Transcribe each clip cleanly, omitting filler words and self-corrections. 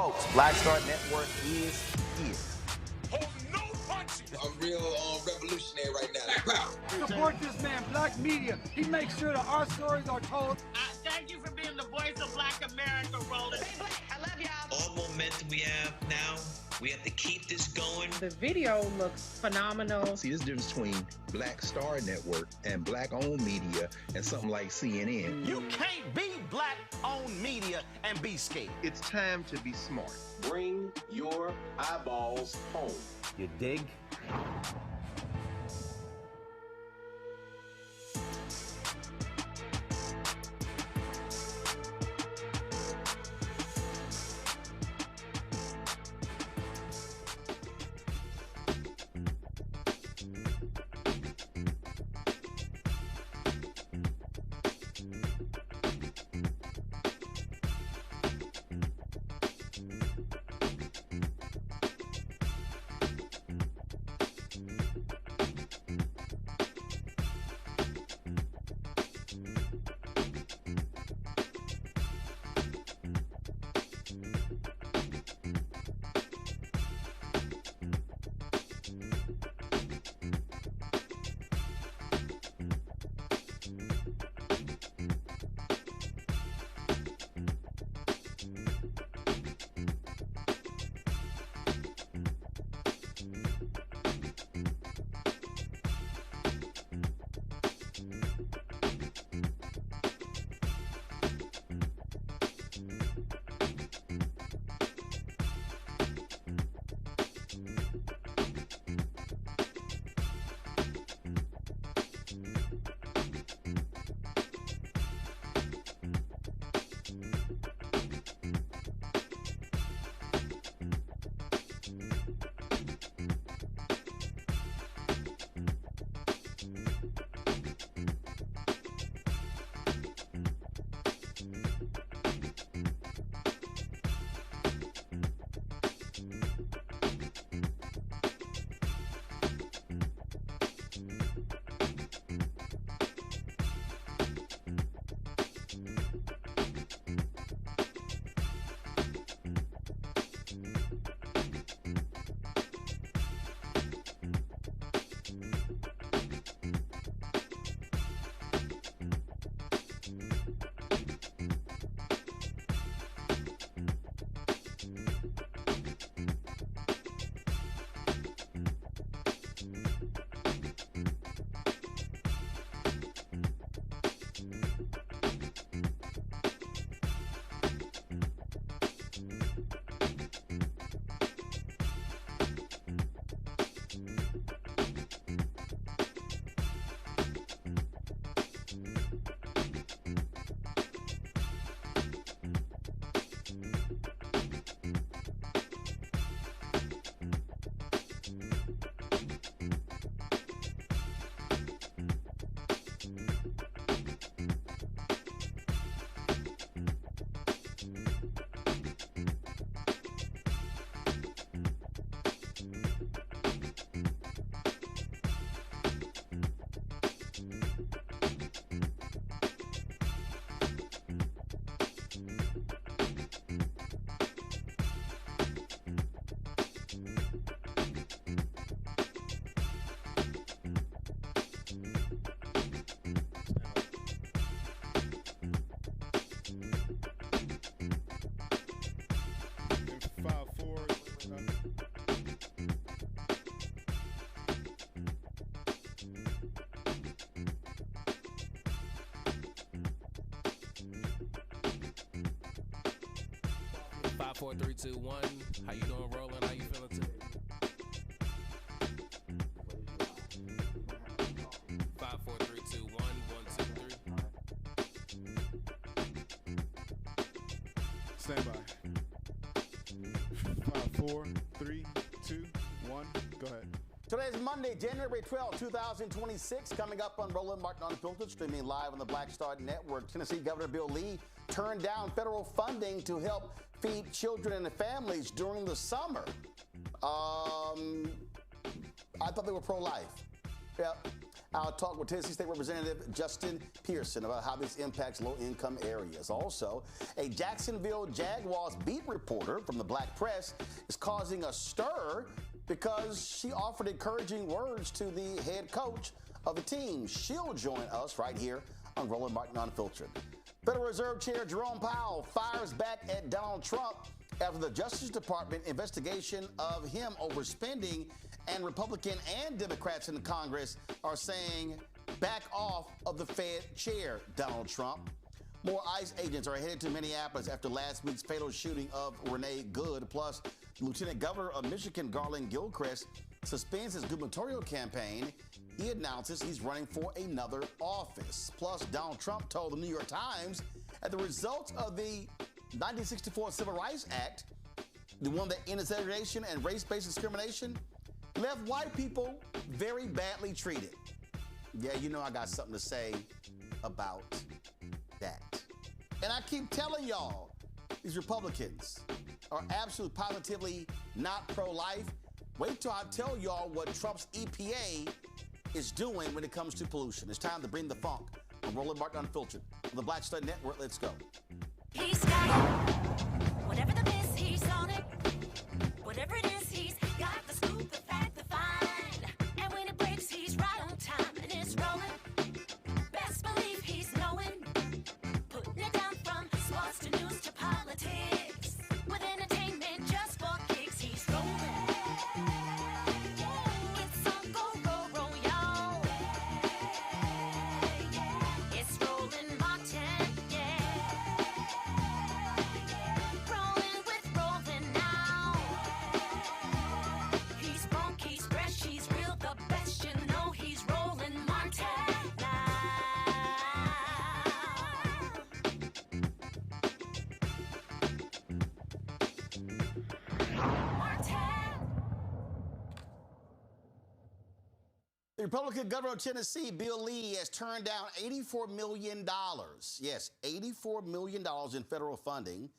Folks, Black Star Network is here. Hold no punches. I'm real revolutionary right now. Support this man, Black Media. He makes sure that our stories are told. Thank you for being the voice of Black America, Roland. Stay black. I love y'all. All momentum we have now, we have to keep this going. The video looks phenomenal. See, there's a difference between Black Star Network and Black-owned media and something like CNN. You can't be Black-owned media and be scared. It's time to be smart. Bring your eyeballs home. You dig? Five, four, three, two, one. How you doing, Roland? How you feeling today? 5, 4, 3, 2, 1, 1, 2, 3. Stand by. 5, 4, 3, 2, 1. Go ahead. Today is Monday, January 12, 2026. Coming up on Roland Martin Unfiltered, streaming live on the Black Star Network. Tennessee Governor Bill Lee turned down federal funding to help feed children and families during the summer. I thought they were pro-life. Yeah. I'll talk with Tennessee State Representative Justin Pearson about how this impacts low-income areas. Also, a Jacksonville Jaguars beat reporter from the Black Press is causing a stir because she offered encouraging words to the head coach of the team. She'll join us right here on Roland Martin Unfiltered. Federal Reserve Chair Jerome Powell fires back at Donald Trump after the Justice Department investigation of him over spending, and Republican and Democrats in the Congress are saying back off of the Fed chair, Donald Trump. More ICE agents are headed to Minneapolis after last week's fatal shooting of Renee. Plus, Lieutenant Governor of Michigan Garlin Gilchrist suspends his gubernatorial campaign. He announces he's running for another office. Plus, Donald Trump told the New York Times that the results of the 1964 Civil Rights Act, the one that ended segregation and race-based discrimination, left white people very badly treated. Yeah, you know I got something to say about that. And I keep telling y'all, these Republicans are absolutely positively not pro-life. Wait till I tell y'all what Trump's EPA is doing when it comes to pollution. It's time to bring the funk. I'm Roland Martin Unfiltered on the Black Stud Network. Let's go. He's got it. Whatever the miss, he's on it. Whatever it is, he's got the scoop, the fact, the find. And when it breaks, he's right on time and it's rolling. Best believe he's knowing. Putting it down from sports to news to politics. With entertainment just for kicks, he's rolling. It's on go, roll, y'all. It's Roland Martin, rolling with Roland now. He's funky, he's fresh, he's real, the best, you know he's Roland Martin now. The Republican governor of Tennessee, Bill Lee, has turned down $84 million. Yes, $84 million in federal funding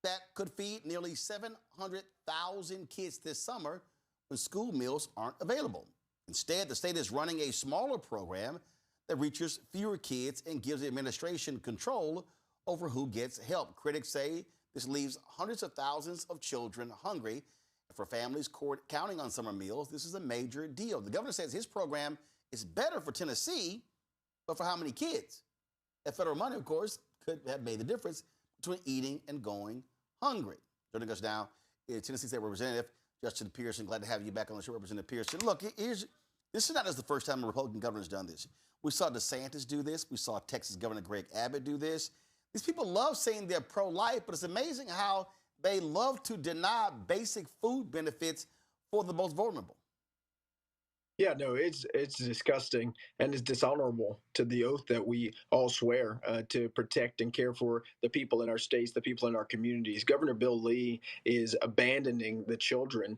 that could feed nearly 700,000 kids this summer when school meals aren't available. Instead, the state is running a smaller program that reaches fewer kids and gives the administration control over who gets help. Critics say this leaves hundreds of thousands of children hungry. For families counting on summer meals, this is a major deal. The governor says his program is better for Tennessee, but for how many kids? That federal money, of course, could have made the difference between eating and going hungry. Joining us now is Tennessee State Representative Justin Pearson. Glad to have you back on the show, Representative Pearson. Look, this is not just the first time a Republican governor has done this. We saw DeSantis do this. We saw Texas Governor Greg Abbott do this. These people love saying they're pro-life, but it's amazing how they love to deny basic food benefits for the most vulnerable. Yeah, no, it's disgusting and it's dishonorable to the oath that we all swear to protect and care for the people in our states, the people in our communities. Governor Bill Lee is abandoning the children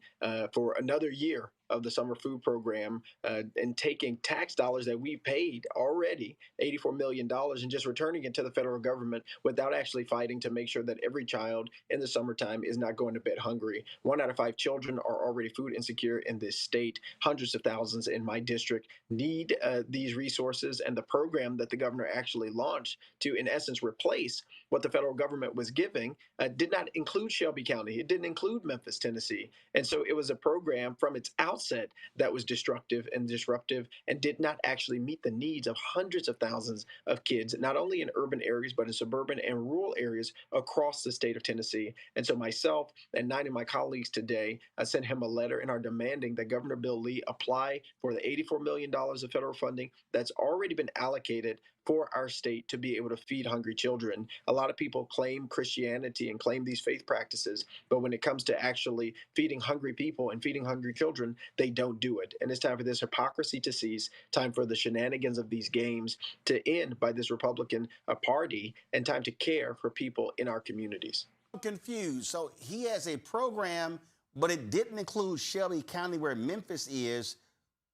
for another year of the summer food program and taking tax dollars that we paid already, $84 million, and just returning it to the federal government without actually fighting to make sure that every child in the summertime is not going to bed hungry. 1 out of 5 children are already food insecure in this state. Hundreds of thousands in my district need these resources, and the program that the governor actually launched to, in essence, replace what the federal government was giving did not include Shelby County. It didn't include Memphis, Tennessee. And so it was a program from its outset that was destructive and disruptive and did not actually meet the needs of hundreds of thousands of kids, not only in urban areas, but in suburban and rural areas across the state of Tennessee. And so myself and 9 of my colleagues today sent him a letter and are demanding that Governor Bill Lee apply for the $84 million of federal funding that's already been allocated for our state to be able to feed hungry children. A lot of people claim Christianity and claim these faith practices, but when it comes to actually feeding hungry people and feeding hungry children, they don't do it. And it's time for this hypocrisy to cease, time for the shenanigans of these games to end by this Republican party, and time to care for people in our communities. I'm confused. So he has a program, but it didn't include Shelby County where Memphis is,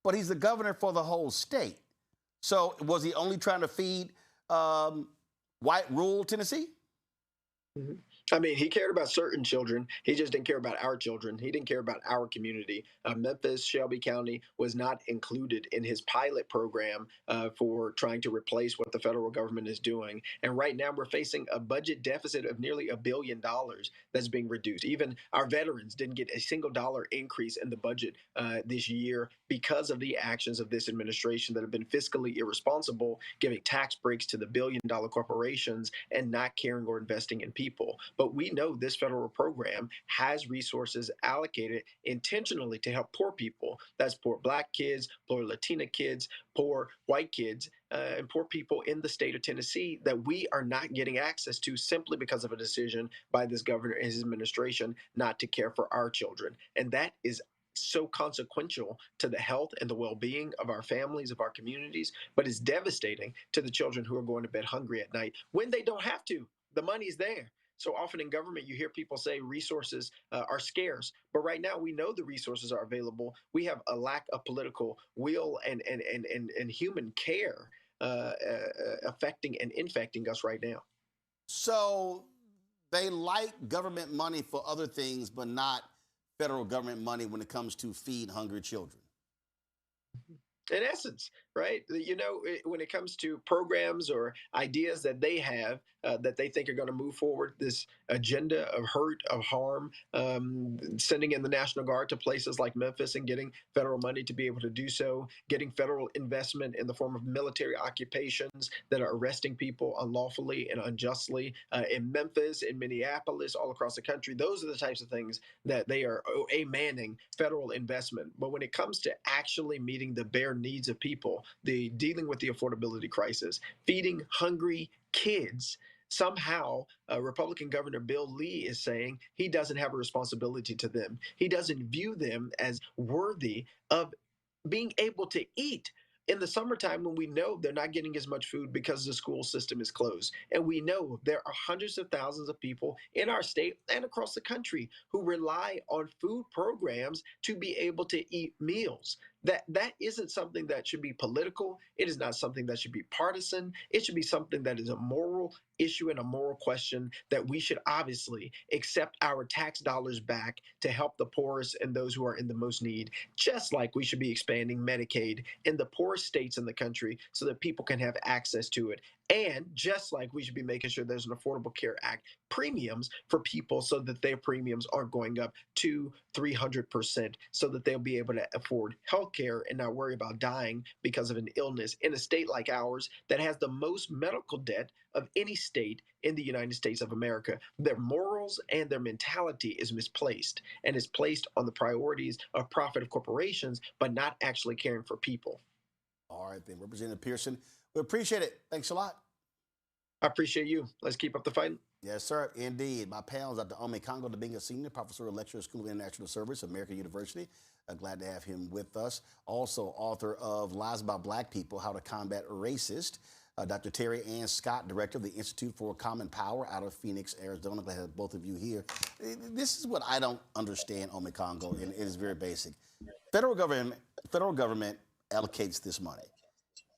but he's the governor for the whole state. So was he only trying to feed white rural Tennessee? Mm-hmm. I mean, he cared about certain children. He just didn't care about our children. He didn't care about our community. Memphis, Shelby County was not included in his pilot program for trying to replace what the federal government is doing. And right now, we're facing a budget deficit of nearly $1 billion that's being reduced. Even our veterans didn't get a single dollar increase in the budget this year because of the actions of this administration that have been fiscally irresponsible, giving tax breaks to the billion-dollar corporations and not caring or investing in people. But we know this federal program has resources allocated intentionally to help poor people. That's poor Black kids, poor Latina kids, poor white kids, and poor people in the state of Tennessee that we are not getting access to simply because of a decision by this governor and his administration not to care for our children. And that is so consequential to the health and the well-being of our families, of our communities, but it's devastating to the children who are going to bed hungry at night when they don't have to. The money's there. So often in government, you hear people say resources are scarce, but right now we know the resources are available. We have a lack of political will and human care affecting and infecting us right now. So they like government money for other things, but not federal government money when it comes to feed hungry children. In essence, right? You know, when it comes to programs or ideas that they have that they think are going to move forward this agenda of hurt, of harm, sending in the National Guard to places like Memphis and getting federal money to be able to do so, getting federal investment in the form of military occupations that are arresting people unlawfully and unjustly in Memphis, in Minneapolis, all across the country. Those are the types of things that they are manning federal investment. But when it comes to actually meeting the bare needs of people, the dealing with the affordability crisis, feeding hungry kids, somehow Republican Governor Bill Lee is saying he doesn't have a responsibility to them. He doesn't view them as worthy of being able to eat in the summertime when we know they're not getting as much food because the school system is closed. And we know there are hundreds of thousands of people in our state and across the country who rely on food programs to be able to eat meals. That isn't something that should be political. It is not something that should be partisan. It should be something that is a moral issue and a moral question that we should obviously accept our tax dollars back to help the poorest and those who are in the most need, just like we should be expanding Medicaid in the poorest states in the country so that people can have access to it. And just like we should be making sure there's an Affordable Care Act premiums for people so that their premiums aren't going up 200-300% so that they'll be able to afford health care and not worry about dying because of an illness in a state like ours that has the most medical debt of any state in the United States of America. Their morals and their mentality is misplaced and is placed on the priorities of profit of corporations, but not actually caring for people. All right, then, Representative Pearson, we appreciate it. Thanks a lot. I appreciate you. Let's keep up the fight. Yes, sir. Indeed. My pal is Dr. Ome Congo, the being a senior professorial lecturer at School of International Service, American University. Glad to have him with us. Also, author of Lies About Black People, How to Combat Racist. Dr. Terry Ann Scott, director of the Institute for Common Power out of Phoenix, Arizona. Glad to have both of you here. This is what I don't understand, Ome Congo, and it is very basic. Federal government allocates this money.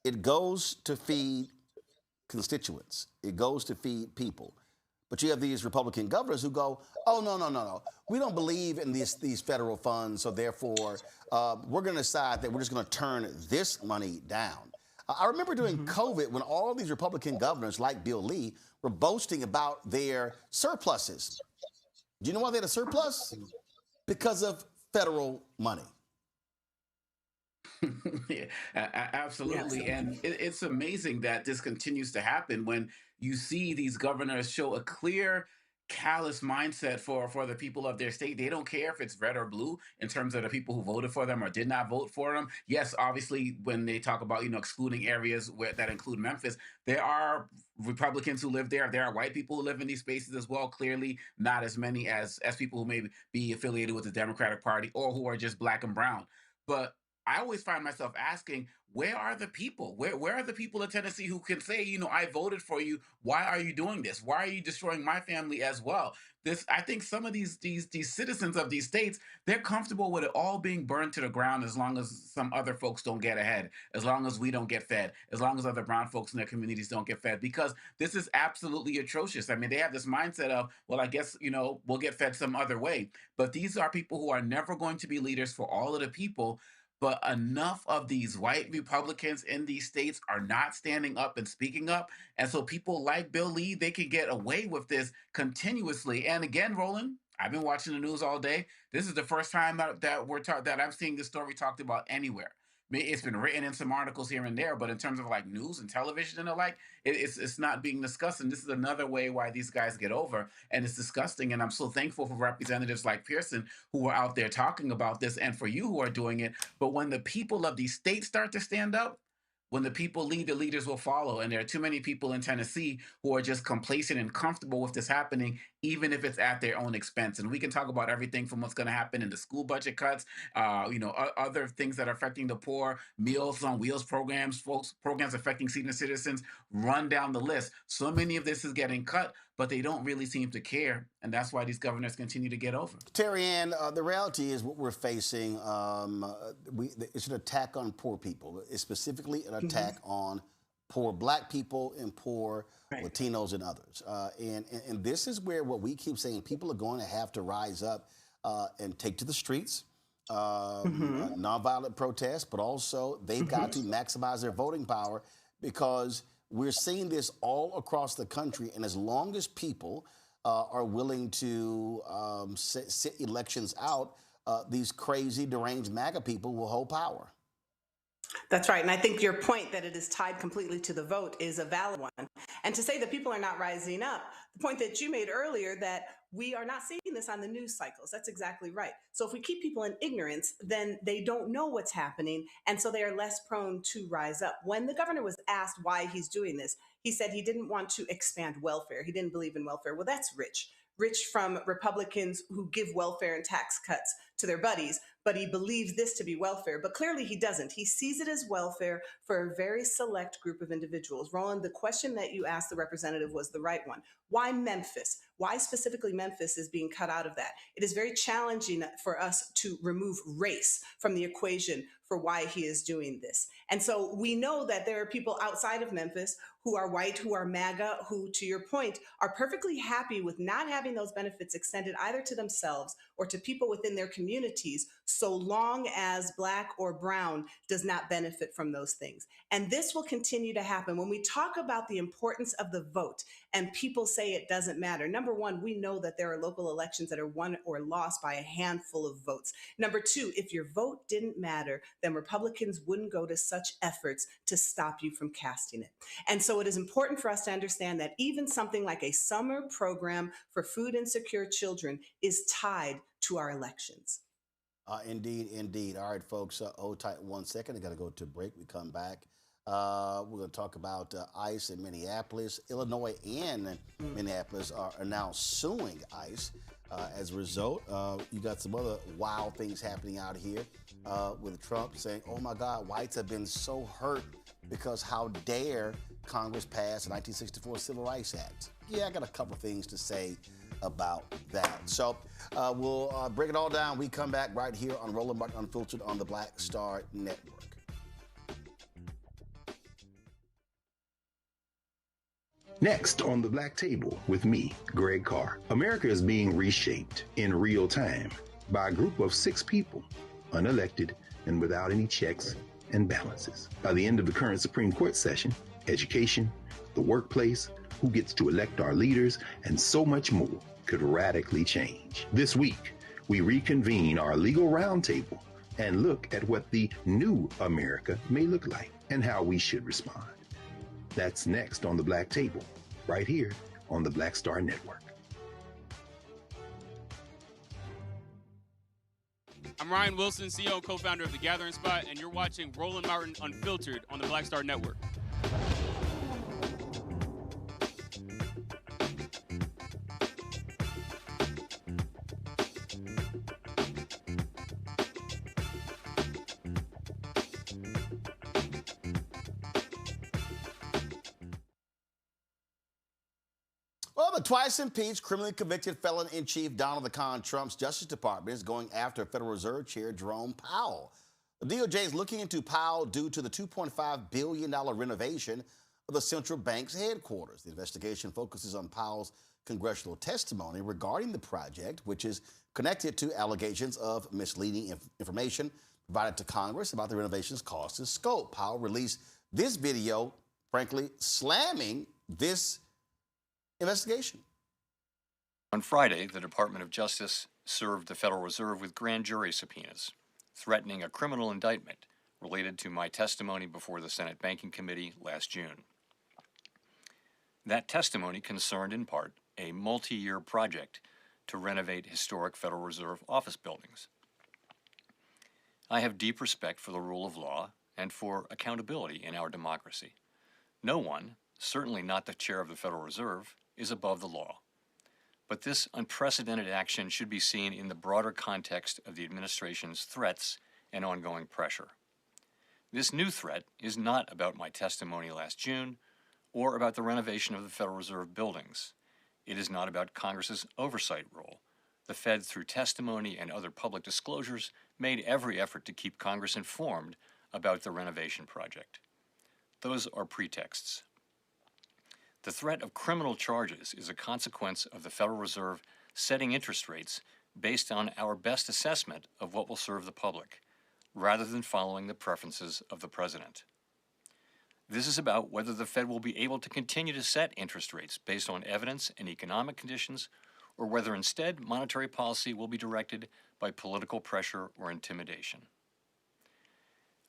It goes to feed constituents. It goes to feed people. But you have these Republican governors who go, oh, no. We don't believe in these federal funds, so therefore we're going to decide that we're just going to turn this money down. I remember during COVID when all these Republican governors, like Bill Lee, were boasting about their surpluses. Do you know why they had a surplus? Because of federal money. Yeah, absolutely. Yes. And it's amazing that this continues to happen when you see these governors show a clear, callous mindset for the people of their state. They don't care if it's red or blue in terms of the people who voted for them or did not vote for them. Yes, obviously, when they talk about, excluding areas that include Memphis, there are Republicans who live there. There are white people who live in these spaces as well. Clearly, not as many as people who may be affiliated with the Democratic Party or who are just black and brown. But I always find myself asking, where are the people? Where are the people in Tennessee who can say, I voted for you. Why are you doing this? Why are you destroying my family as well? I think some of these citizens of these states, they're comfortable with it all being burned to the ground as long as some other folks don't get ahead, as long as we don't get fed, as long as other brown folks in their communities don't get fed, because this is absolutely atrocious. I mean, they have this mindset of, well, I guess, we'll get fed some other way. But these are people who are never going to be leaders for all of the people. But enough of these white Republicans in these states are not standing up and speaking up. And so people like Bill Lee, they can get away with this continuously. And again, Roland, I've been watching the news all day. This is the first time that I'm seeing this story talked about anywhere. I mean, it's been written in some articles here and there, but in terms of like news and television and the like, it's not being discussed. And this is another way why these guys get over. And it's disgusting. And I'm so thankful for representatives like Pearson who are out there talking about this, and for you who are doing it. But when the people of these states start to stand up, when the people lead, the leaders will follow. And there are too many people in Tennessee who are just complacent and comfortable with this happening, even if it's at their own expense. And we can talk about everything from what's going to happen in the school budget cuts, other things that are affecting the poor, Meals on Wheels programs, programs affecting senior citizens, run down the list. So many of this is getting cut, but they don't really seem to care. And that's why these governors continue to get over. Terry Ann, the reality is what we're facing, it's an attack on poor people. It's specifically an attack on poor Black people and poor Latinos and others. And this is where what we keep saying, people are going to have to rise up and take to the streets, nonviolent protests, but also they've got to maximize their voting power, because we're seeing this all across the country. And as long as people are willing to sit elections out, these crazy, deranged MAGA people will hold power. That's right. And I think your point that it is tied completely to the vote is a valid one. And to say that people are not rising up, the point that you made earlier, that we are not seeing this on the news cycles, that's exactly right. So if we keep people in ignorance, then they don't know what's happening. And so they are less prone to rise up. When the governor was asked why he's doing this, he said he didn't want to expand welfare. He didn't believe in welfare. Well, that's rich from Republicans who give welfare and tax cuts to their buddies, but he believes this to be welfare. But clearly he doesn't. He sees it as welfare for a very select group of individuals. Roland, the question that you asked the representative was the right one. Why Memphis? Why specifically Memphis is being cut out of that? It is very challenging for us to remove race from the equation for why he is doing this. And so we know that there are people outside of Memphis who are white, who are MAGA, who, to your point, are perfectly happy with not having those benefits extended either to themselves or to people within their communities, so long as Black or brown does not benefit from those things. And this will continue to happen. When we talk about the importance of the vote and people say it doesn't matter, number one, we know that there are local elections that are won or lost by a handful of votes. Number two, if your vote didn't matter, then Republicans wouldn't go to such efforts to stop you from casting it. And so it is important for us to understand that even something like a summer program for food insecure children is tied to our elections. Indeed, indeed. All right, folks, hold tight 1 second. I got to go to a break. We come back. We're going to talk about ICE in Minneapolis. Illinois and Minneapolis are now suing ICE. As a result, you got some other wild things happening out here with Trump saying, oh my God, whites have been so hurt because how dare Congress pass the 1964 Civil Rights Act. Yeah, I got a couple things to say about that. So we'll break it all down. We come back right here on Roland Martin Unfiltered on the Black Star Network. Next on the Black Table with me, Greg Carr. America is being reshaped in real time by a group of 6 people, unelected and without any checks and balances. By the end of the current Supreme Court session, education, the workplace, who gets to elect our leaders, and so much more could radically change. This week, we reconvene our legal roundtable and look at what the new America may look like and how we should respond. That's next on the Black Table, right here on the Black Star Network. I'm Ryan Wilson, CEO and co-founder of The Gathering Spot, and you're watching Roland Martin Unfiltered on the Black Star Network. the twice impeached, criminally convicted felon-in-chief Donald the Con Trump's Justice Department is going after Federal Reserve Chair Jerome Powell. The DOJ is looking into Powell due to the $2.5 billion renovation of the central bank's headquarters. The investigation focuses on Powell's congressional testimony regarding the project, which is connected to allegations of misleading information provided to Congress about the renovation's cost and scope. Powell released this video, frankly, slamming this investigation. On Friday, the Department of Justice served the Federal Reserve with grand jury subpoenas, threatening a criminal indictment related to my testimony before the Senate Banking Committee last June. That testimony concerned, in part, a multi-year project to renovate historic Federal Reserve office buildings. I have deep respect for the rule of law and for accountability in our democracy. No one, certainly not the chair of the Federal Reserve, is above the law. But this unprecedented action should be seen in the broader context of the administration's threats and ongoing pressure. This new threat is not about my testimony last June or about the renovation of the Federal Reserve buildings. It is not about Congress's oversight role. The Fed, through testimony and other public disclosures, made every effort to keep Congress informed about the renovation project. Those are pretexts. The threat of criminal charges is a consequence of the Federal Reserve setting interest rates based on our best assessment of what will serve the public, rather than following the preferences of the president. This is about whether the Fed will be able to continue to set interest rates based on evidence and economic conditions, or whether instead monetary policy will be directed by political pressure or intimidation.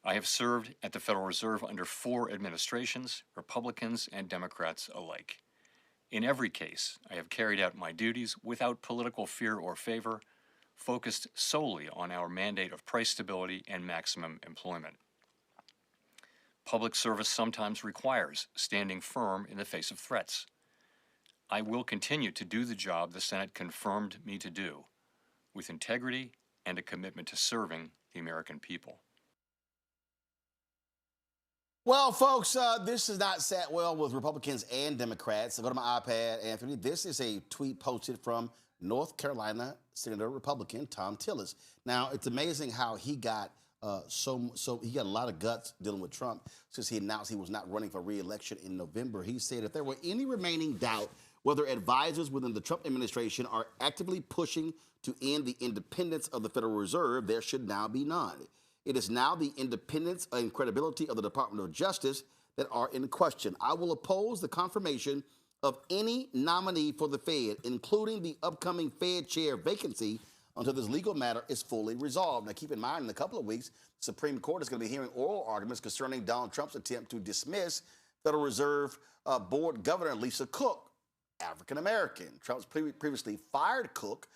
I have served at the Federal Reserve under 4 administrations, Republicans and Democrats alike. In every case, I have carried out my duties without political fear or favor, focused solely on our mandate of price stability and maximum employment. Public service sometimes requires standing firm in the face of threats. I will continue to do the job the Senate confirmed me to do, with integrity and a commitment to serving the American people. Well, folks, this has not sat well with Republicans and Democrats. So go to my iPad, Anthony. This is a tweet posted from North Carolina Senator Republican Tom Tillis. Now, it's amazing how he got he got a lot of guts dealing with Trump since he announced he was not running for re-election in November. He said if there were any remaining doubt whether advisors within the Trump administration are actively pushing to end the independence of the Federal Reserve, there should now be none. It is now the independence and credibility of the Department of Justice that are in question. I will oppose the confirmation of any nominee for the Fed, including the upcoming Fed chair vacancy, until this legal matter is fully resolved. Now, keep in mind, in a couple of weeks, the Supreme Court is going to be hearing oral arguments concerning Donald Trump's attempt to dismiss Federal Reserve Board Governor Lisa Cook, African-American. Trump's previously fired Cook,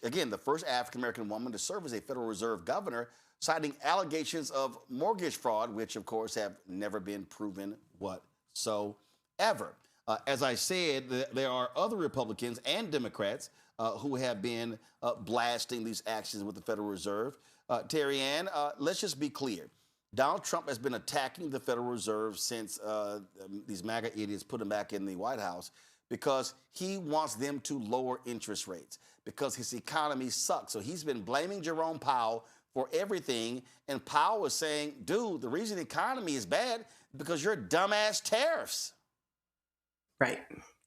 again, the first African-American woman to serve as a Federal Reserve governor, citing allegations of mortgage fraud, which, of course, have never been proven whatsoever. As I said, there are other Republicans and Democrats who have been blasting these actions with the Federal Reserve. Terry Ann, let's just be clear. Donald Trump has been attacking the Federal Reserve since these MAGA idiots put him back in the White House because he wants them to lower interest rates because his economy sucks. So he's been blaming Jerome Powell for everything. And Powell was saying, dude, the reason the economy is bad is because your dumbass tariffs. Right.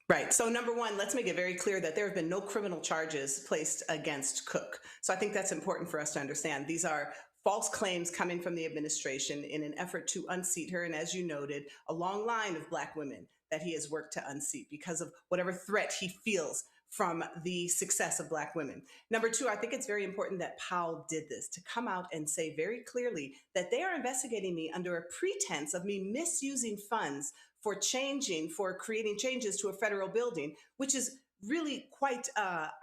Right. So number one, let's make it very clear that there have been no criminal charges placed against Cook. So I think that's important for us to understand. These are false claims coming from the administration in an effort to unseat her. And as you noted, a long line of Black women that he has worked to unseat because of whatever threat he feels from the success of Black women. Number two, I think it's very important that Powell did this, to come out and say very clearly that they are investigating me under a pretense of me misusing funds for creating changes to a federal building, which is really quite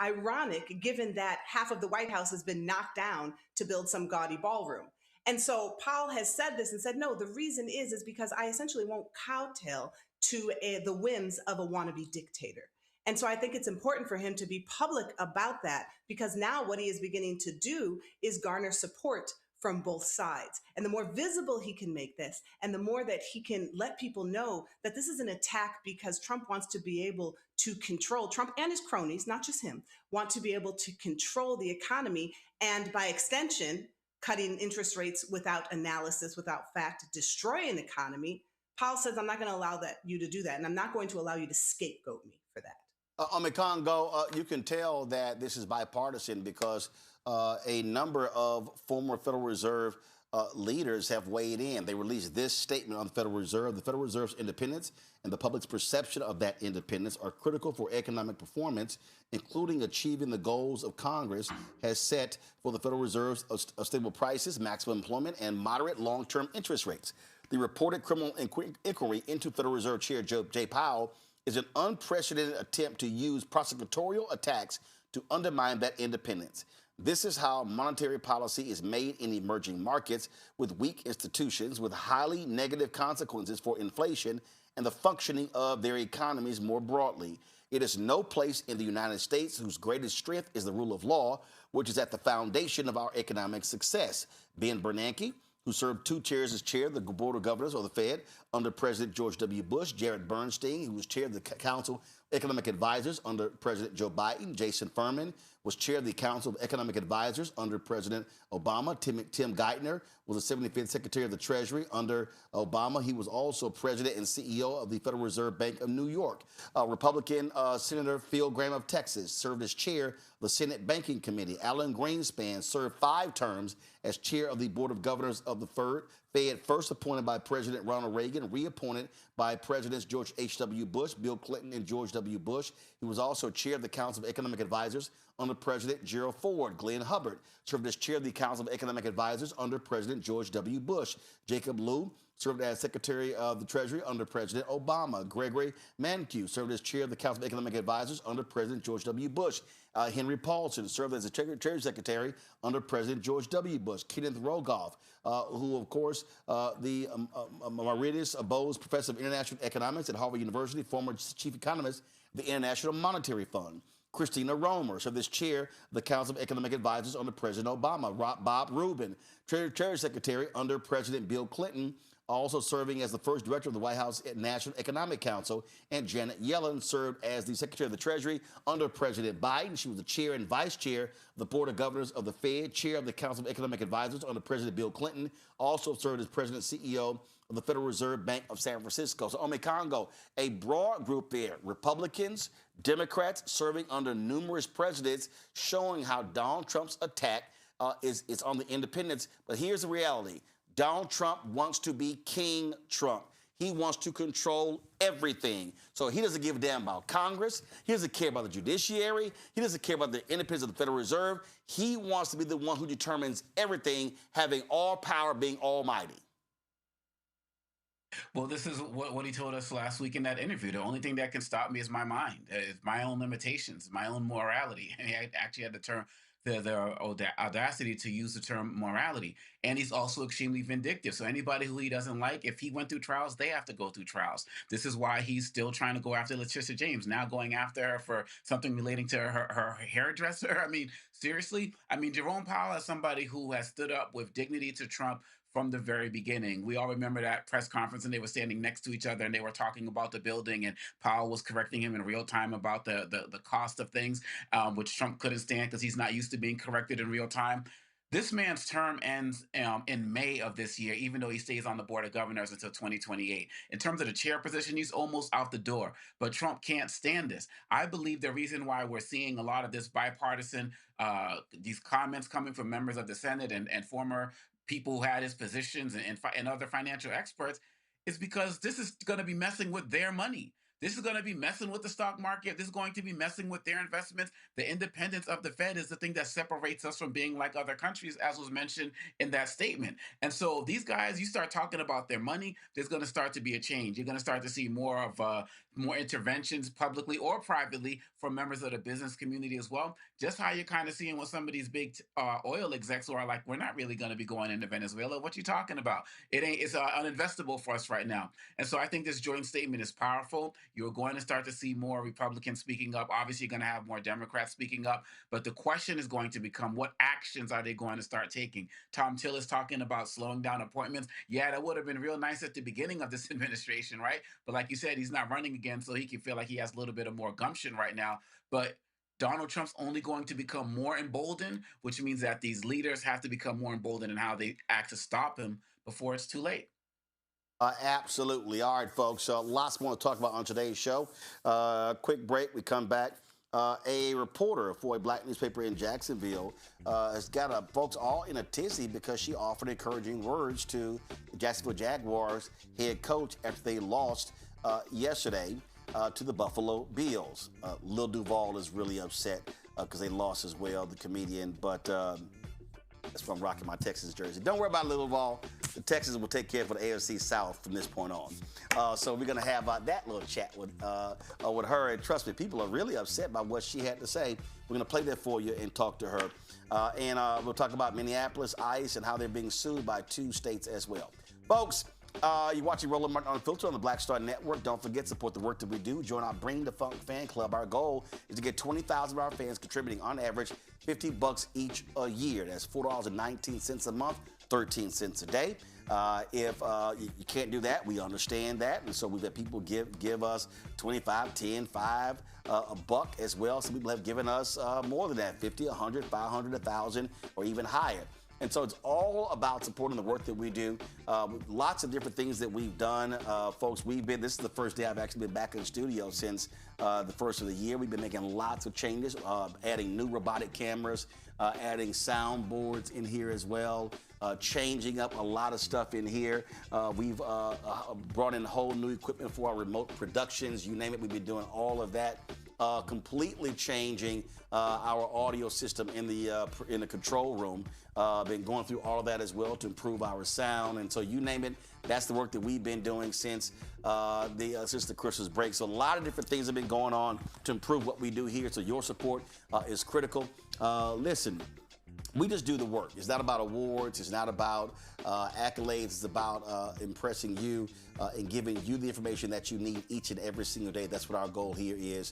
ironic given that half of the White House has been knocked down to build some gaudy ballroom. And so Powell has said this and said, no, the reason is because I essentially won't kowtow to the whims of a wannabe dictator. And so I think it's important for him to be public about that, because now what he is beginning to do is garner support from both sides. And the more visible he can make this, and the more that he can let people know that this is an attack because Trump wants to be able to control, Trump and his cronies, not just him, want to be able to control the economy, and by extension, cutting interest rates without analysis, without fact, destroy an economy. Powell says, I'm not going to allow you to do that, and I'm not going to allow you to scapegoat me for that. Congo, you can tell that this is bipartisan because a number of former Federal Reserve leaders have weighed in. They released this statement on the Federal Reserve. The Federal Reserve's independence and the public's perception of that independence are critical for economic performance, including achieving the goals of Congress has set for the Federal Reserve's of stable prices, maximum employment, and moderate long-term interest rates. The reported criminal inquiry into Federal Reserve Chair Jay Powell is an unprecedented attempt to use prosecutorial attacks to undermine that independence. This is how monetary policy is made in emerging markets with weak institutions with highly negative consequences for inflation and the functioning of their economies more broadly. It is no place in the United States whose greatest strength is the rule of law, which is at the foundation of our economic success. Ben Bernanke, who served 2 chairs as chair of the Board of Governors of the Fed under President George W. Bush, Jared Bernstein, who was chair of the Council of Economic Advisors under President Joe Biden, Jason Furman was chair of the Council of Economic Advisors under President Obama, Tim Geithner was the 75th Secretary of the Treasury under Obama. He was also president and CEO of the Federal Reserve Bank of New York. Republican Senator Phil Gramm of Texas served as chair of the Senate Banking Committee. Alan Greenspan served 5 terms as chair of the Board of Governors of the Fed, first appointed by President Ronald Reagan, reappointed by Presidents George H.W. Bush, Bill Clinton, and George W. Bush. He was also chair of the Council of Economic Advisors under President Gerald Ford. Glenn Hubbard served as chair of the Council of Economic Advisors under President George W. Bush. Jacob Lew served as Secretary of the Treasury under President Obama. Gregory Mankiw served as chair of the Council of Economic Advisors under President George W. Bush. Henry Paulson served as the Treasury Secretary under President George W. Bush. Kenneth Rogoff, who, of course, the Emeritus Bose Professor of International Economics at Harvard University, former chief economist of the International Monetary Fund. Christina Romer served as chair of the Council of Economic Advisors under President Obama. Bob Rubin, Treasury Secretary under President Bill Clinton, also serving as the first director of the White House National Economic Council. And Janet Yellen served as the Secretary of the Treasury under President Biden. She was the chair and vice chair of the Board of Governors of the Fed, chair of the Council of Economic Advisors under President Bill Clinton, also served as president and CEO of the Federal Reserve Bank of San Francisco. So, Congo, a broad group there, Republicans, Democrats serving under numerous presidents, showing how Donald Trump's attack is on the independence. But here's the reality. Donald Trump wants to be King Trump. He wants to control everything. So he doesn't give a damn about Congress. He doesn't care about the judiciary. He doesn't care about the independence of the Federal Reserve. He wants to be the one who determines everything, having all power, being almighty. Well, this is what he told us last week in that interview. The only thing that can stop me is my mind. It's my own limitations, my own morality. And he actually had the term, the audacity to use the term morality. And he's also extremely vindictive. So anybody who he doesn't like, if he went through trials, they have to go through trials. This is why he's still trying to go after Letitia James, now going after her for something relating to her hairdresser. I mean, seriously? I mean, Jerome Powell is somebody who has stood up with dignity to Trump from the very beginning. We all remember that press conference, and they were standing next to each other and they were talking about the building, and Powell was correcting him in real time about the cost of things, which Trump couldn't stand because he's not used to being corrected in real time. This man's term ends in May of this year, even though he stays on the Board of Governors until 2028. In terms of the chair position, he's almost out the door. But Trump can't stand this. I believe the reason why we're seeing a lot of this bipartisan, these comments coming from members of the Senate and former people who had his positions and other financial experts, is because this is going to be messing with their money. This is going to be messing with the stock market. This is going to be messing with their investments. The independence of the Fed is the thing that separates us from being like other countries, as was mentioned in that statement. And so these guys, you start talking about their money, there's going to start to be a change. You're going to start to see more interventions publicly or privately from members of the business community as well. Just how you're kind of seeing with some of these big oil execs who are like, we're not really going to be going into Venezuela. What you talking about? It's uninvestable for us right now. And so I think this joint statement is powerful. You're going to start to see more Republicans speaking up. Obviously, you're going to have more Democrats speaking up. But the question is going to become, what actions are they going to start taking? Tom Tillis talking about slowing down appointments. Yeah, that would have been real nice at the beginning of this administration, right? But like you said, he's not running again, so he can feel like he has a little bit of more gumption right now. But Donald Trump's only going to become more emboldened, which means that these leaders have to become more emboldened in how they act to stop him before it's too late. Absolutely. All right, folks. Lots more to talk about on today's show. Quick break. We come back. A reporter for a black newspaper in Jacksonville has got folks all in a tizzy because she offered encouraging words to the Jacksonville Jaguars head coach after they lost yesterday to the Buffalo Bills. Lil Duval is really upset because they lost as well, the comedian, but that's why I'm rocking my Texas jersey. Don't worry about Lil Duval. The Texans will take care of the AFC South from this point on. So we're going to have that little chat with her. And trust me, people are really upset by what she had to say. We're going to play that for you and talk to her. And we'll talk about Minneapolis, ICE, and how they're being sued by 2 states as well. Folks, you're watching Roland Martin Unfiltered on the Black Star Network. Don't forget, support the work that we do. Join our Bring the Funk fan club. Our goal is to get 20,000 of our fans contributing on average $50 each a year. That's $4.19 a month, 13 cents a day. If you can't do that, we understand that. And so we've had people give us 25, 10, 5, a buck as well. Some people have given us more than that, 50, 100, 500, 1,000, or even higher. And so it's all about supporting the work that we do. Lots of different things that we've done. Folks, this is the first day I've actually been back in the studio since the first of the year. We've been making lots of changes, adding new robotic cameras, adding soundboards in here as well, changing up a lot of stuff in here. We've brought in whole new equipment for our remote productions. You name it, we've been doing all of that. Completely changing our audio system in the control room. Been going through all of that as well to improve our sound, and so you name it, that's the work that we've been doing since the Christmas break. So a lot of different things have been going on to improve what we do here. So your support is critical. Listen. We just do the work. It's not about awards. It's not about accolades. It's about impressing you and giving you the information that you need each and every single day. That's what our goal here is.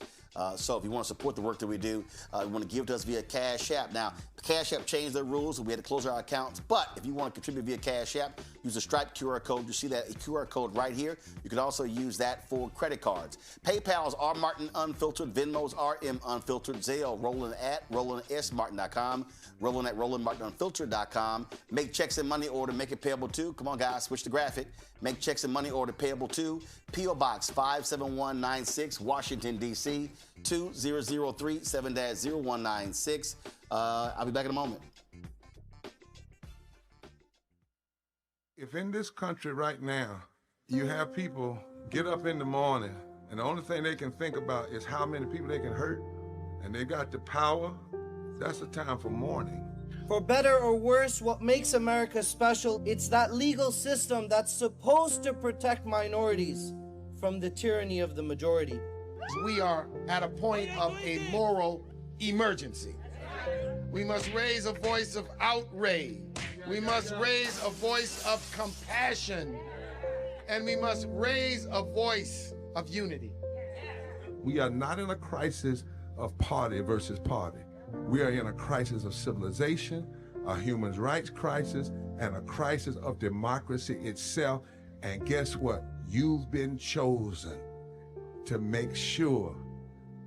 So if you want to support the work that we do, you want to give to us via Cash App. Now, Cash App changed their rules, so we had to close our accounts. But if you want to contribute via Cash App, use the Stripe QR code. You see that QR code right here. You can also use that for credit cards. PayPal's R Martin Unfiltered, Venmo's RM Unfiltered, Zelle, Roland at RolandSMartin.com, Roland at RolandMartinUnfiltered.com. Make checks and money order, make it payable to. Come on, guys, switch the graphic. Make checks and money order payable to P.O. Box 57196, Washington, D.C. 20037 7-0196. I'll be back in a moment. If in this country right now, you have people get up in the morning and the only thing they can think about is how many people they can hurt, and they got the power, that's the time for mourning. For better or worse, what makes America special, it's that legal system that's supposed to protect minorities from the tyranny of the majority. We are at a point of a moral emergency. We must raise a voice of outrage. We must raise a voice of compassion. And we must raise a voice of unity. We are not in a crisis of party versus party. We are in a crisis of civilization, a human rights crisis, and a crisis of democracy itself. And guess what? You've been chosen to make sure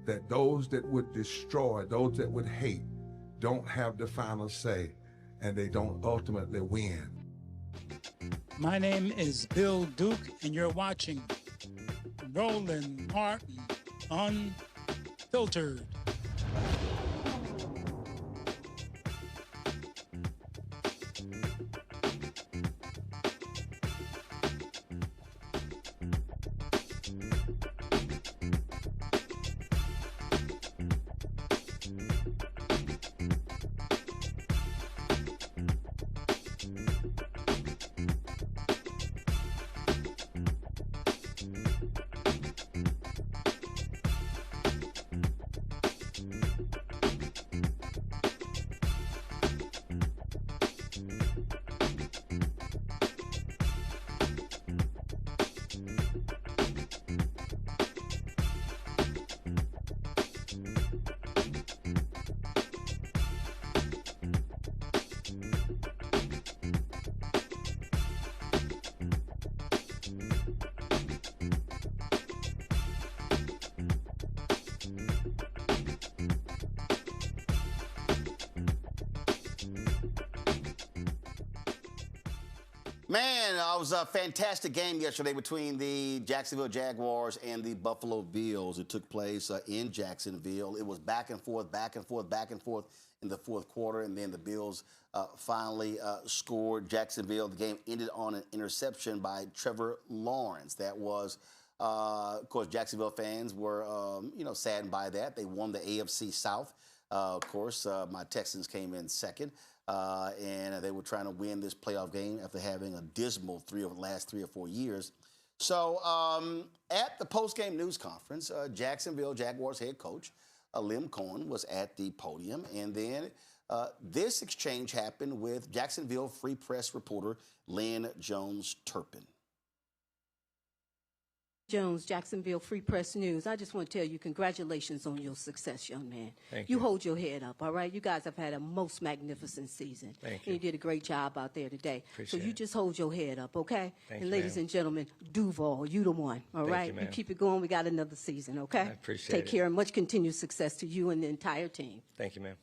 that those that would destroy, those that would hate, don't have the final say, and they don't ultimately win. My name is Bill Duke, and you're watching Roland Martin Unfiltered. Man, it was a fantastic game yesterday between the Jacksonville Jaguars and the Buffalo Bills. It took place in Jacksonville. It was back and forth in the fourth quarter, and then the Bills finally scored. Jacksonville, the game ended on an interception by Trevor Lawrence. That was, of course, Jacksonville fans were, saddened by that. They won the AFC South. Of course, my Texans came in second. And they were trying to win this playoff game after having a dismal last 3 or 4 years. So at the post-game news conference, Jacksonville Jaguars head coach Coen was at the podium. And then this exchange happened with Jacksonville Free Press reporter Lynn Jones-Turpin. Jones, Jacksonville Free Press News. I just want to tell you congratulations on your success, young man. Thank you. You hold your head up, all right? You guys have had a most magnificent season. Thank you. And you did a great job out there today. Appreciate so you just hold your head up, okay? Thank and you, ladies ma'am. and gentlemen, Duval, you the one, all Thank right? you, ma'am. keep it going. We got another season, okay? I appreciate Take it. care and much continued success to you and the entire team. Thank you, ma'am.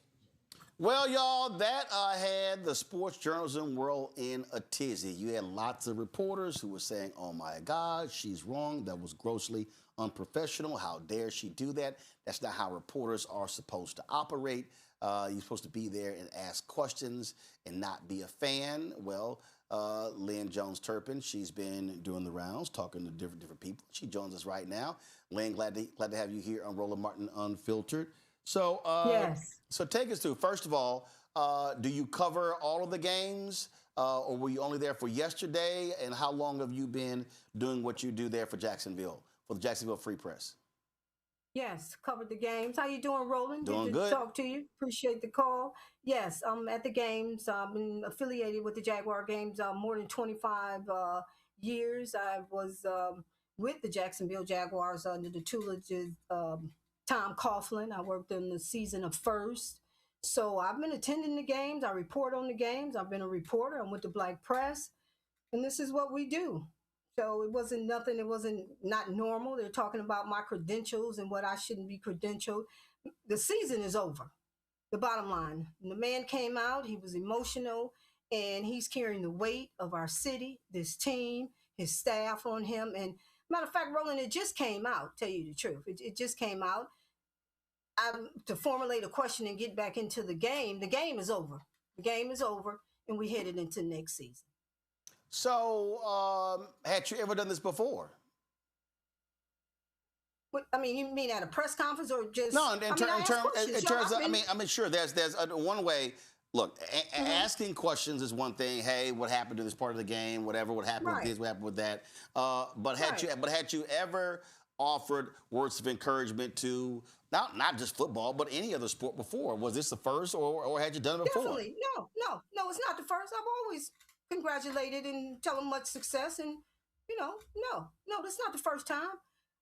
Well, y'all, that had the sports journalism world in a tizzy. You had lots of reporters who were saying, oh, my God, she's wrong. That was grossly unprofessional. How dare she do that? That's not how reporters are supposed to operate. You're supposed to be there and ask questions and not be a fan. Well, Lynn Jones-Turpin, she's been doing the rounds, talking to different people. She joins us right now. Lynn, glad to have you here on Roland Martin Unfiltered. So, yes. So take us through. First of all, do you cover all of the games, or were you only there for yesterday? And how long have you been doing what you do there for Jacksonville, for the Jacksonville Free Press? Yes, covered the games. How you doing, Roland? Doing Good good. to talk to you. Appreciate the call. Yes, I'm at the games. I've been affiliated with the Jaguar games more than 25 years. I was with the Jacksonville Jaguars under the tutelage of Tom Coughlin. I worked in the season of first. So I've been attending the games. I report on the games. I've been a reporter. I'm with the Black Press. And this is what we do. So it wasn't nothing. It wasn't not normal. They're talking about my credentials and what I shouldn't be credentialed. The season is over. The bottom line. The man came out. He was emotional. And he's carrying the weight of our city, this team, his staff on him. And matter of fact, Roland, it just came out, tell you the truth. It just came out. To formulate a question and get back into the game is over. The game is over, and we headed into next season. So, had you ever done this before? What, I mean, you mean at a press conference or just? No, in terms of, I mean, sure. There's one way. Look, asking questions is one thing. Hey, what happened to this part of the game? Whatever. What happened with this? What happened with that? But had you ever offered words of encouragement to not just football, but any other sport before? Was this the first, or had you done it before? Definitely. No, it's not the first. I've always congratulated and tell them much success, and no, that's not the first time.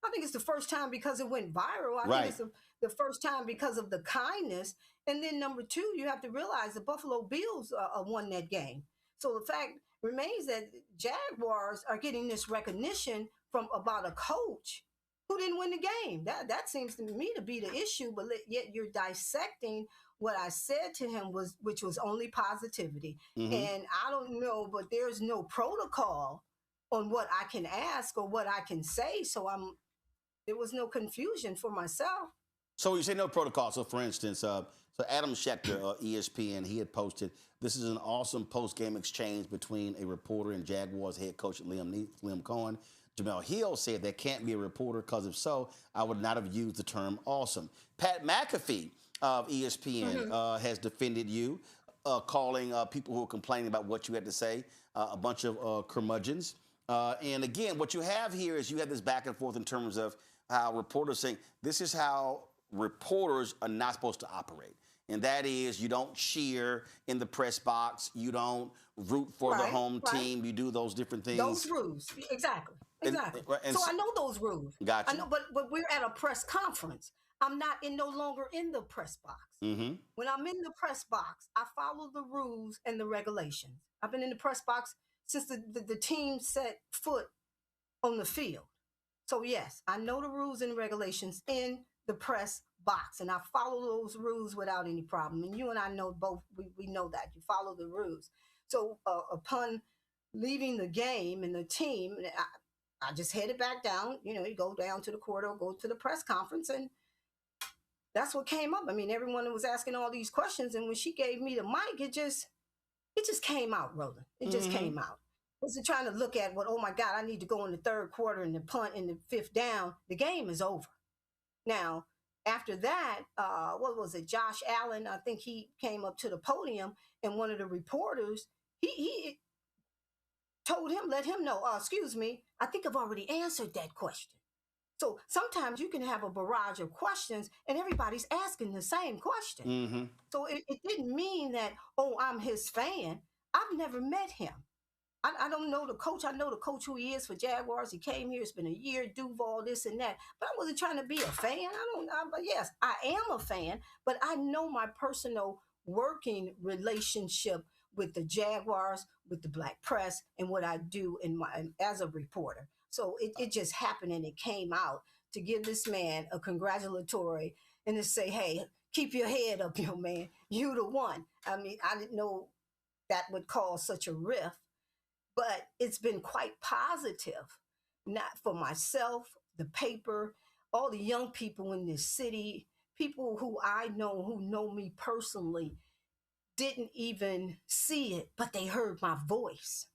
I think it's the first time because it went viral. I think it's the first time because of the kindness. And then number two, you have to realize the Buffalo Bills won that game. So the fact remains that Jaguars are getting this recognition from about a coach who didn't win the game. That seems to me to be the issue, but yet you're dissecting what I said to him, which was only positivity. Mm-hmm. And I don't know, but there's no protocol on what I can ask or what I can say. So there was no confusion for myself. So you say no protocol. So for instance, so Adam Schefter, ESPN, he had posted, this is an awesome post-game exchange between a reporter and Jaguars head coach Liam Coen. Jamel Hill said there can't be a reporter because if so, I would not have used the term awesome. Pat McAfee of ESPN has defended you, calling people who are complaining about what you had to say a bunch of curmudgeons. And again, what you have here is you have this back and forth in terms of how reporters saying this is how reporters are not supposed to operate. And that is you don't cheer in the press box. You don't root for the home team. You do those different things. Those rules. Exactly. And so I know those rules. Gotcha. I know, but we're at a press conference. I'm no longer in the press box. Mm-hmm. When I'm in the press box, I follow the rules and the regulations. I've been in the press box since the team set foot on the field. So yes, I know the rules and regulations in the press box, and I follow those rules without any problem. And you and I know both, we know that. You follow the rules. So upon leaving the game and the team, I just headed back down. You know, you go down to the corridor, go to the press conference, and that's what came up. I mean, everyone was asking all these questions, and when she gave me the mic, it just came out, Roland. It just came out. I wasn't trying to look at what, oh my God, I need to go in the third quarter and the punt in the fifth down. The game is over. Now, after that, what was it? Josh Allen, I think he came up to the podium, and one of the reporters, he told him, let him know, excuse me, I think I've already answered that question. So sometimes you can have a barrage of questions and everybody's asking the same question. So it didn't mean that, oh, I'm his fan. I've never met him. I don't know the coach. I know the coach who he is for Jaguars. He came here. It's been a year, Duval, this and that. But I wasn't trying to be a fan. But yes, I am a fan, but I know my personal working relationship with the Jaguars, with the Black press, and what I do as a reporter. So it just happened, and it came out to give this man a congratulatory and to say, hey, keep your head up, young man. You the one. I mean, I didn't know that would cause such a rift, but it's been quite positive, not for myself, the paper, all the young people in this city, people who I know, who know me personally, didn't even see it, but they heard my voice.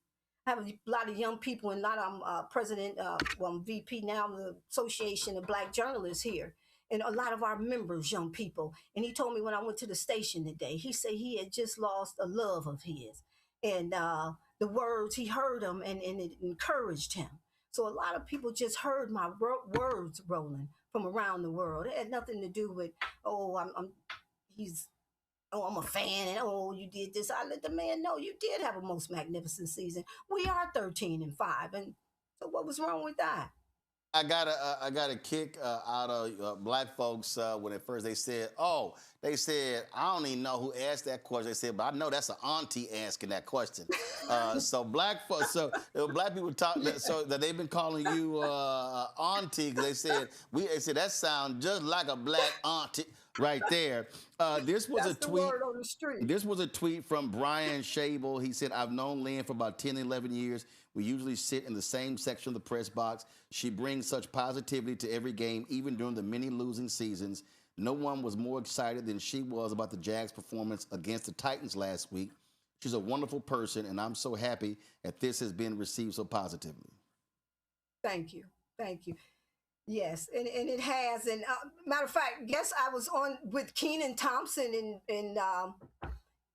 I have a lot of young people, and I'm president, I'm VP now, the Association of Black Journalists here, and a lot of our members, young people. And he told me when I went to the station today, he said he had just lost a love of his. And the words, he heard them, and it encouraged him. So a lot of people just heard my words, Roland, from around the world. It had nothing to do with, I'm a fan, and you did this. I let the man know you did have a most magnificent season. We are 13-5, and so what was wrong with that? I got a kick out of black folks when at first they said, I don't even know who asked that question. They said, but I know that's an auntie asking that question. So black folks, black people talk, so that they've been calling you auntie because they said that sounds just like a black auntie. Right there. This was a tweet. Word on the street. This was a tweet from Brian Shable. He said, I've known Lynn for about 10, 11 years. We usually sit in the same section of the press box. She brings such positivity to every game, even during the many losing seasons. No one was more excited than she was about the Jags' performance against the Titans last week. She's a wonderful person, and I'm so happy that this has been received so positively. Thank you. Thank you. Yes, and it has. And matter of fact, guess I was on with Kenan Thompson and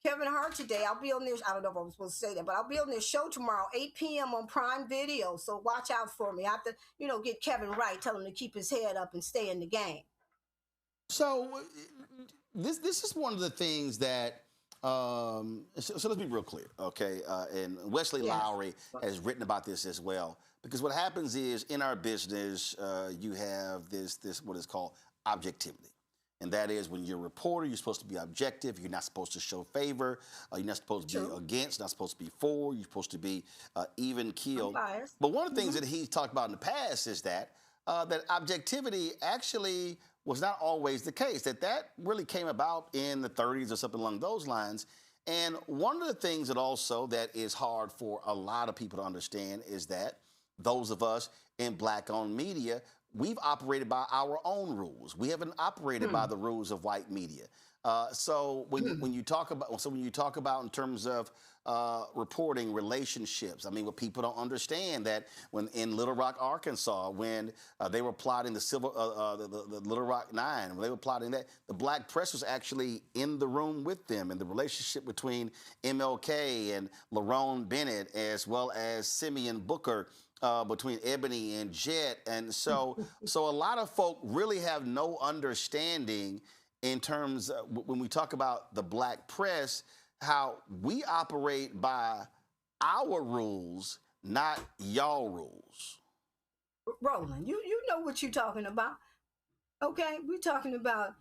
Kevin Hart today. I'll be on their, I don't know if I was supposed to say that, but I'll be on their show tomorrow, 8 p.m. on Prime Video. So watch out for me. I have to, get Kevin right, tell him to keep his head up and stay in the game. So this is one of the things that, so let's be real clear, okay? And Wesley Lowry has written about this as well. Because what happens is in our business, you have this what is called objectivity. And that is when you're a reporter, you're supposed to be objective. You're not supposed to show favor. You're not supposed to be against, not supposed to be for. You're supposed to be even keeled. But one of the things that he's talked about in the past is that objectivity actually was not always the case, that really came about in the 30s or something along those lines. And one of the things that is hard for a lot of people to understand is that those of us in Black-owned media, we've operated by our own rules. We haven't operated by the rules of white media. So when you talk about in terms of reporting relationships, I mean, what people don't understand that when in Little Rock, Arkansas, when they were plotting the Little Rock Nine, when they were plotting that, the black press was actually in the room with them, and the relationship between MLK and Lerone Bennett, as well as Simeon Booker, between Ebony and Jet. And so a lot of folk really have no understanding in terms of when we talk about the black press, how we operate by our rules, not y'all rules. Roland, you know what you're talking about. Okay, we're talking about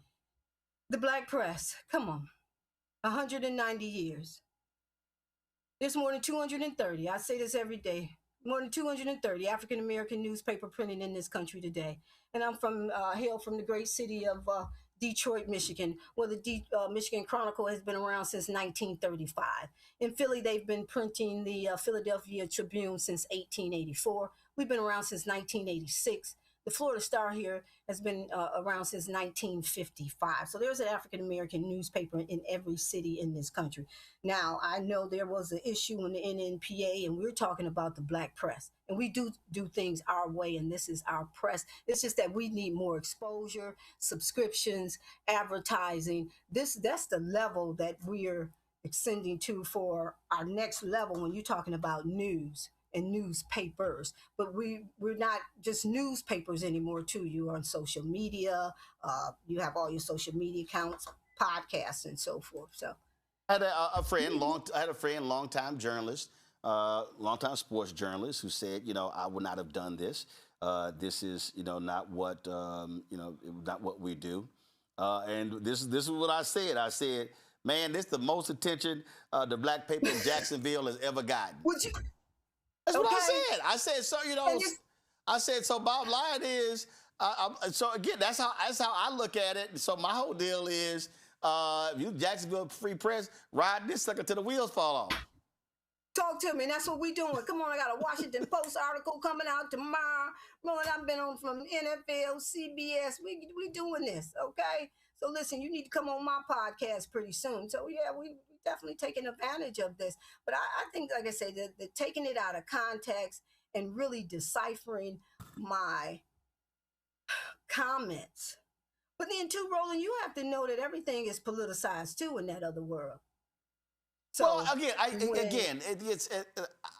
the black press. Come on, 190 years. There's more than 230. I say this every day. More than 230 African-American newspaper printed in this country today. And I'm hail from the great city of Detroit, Michigan, where the Michigan Chronicle has been around since 1935. In Philly, they've been printing the Philadelphia Tribune since 1884. We've been around since 1986. The Florida Star here has been around since 1955. So there's an African-American newspaper in every city in this country. Now, I know there was an issue in the NNPA, and we're talking about the black press. And we do things our way, and this is our press. It's just that we need more exposure, subscriptions, advertising. That's the level that we're ascending to for our next level when you're talking about news and newspapers. But we're not just newspapers anymore too. You are on social media. You have all your social media accounts, podcasts, and so forth. So I had a friend, longtime journalist, longtime sports journalist, who said, I would not have done this. This is, not what, not what we do. And this is what I said. I said, man, this is the most attention the black paper in Jacksonville has ever gotten. Would you? That's what I said. I said, so, I said, so bottom line is, so again, that's how I look at it. So my whole deal is, you Jacksonville Free Press, ride this sucker till the wheels fall off. Talk to me. That's what we doing. Come on, I got a Washington Post article coming out tomorrow. Lord, I've been on from NFL, CBS. We doing this, okay? So listen, you need to come on my podcast pretty soon. So yeah, we definitely taking advantage of this. But I think, like I say, the taking it out of context and really deciphering my comments. But then too, Roland, you have to know that everything is politicized too in that other world. So well,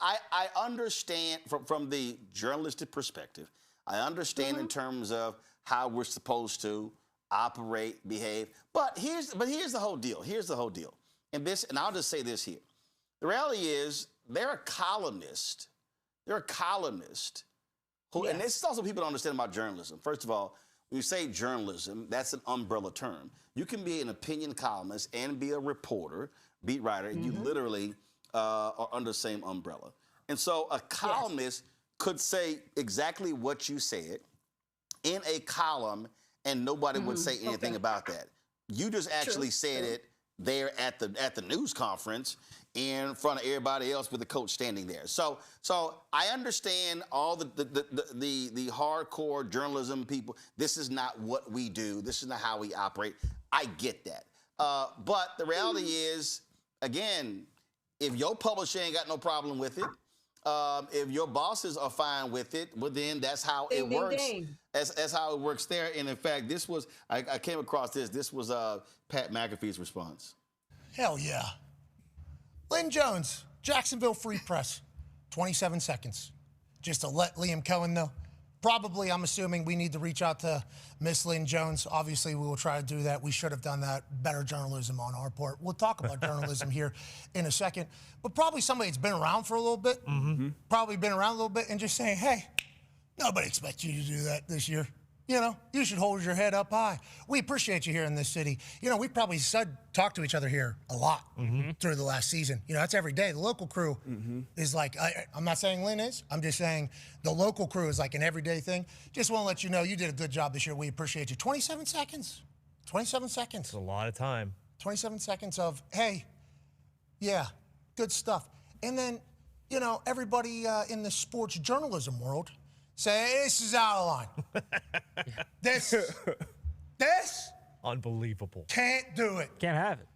I understand from the journalistic perspective. I understand in terms of how we're supposed to operate, behave. But here's the whole deal. Here's the whole deal. And I'll just say this here. The reality is they're a columnist. They're a columnist who, yes. And this is also people don't understand about journalism. First of all, when you say journalism, that's an umbrella term. You can be an opinion columnist and be a reporter, beat writer, and you literally are under the same umbrella. And so a columnist could say exactly what you said in a column, and nobody would say anything about that. You just actually said it there at the news conference in front of everybody else with the coach standing there. So I understand all the hardcore journalism people. This is not what we do. This is not how we operate. I get that. But the reality is, again, if your publisher ain't got no problem with it, if your bosses are fine with it, well, then that's how it works. That's how it works there. And in fact, this was, I came across this. This was Pat McAfee's response. Hell yeah. Lynn Jones, Jacksonville Free Press, 27 seconds. Just to let Liam Coen know. Probably, I'm assuming we need to reach out to Miss Lynn Jones. Obviously, we will try to do that. We should have done that. Better journalism on our part. We'll talk about journalism here in a second. But probably somebody that's been around for a little bit, probably been around a little bit, and just saying, hey, nobody expects you to do that this year. You know, you should hold your head up high. We appreciate you here in this city. You know, we probably talked to each other here a lot through the last season. You know, that's every day. The local crew is like, I'm not saying Lynn is. I'm just saying the local crew is like an everyday thing. Just want to let you know you did a good job this year. We appreciate you. 27 seconds. 27 seconds. That's a lot of time. 27 seconds of, hey, yeah, good stuff. And then, you know, everybody in the sports journalism world say, this is out of line. This unbelievable. Can't do it. Can't have it.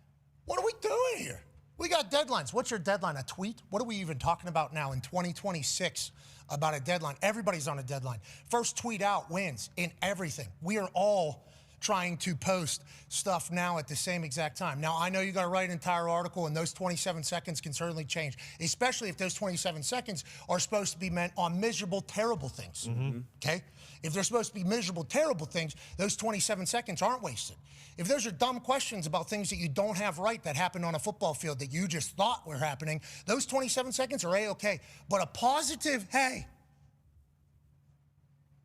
What are we doing here? We got deadlines. What's your deadline? A tweet? What are we even talking about now in 2026 about a deadline? Everybody's on a deadline. First tweet out wins in everything. We are all trying to post stuff now at the same exact time. Now, I know you got to write an entire article, and those 27 seconds can certainly change, especially if those 27 seconds are supposed to be meant on miserable, terrible things, okay? If they're supposed to be miserable, terrible things, those 27 seconds aren't wasted. If those are dumb questions about things that you don't have right that happened on a football field that you just thought were happening, those 27 seconds are A-okay. But a positive, hey,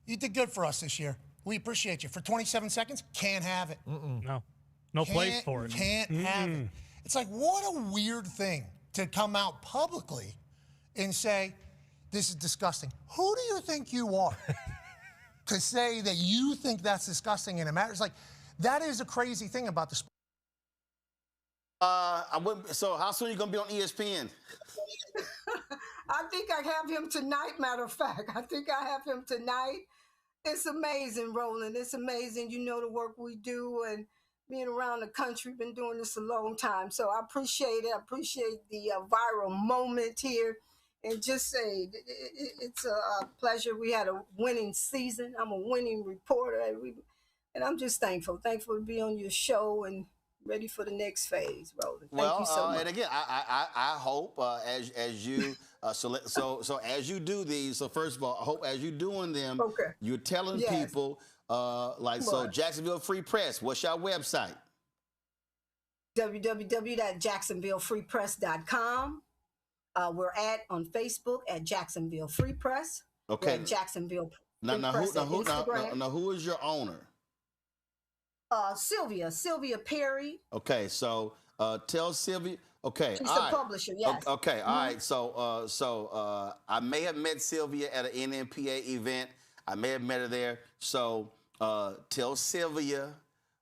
you did good for us this year. We appreciate you. For 27 seconds, can't have it. No place for it. Can't have it. It's like, what a weird thing to come out publicly and say, this is disgusting. Who do you think you are to say that you think that's disgusting and it matters? Like, That is a crazy thing about the sport. So how soon are you going to be on ESPN? I think I have him tonight, matter of fact. I think I have him tonight. It's amazing, Roland. It's amazing. You know the work we do and being around the country, been doing this a long time. So I appreciate it. I appreciate the viral moment here. And just say, it's a pleasure. We had a winning season. I'm a winning reporter. And I'm just thankful to be on your show and ready for the next phase, Roland. Thank you so much. And again, I hope as you so as you do these. So first of all, I hope as you're doing them, you're telling people so Jacksonville Free Press. What's your website? www.jacksonvillefreepress.com. We're on Facebook at Jacksonville Free Press. Okay. We're at Jacksonville Free Now, Press on Instagram. who is your owner? Sylvia Perry. Okay, so tell Sylvia. Okay, She's all the right. publisher. Yes. Okay, all right. So I may have met Sylvia at an NMPA event. I may have met her there. So tell Sylvia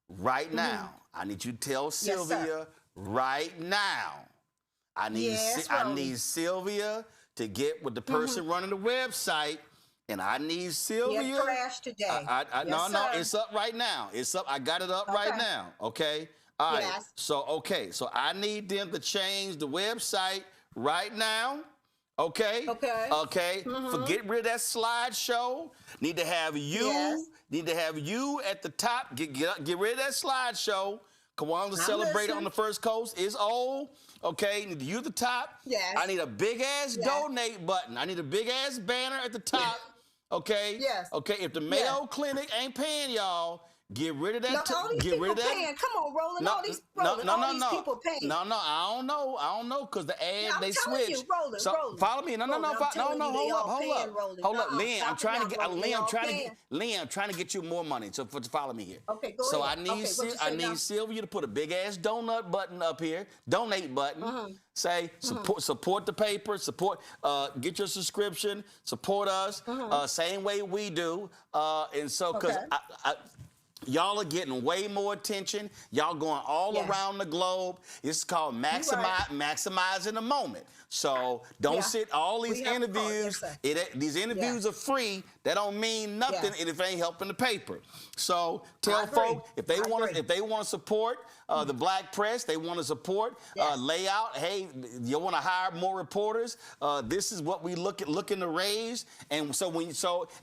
right now. I need you to tell Sylvia right now. I need Sylvia to get with the person running the website, and I need Sylvia. Yeah, trash today. No, it's up right now. It's up. I got it up right now. Okay. All right. Yes. So I need them to change the website right now. Okay. Okay. Get rid of that slideshow. Need to have you. Yes. Need to have you at the top. Get rid of that slideshow. Come on to celebrate on the First Coast. It's old. Okay, need you at the top. Yes. I need a big ass donate button. I need a big ass banner at the top. Okay. Yes. Okay. If the Mayo Clinic ain't paying y'all, get rid of that. Get rid of that. Paying. Come on, Roland. All these people paying. No. I don't know, because the ad they switched. You, Roland, Roland. Follow me. No. Hold up, Lynn. I'm trying to get you more money. So follow me here. Okay, go so ahead. I need Sylvia to put a big ass donut button up here. Donate button. Say support the paper. Get your subscription. Support us. Same way we do. And so because y'all are getting way more attention. Y'all going all around the globe. It's called maximizing the moment. So don't sit all these interviews. These interviews are free. That don't mean nothing if it ain't helping the paper. So tell folks if they want to support the black press, they want to support layout. Hey, you want to hire more reporters? This is what we looking to raise. And so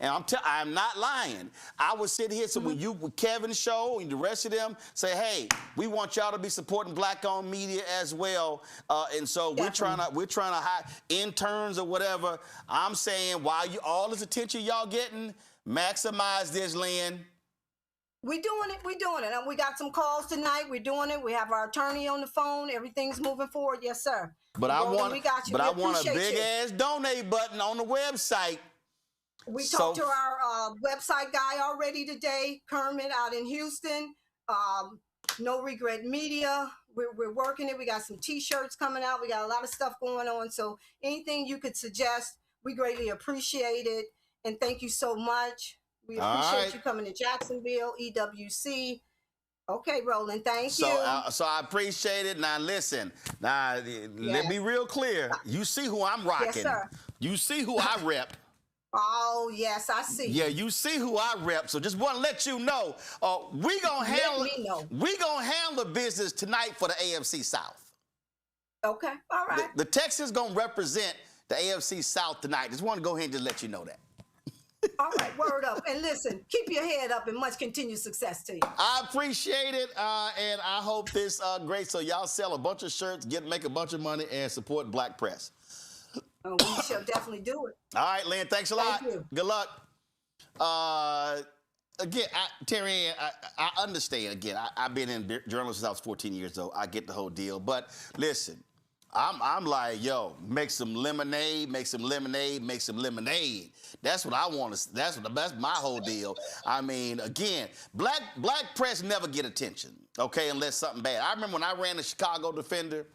I'm not lying. I would sit here. So when you with Kevin's show and the rest of them say, hey, we want y'all to be supporting black-owned media as well. And so we're trying to hire interns or whatever. I'm saying while all this attention y'all getting, maximize this, Lynn. We're doing it. And we got some calls tonight. We're doing it. We have our attorney on the phone. Everything's moving forward. Yes, sir. But I want a big ass donate button on the website. We talked to our website guy already today, Kermit out in Houston. No Regret Media. We're working it. We got some T-shirts coming out. We got a lot of stuff going on. So anything you could suggest, we greatly appreciate it. And thank you so much. We appreciate you coming to Jacksonville, EWC. Okay, Roland, thank you. So I appreciate it. Now, listen. Now, let me be real clear. You see who I'm rocking. Yes, sir. You see who I rep. Oh, yes, I see. Yeah, you see who I rep. So just want to let you know, we gonna handle the business tonight for the AFC South. Okay, all right. The Texans gonna represent the AFC South tonight. Just want to go ahead and just let you know that. All right, word up. And listen, keep your head up and much continued success to you. I appreciate it, and I hope this great. So y'all sell a bunch of shirts, make a bunch of money, and support Black Press. Oh, we shall definitely do it. All right, Lynn, thanks a lot. Thank you. Good luck. Again, Terry, I understand. Again, I've been in journalism since I was 14 years old. I get the whole deal. But listen, I'm like, yo, make some lemonade, make some lemonade, make some lemonade. That's what I want to. That's my whole deal. I mean, again, black press never get attention, okay, unless something bad. I remember when I ran the Chicago Defender.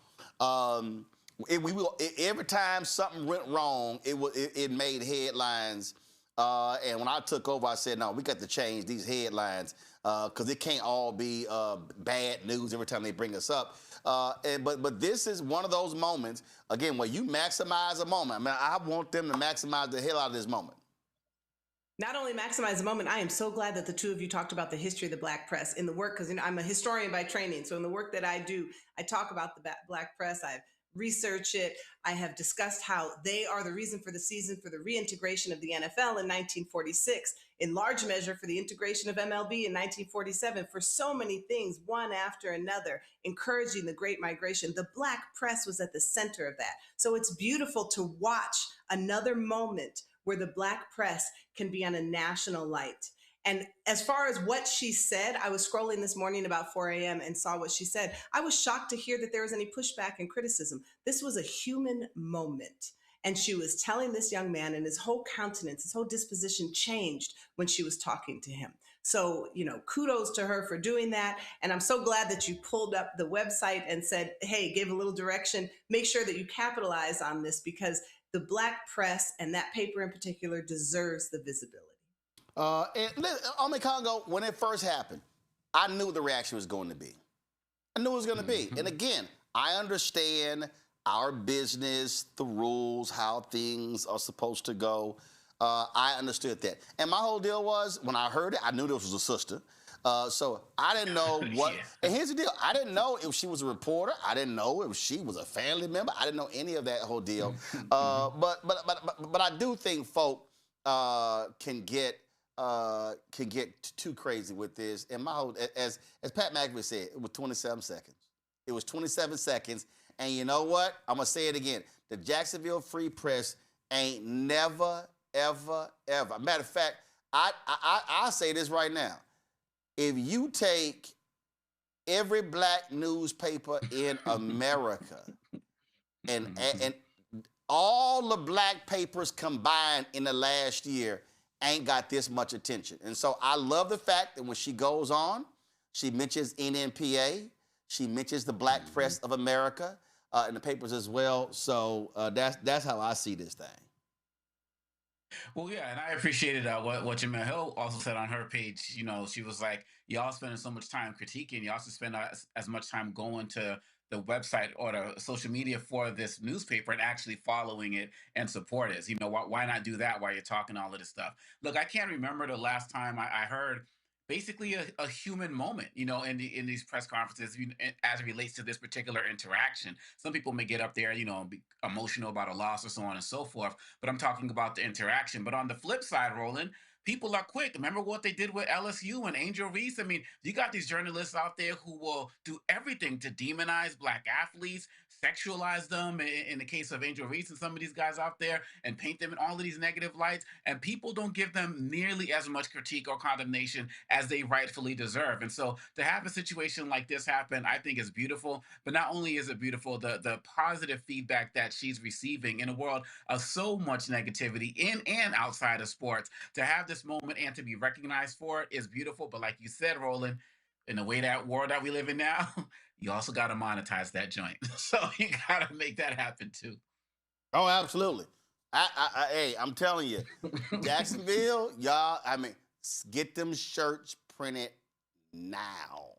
Every time something went wrong, it made headlines And when I took over, I said, no, we got to change these headlines because it can't all be bad news every time they bring us up. But this is one of those moments, again, where you maximize a moment. I mean, I want them to maximize the hell out of this moment. Not only maximize the moment, I am so glad that the two of you talked about the history of the Black press in the work, because I'm a historian by training. So in the work that I do, I talk about the Black press. I've researched it. I have discussed how they are the reason for the season for the reintegration of the NFL in 1946, in large measure for the integration of MLB in 1947, for so many things, one after another, encouraging the Great Migration. The Black press was at the center of that. So it's beautiful to watch another moment where the Black press can be on a national light. And as far as what she said, I was scrolling this morning about 4 a.m. and saw what she said. I was shocked to hear that there was any pushback and criticism. This was a human moment. And she was telling this young man, and his whole countenance, his whole disposition changed when she was talking to him. So, kudos to her for doing that. And I'm so glad that you pulled up the website and said, hey, gave a little direction. Make sure that you capitalize on this, because the Black press, and that paper in particular, deserves the visibility. And Congo, when it first happened, I knew the reaction was going to be. I knew it was going to be. And again, I understand our business, the rules, how things are supposed to go. I understood that. And my whole deal was, when I heard it, I knew this was a sister. So I didn't know what. Yeah. And here's the deal: I didn't know if she was a reporter. I didn't know if she was a family member. I didn't know any of that whole deal. But I do think folk can get too crazy with this. And my whole, as Pat McAfee said, it was 27 seconds. It was 27 seconds. And you know what? I'm gonna say it again: the Jacksonville Free Press ain't never, ever, ever. Matter of fact, I'll say this right now. If you take every black newspaper in America and all the black papers combined in the last year ain't got this much attention. And so I love the fact that when she goes on, she mentions NNPA, she mentions the Black Press of America in the papers as well. So that's how I see this thing. Well, yeah, and I appreciated what Jamel Hill also said on her page. She was like, y'all spending so much time critiquing, you also spend as much time going to the website or the social media for this newspaper and actually following it and support it. Why not do that while you're talking all of this stuff? Look, I can't remember the last time I heard basically a human moment, in these press conferences, as it relates to this particular interaction. Some people may get up there, and be emotional about a loss or so on and so forth, but I'm talking about the interaction. But on the flip side, Roland, people are quick. Remember what they did with LSU and Angel Reese? I mean, you got these journalists out there who will do everything to demonize black athletes, sexualize them in the case of Angel Reese and some of these guys out there, and paint them in all of these negative lights. And people don't give them nearly as much critique or condemnation as they rightfully deserve. And so to have a situation like this happen, I think is beautiful. But not only is it beautiful, the positive feedback that she's receiving in a world of so much negativity in and outside of sports, to have this moment and to be recognized for it is beautiful. But like you said, Roland, in the way that world that we live in now, you also got to monetize that joint. So you got to make that happen too. Oh, absolutely. Hey, I'm telling you, Jacksonville, y'all, get them shirts printed now.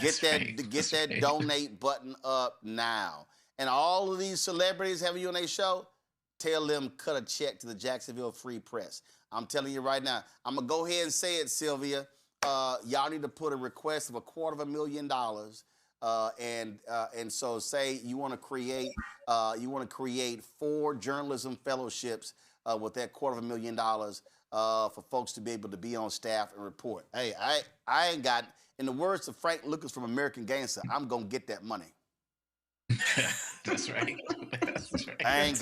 Get that donate button up now. And all of these celebrities having you on their show, tell them cut a check to the Jacksonville Free Press. I'm telling you right now. I'm going to go ahead and say it, Sylvia. Y'all need to put a request of $250,000. And so say you want to create 4 journalism fellowships with that $250,000 for folks to be able to be on staff and report. Hey, I ain't got, in the words of Frank Lucas from American Gangster, I'm going to get that money. That's right. That's right. I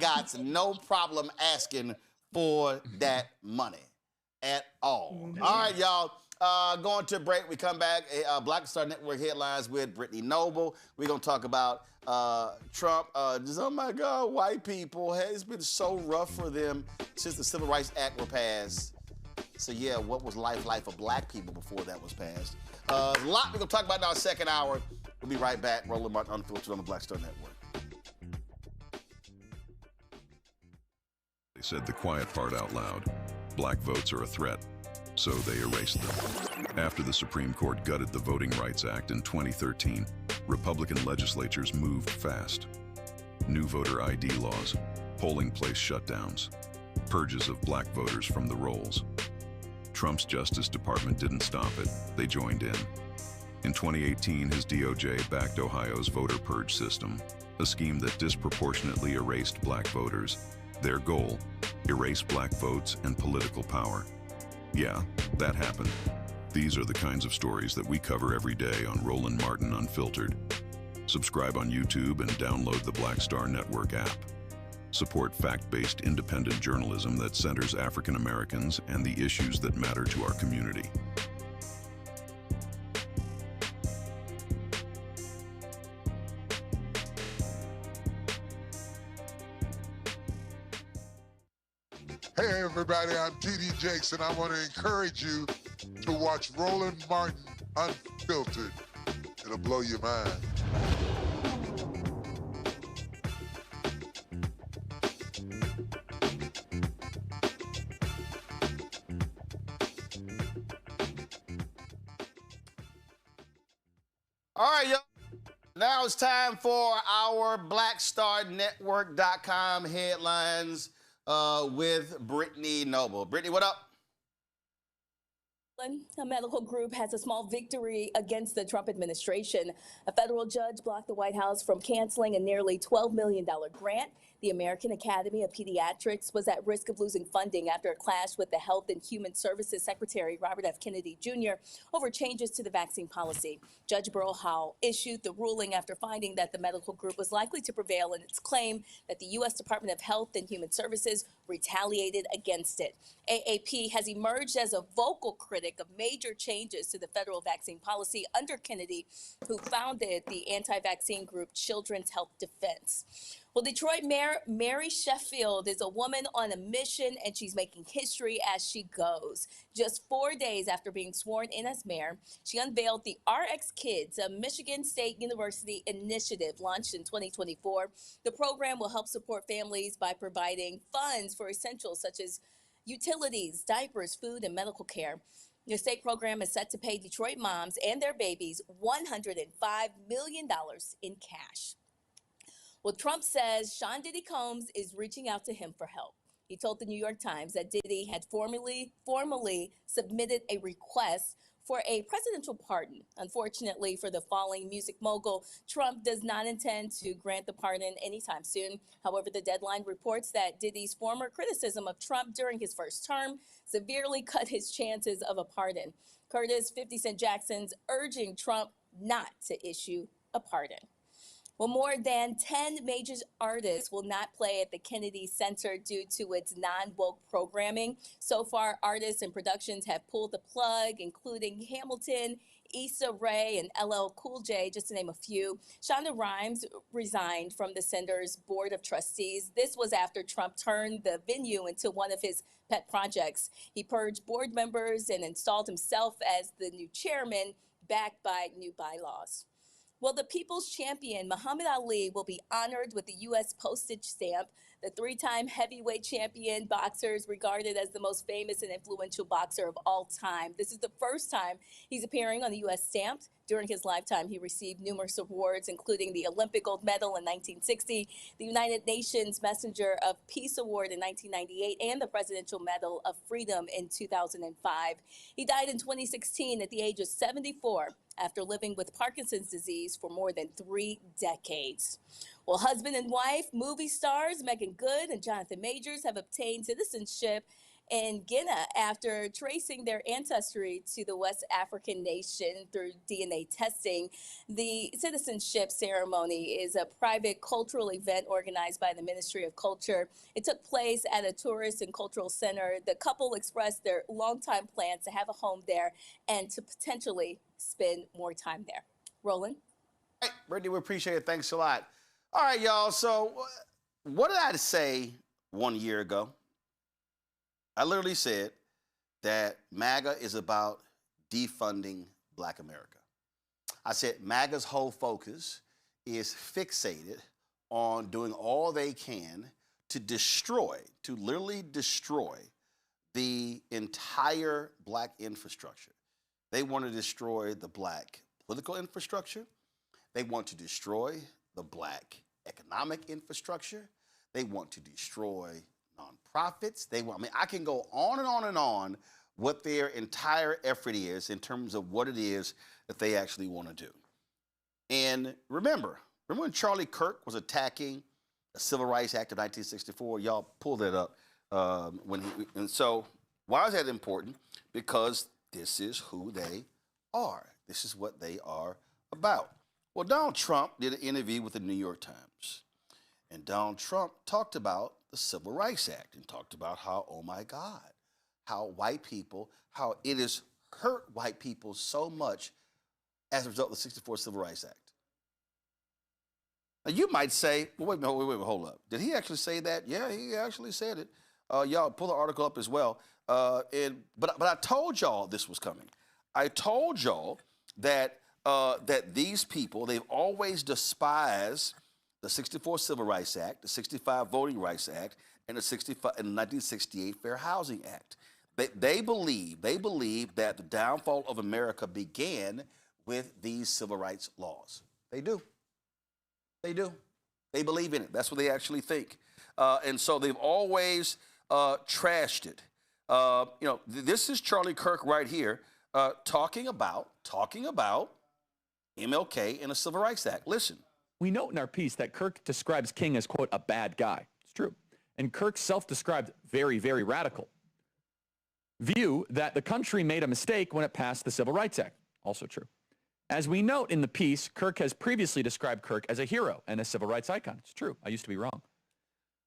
got no problem asking for that money at all. Mm-hmm. All right, y'all. Going to a break. We come back. Black Star Network headlines with Brittany Noble. We're going to talk about Trump. Oh, my God, white people. Hey, it's been so rough for them since the Civil Rights Act were passed. So, yeah, what was life like for black people before that was passed? A lot we're going to talk about in our second hour. We'll be right back. Roland Martin Unfiltered on the Black Star Network. They said the quiet part out loud. Black votes are a threat, so they erased them. After the Supreme Court gutted the Voting Rights Act in 2013, Republican legislatures moved fast. New voter ID laws, polling place shutdowns, purges of black voters from the rolls. Trump's Justice Department didn't stop it, they joined in. In 2018, his DOJ backed Ohio's voter purge system, a scheme that disproportionately erased black voters. Their goal, erase black votes and political power. Yeah, that happened. These are the kinds of stories that we cover every day on Roland Martin Unfiltered. Subscribe on YouTube and download the Black Star Network app. Support fact-based independent journalism that centers African Americans and the issues that matter to our community. Hey everybody, I'm T.D. Jakes and I want to encourage you to watch Roland Martin Unfiltered. It'll blow your mind. All right, y'all. Now it's time for our BlackStarNetwork.com headlines with Brittany Noble. Brittany, what up? A medical group has a small victory against the Trump administration. A federal judge blocked the White House from canceling a nearly $12 million grant. The American Academy of Pediatrics was at risk of losing funding after a clash with the Health and Human Services Secretary Robert F. Kennedy Jr. over changes to the vaccine policy. Judge Burl Howell issued the ruling after finding that the medical group was likely to prevail in its claim that the U.S. Department of Health and Human Services retaliated against it. AAP has emerged as a vocal critic of major changes to the federal vaccine policy under Kennedy, who founded the anti-vaccine group Children's Health Defense. Well, Detroit Mayor Mary Sheffield is a woman on a mission, and she's making history as she goes. Just 4 days after being sworn in as mayor, she unveiled the RX Kids, a Michigan State University initiative launched in 2024. The program will help support families by providing funds for essentials such as utilities, diapers, food, and medical care. The state program is set to pay Detroit moms and their babies $105 million in cash. Well, Trump says Sean Diddy Combs is reaching out to him for help. He told the New York Times that Diddy had formally submitted a request for a presidential pardon. Unfortunately for the falling music mogul, Trump does not intend to grant the pardon anytime soon. However, the deadline reports that Diddy's former criticism of Trump during his first term severely cut his chances of a pardon. Curtis 50 Cent Jackson's urging Trump not to issue a pardon. Well, more than 10 major artists will not play at the Kennedy Center due to its non-woke programming. So far, artists and productions have pulled the plug, including Hamilton, Issa Rae, and LL Cool J, just to name a few. Shonda Rhimes resigned from the center's board of trustees. This was after Trump turned the venue into one of his pet projects. He purged board members and installed himself as the new chairman, backed by new bylaws. Well, the people's champion, Muhammad Ali, will be honored with the U.S. postage stamp. The three-time heavyweight champion boxer is regarded as the most famous and influential boxer of all time. This is the first time he's appearing on the U.S. stamp. During his lifetime, he received numerous awards, including the Olympic Gold Medal in 1960, the United Nations Messenger of Peace Award in 1998, and the Presidential Medal of Freedom in 2005. He died in 2016 at the age of 74 after living with Parkinson's disease for more than 3 decades. Well, husband and wife, movie stars Megan Good and Jonathan Majors have obtained citizenship in Guinea after tracing their ancestry to the West African nation through DNA testing. The citizenship ceremony is a private cultural event organized by the Ministry of Culture. It took place at a tourist and cultural center. The couple expressed their longtime plans to have a home there and to potentially spend more time there. Roland? All right, Brittany, we appreciate it. Thanks a lot. All right, y'all. So what did I say 1 year ago? I literally said that MAGA is about defunding Black America. I said MAGA's whole focus is fixated on doing all they can to literally destroy the entire black infrastructure. They want to destroy the black political infrastructure. They want to destroy the black economic infrastructure. They want to destroy nonprofits. I can go on and on and on what their entire effort is in terms of what it is that they actually want to do. And remember when Charlie Kirk was attacking the Civil Rights Act of 1964? Y'all pull that up. And so why is that important? Because this is who they are. This is what they are about. Well, Donald Trump did an interview with the New York Times. And Donald Trump talked about the Civil Rights Act and talked about how, oh my God, how it has hurt white people so much as a result of the 1964 Civil Rights Act. Now, you might say, well, wait, hold up. Did he actually say that? Yeah, he actually said it. Y'all pull the article up as well. But I told y'all this was coming. I told y'all that these people, they've always despised the 64 Civil Rights Act, the 65 Voting Rights Act, and the 1968 Fair Housing Act. They believe that the downfall of America began with these civil rights laws. They do. They do. They believe in it. That's what they actually think. And so they've always trashed it. This is Charlie Kirk right here talking about MLK and the Civil Rights Act. Listen. We note in our piece that Kirk describes King as, quote, a bad guy. It's true. And Kirk's self-described very, very radical view that the country made a mistake when it passed the Civil Rights Act. Also true. As we note in the piece, Kirk has previously described Kirk as a hero and a civil rights icon. It's true. I used to be wrong.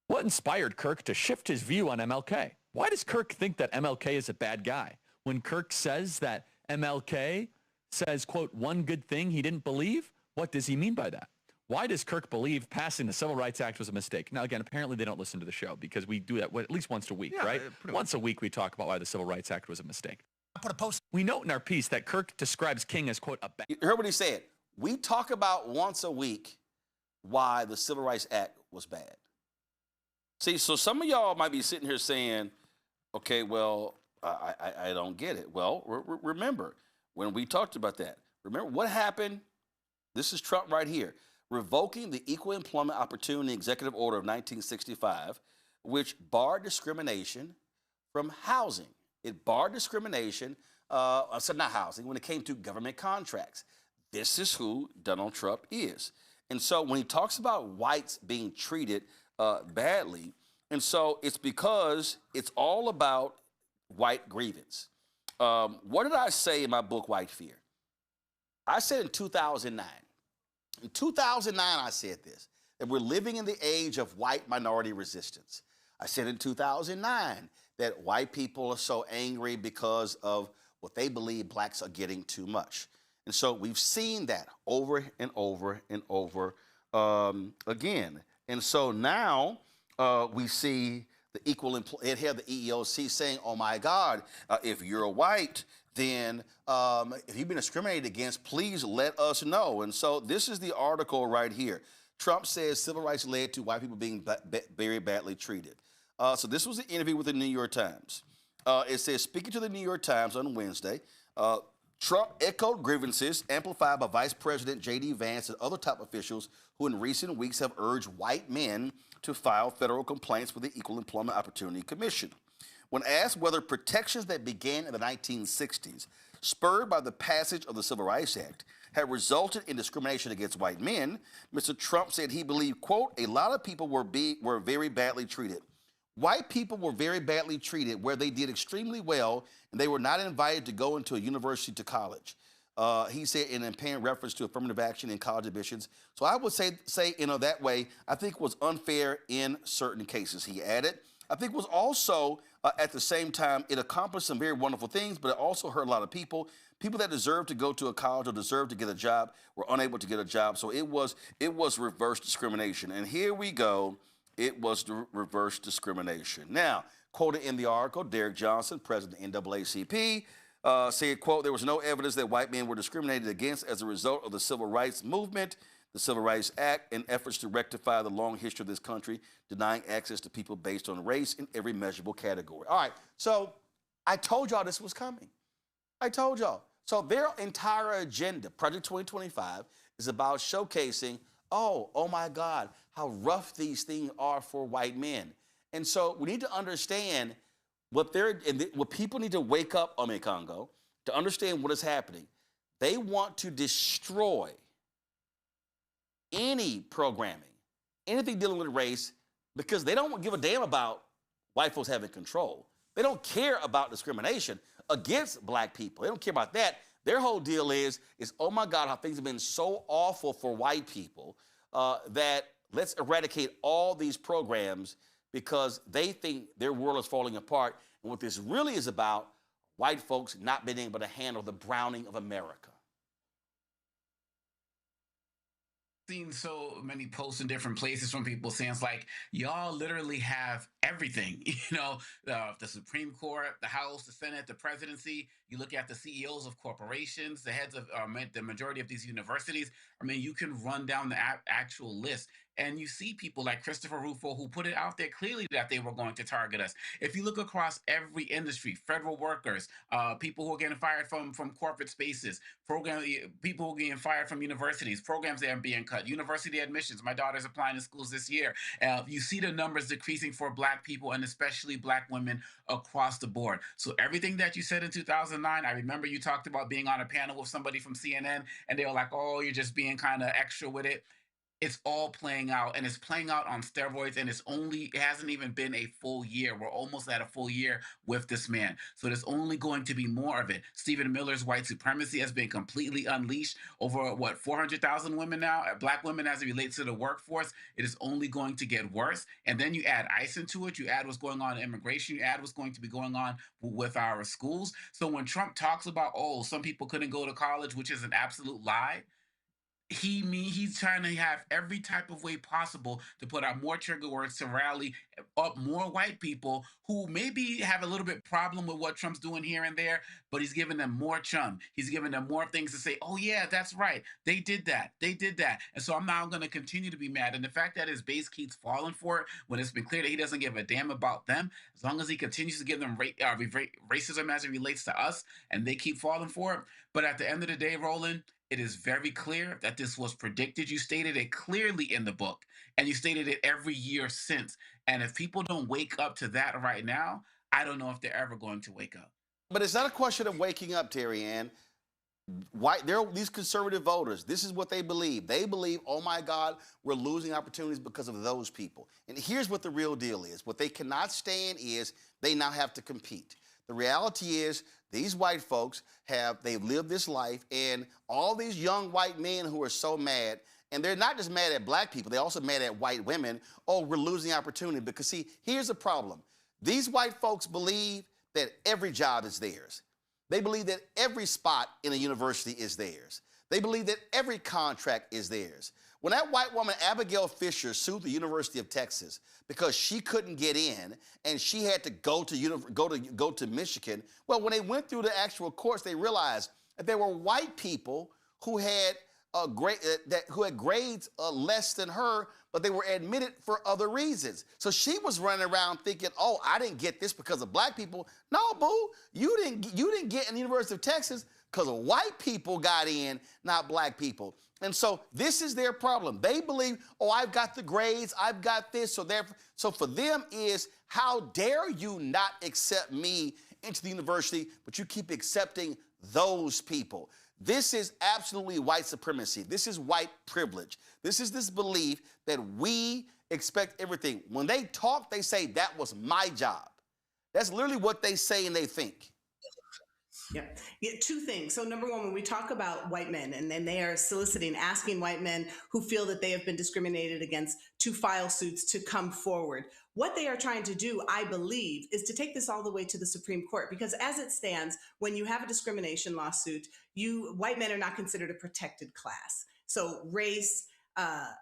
What inspired Kirk to shift his view on MLK? Why does Kirk think that MLK is a bad guy? When Kirk says that MLK says, quote, one good thing he didn't believe, what does he mean by that? Why does Kirk believe passing the Civil Rights Act was a mistake? Now, again, apparently they don't listen to the show because we do that at least once a week, right? Once a week we talk about why the Civil Rights Act was a mistake. We note in our piece that Kirk describes King as, quote, a bad... You heard what he said. We talk about once a week why the Civil Rights Act was bad. See, so some of y'all might be sitting here saying, okay, well, I don't get it. Well, remember, when we talked about that, remember what happened? This is Trump right here. Revoking the Equal Employment Opportunity Executive Order of 1965, which barred discrimination from housing. It barred discrimination, not housing, when it came to government contracts. This is who Donald Trump is. And so when he talks about whites being treated badly, and so it's because it's all about white grievance. What did I say in my book, White Fear? I said in 2009. In 2009, I said this, that we're living in the age of white minority resistance. I said in 2009 that white people are so angry because of what they believe blacks are getting too much. And so we've seen that over and over and over again. And so now we see the equal employment, here the EEOC saying, oh my God, if you're white, then if you've been discriminated against, please let us know. And so this is the article right here. Trump says civil rights led to white people being very badly treated. So this was an interview with the New York Times. It says, speaking to the New York Times on Wednesday, Trump echoed grievances amplified by Vice President J.D. Vance and other top officials who in recent weeks have urged white men to file federal complaints with the Equal Employment Opportunity Commission. When asked whether protections that began in the 1960s, spurred by the passage of the Civil Rights Act, had resulted in discrimination against white men, Mr. Trump said he believed, quote, a lot of people were very badly treated. White people were very badly treated where they did extremely well and they were not invited to go into a university to college. He said in a paying reference to affirmative action in college admissions. So I would say that way, I think was unfair in certain cases. He added, I think was also at the same time, it accomplished some very wonderful things, but it also hurt a lot of people. People that deserved to go to a college or deserved to get a job were unable to get a job. So it was reverse discrimination. And here we go. It was the reverse discrimination. Now, quoted in the article, Derek Johnson, president of the NAACP, said, quote, there was no evidence that white men were discriminated against as a result of the civil rights movement. the Civil Rights Act and efforts to rectify the long history of this country denying access to people based on race in every measurable category. All right, so I told y'all this was coming. I told y'all. So their entire agenda, Project 2025, is about showcasing, oh my God, how rough these things are for white men. And so we need to understand what people need to wake up, Congo, to understand what is happening. They want to destroy any programming, anything dealing with race, because they don't give a damn about white folks having control. They don't care about discrimination against black people. They don't care about that. Their whole deal is oh my God, how things have been so awful for white people that let's eradicate all these programs because they think their world is falling apart. And what this really is about, white folks not being able to handle the browning of America. Seen so many posts in different places from people saying it's like y'all literally have everything, the Supreme Court, the House, the Senate, the presidency. You look at the CEOs of corporations, the heads of the majority of these universities. I mean, you can run down the actual list. And you see people like Christopher Rufo who put it out there clearly that they were going to target us. If you look across every industry, federal workers, people who are getting fired from corporate spaces, people who are getting fired from universities, programs that are being cut, university admissions. My daughter's applying to schools this year. You see the numbers decreasing for black people and especially black women across the board. So everything that you said in 2009, I remember you talked about being on a panel with somebody from CNN and they were like, oh, you're just being kind of extra with it. It's all playing out, and it's playing out on steroids, and it hasn't even been a full year. We're almost at a full year with this man. So there's only going to be more of it. Stephen Miller's white supremacy has been completely unleashed over, 400,000 women now, black women as it relates to the workforce. It is only going to get worse. And then you add ICE into it, you add what's going on in immigration, you add what's going to be going on with our schools. So when Trump talks about, some people couldn't go to college, which is an absolute lie, he's trying to have every type of way possible to put out more trigger words to rally up more white people who maybe have a little bit problem with what Trump's doing here and there, but he's giving them more chum. He's giving them more things to say, oh yeah, that's right. They did that. And so I'm now going to continue to be mad. And the fact that his base keeps falling for it when it's been clear that he doesn't give a damn about them, as long as he continues to give them racism as it relates to us and they keep falling for it. But at the end of the day, Roland, it is very clear that this was predicted. You stated it clearly in the book, and you stated it every year since. And if people don't wake up to that right now, I don't know if they're ever going to wake up. But it's not a question of waking up, Terry Ann. These conservative voters, this is what they believe. They believe, oh my God, we're losing opportunities because of those people. And here's what the real deal is. What they cannot stand is they now have to compete. The reality is these white folks they've lived this life, and all these young white men who are so mad, and they're not just mad at black people, they're also mad at white women. Oh, we're losing opportunity. Because see, here's the problem. These white folks believe that every job is theirs. They believe that every spot in a university is theirs. They believe that every contract is theirs. When that white woman, Abigail Fisher, sued the University of Texas because she couldn't get in and she had to go to Michigan, well, when they went through the actual courts, they realized that there were white people who had grades less than her, but they were admitted for other reasons. So she was running around thinking, oh, I didn't get this because of black people. No, boo, you didn't get in the University of Texas because white people got in, not black people. And so this is their problem. They believe, oh, I've got the grades, I've got this. So for them is, how dare you not accept me into the university, but you keep accepting those people. This is absolutely white supremacy. This is white privilege. This is this belief that we expect everything. When they talk, they say, that was my job. That's literally what they say and they think. Yeah, two things. So number one, when we talk about white men and then they are asking white men who feel that they have been discriminated against to file suits to come forward. What they are trying to do, I believe, is to take this all the way to the Supreme Court, because as it stands, when you have a discrimination lawsuit, white men are not considered a protected class. So race,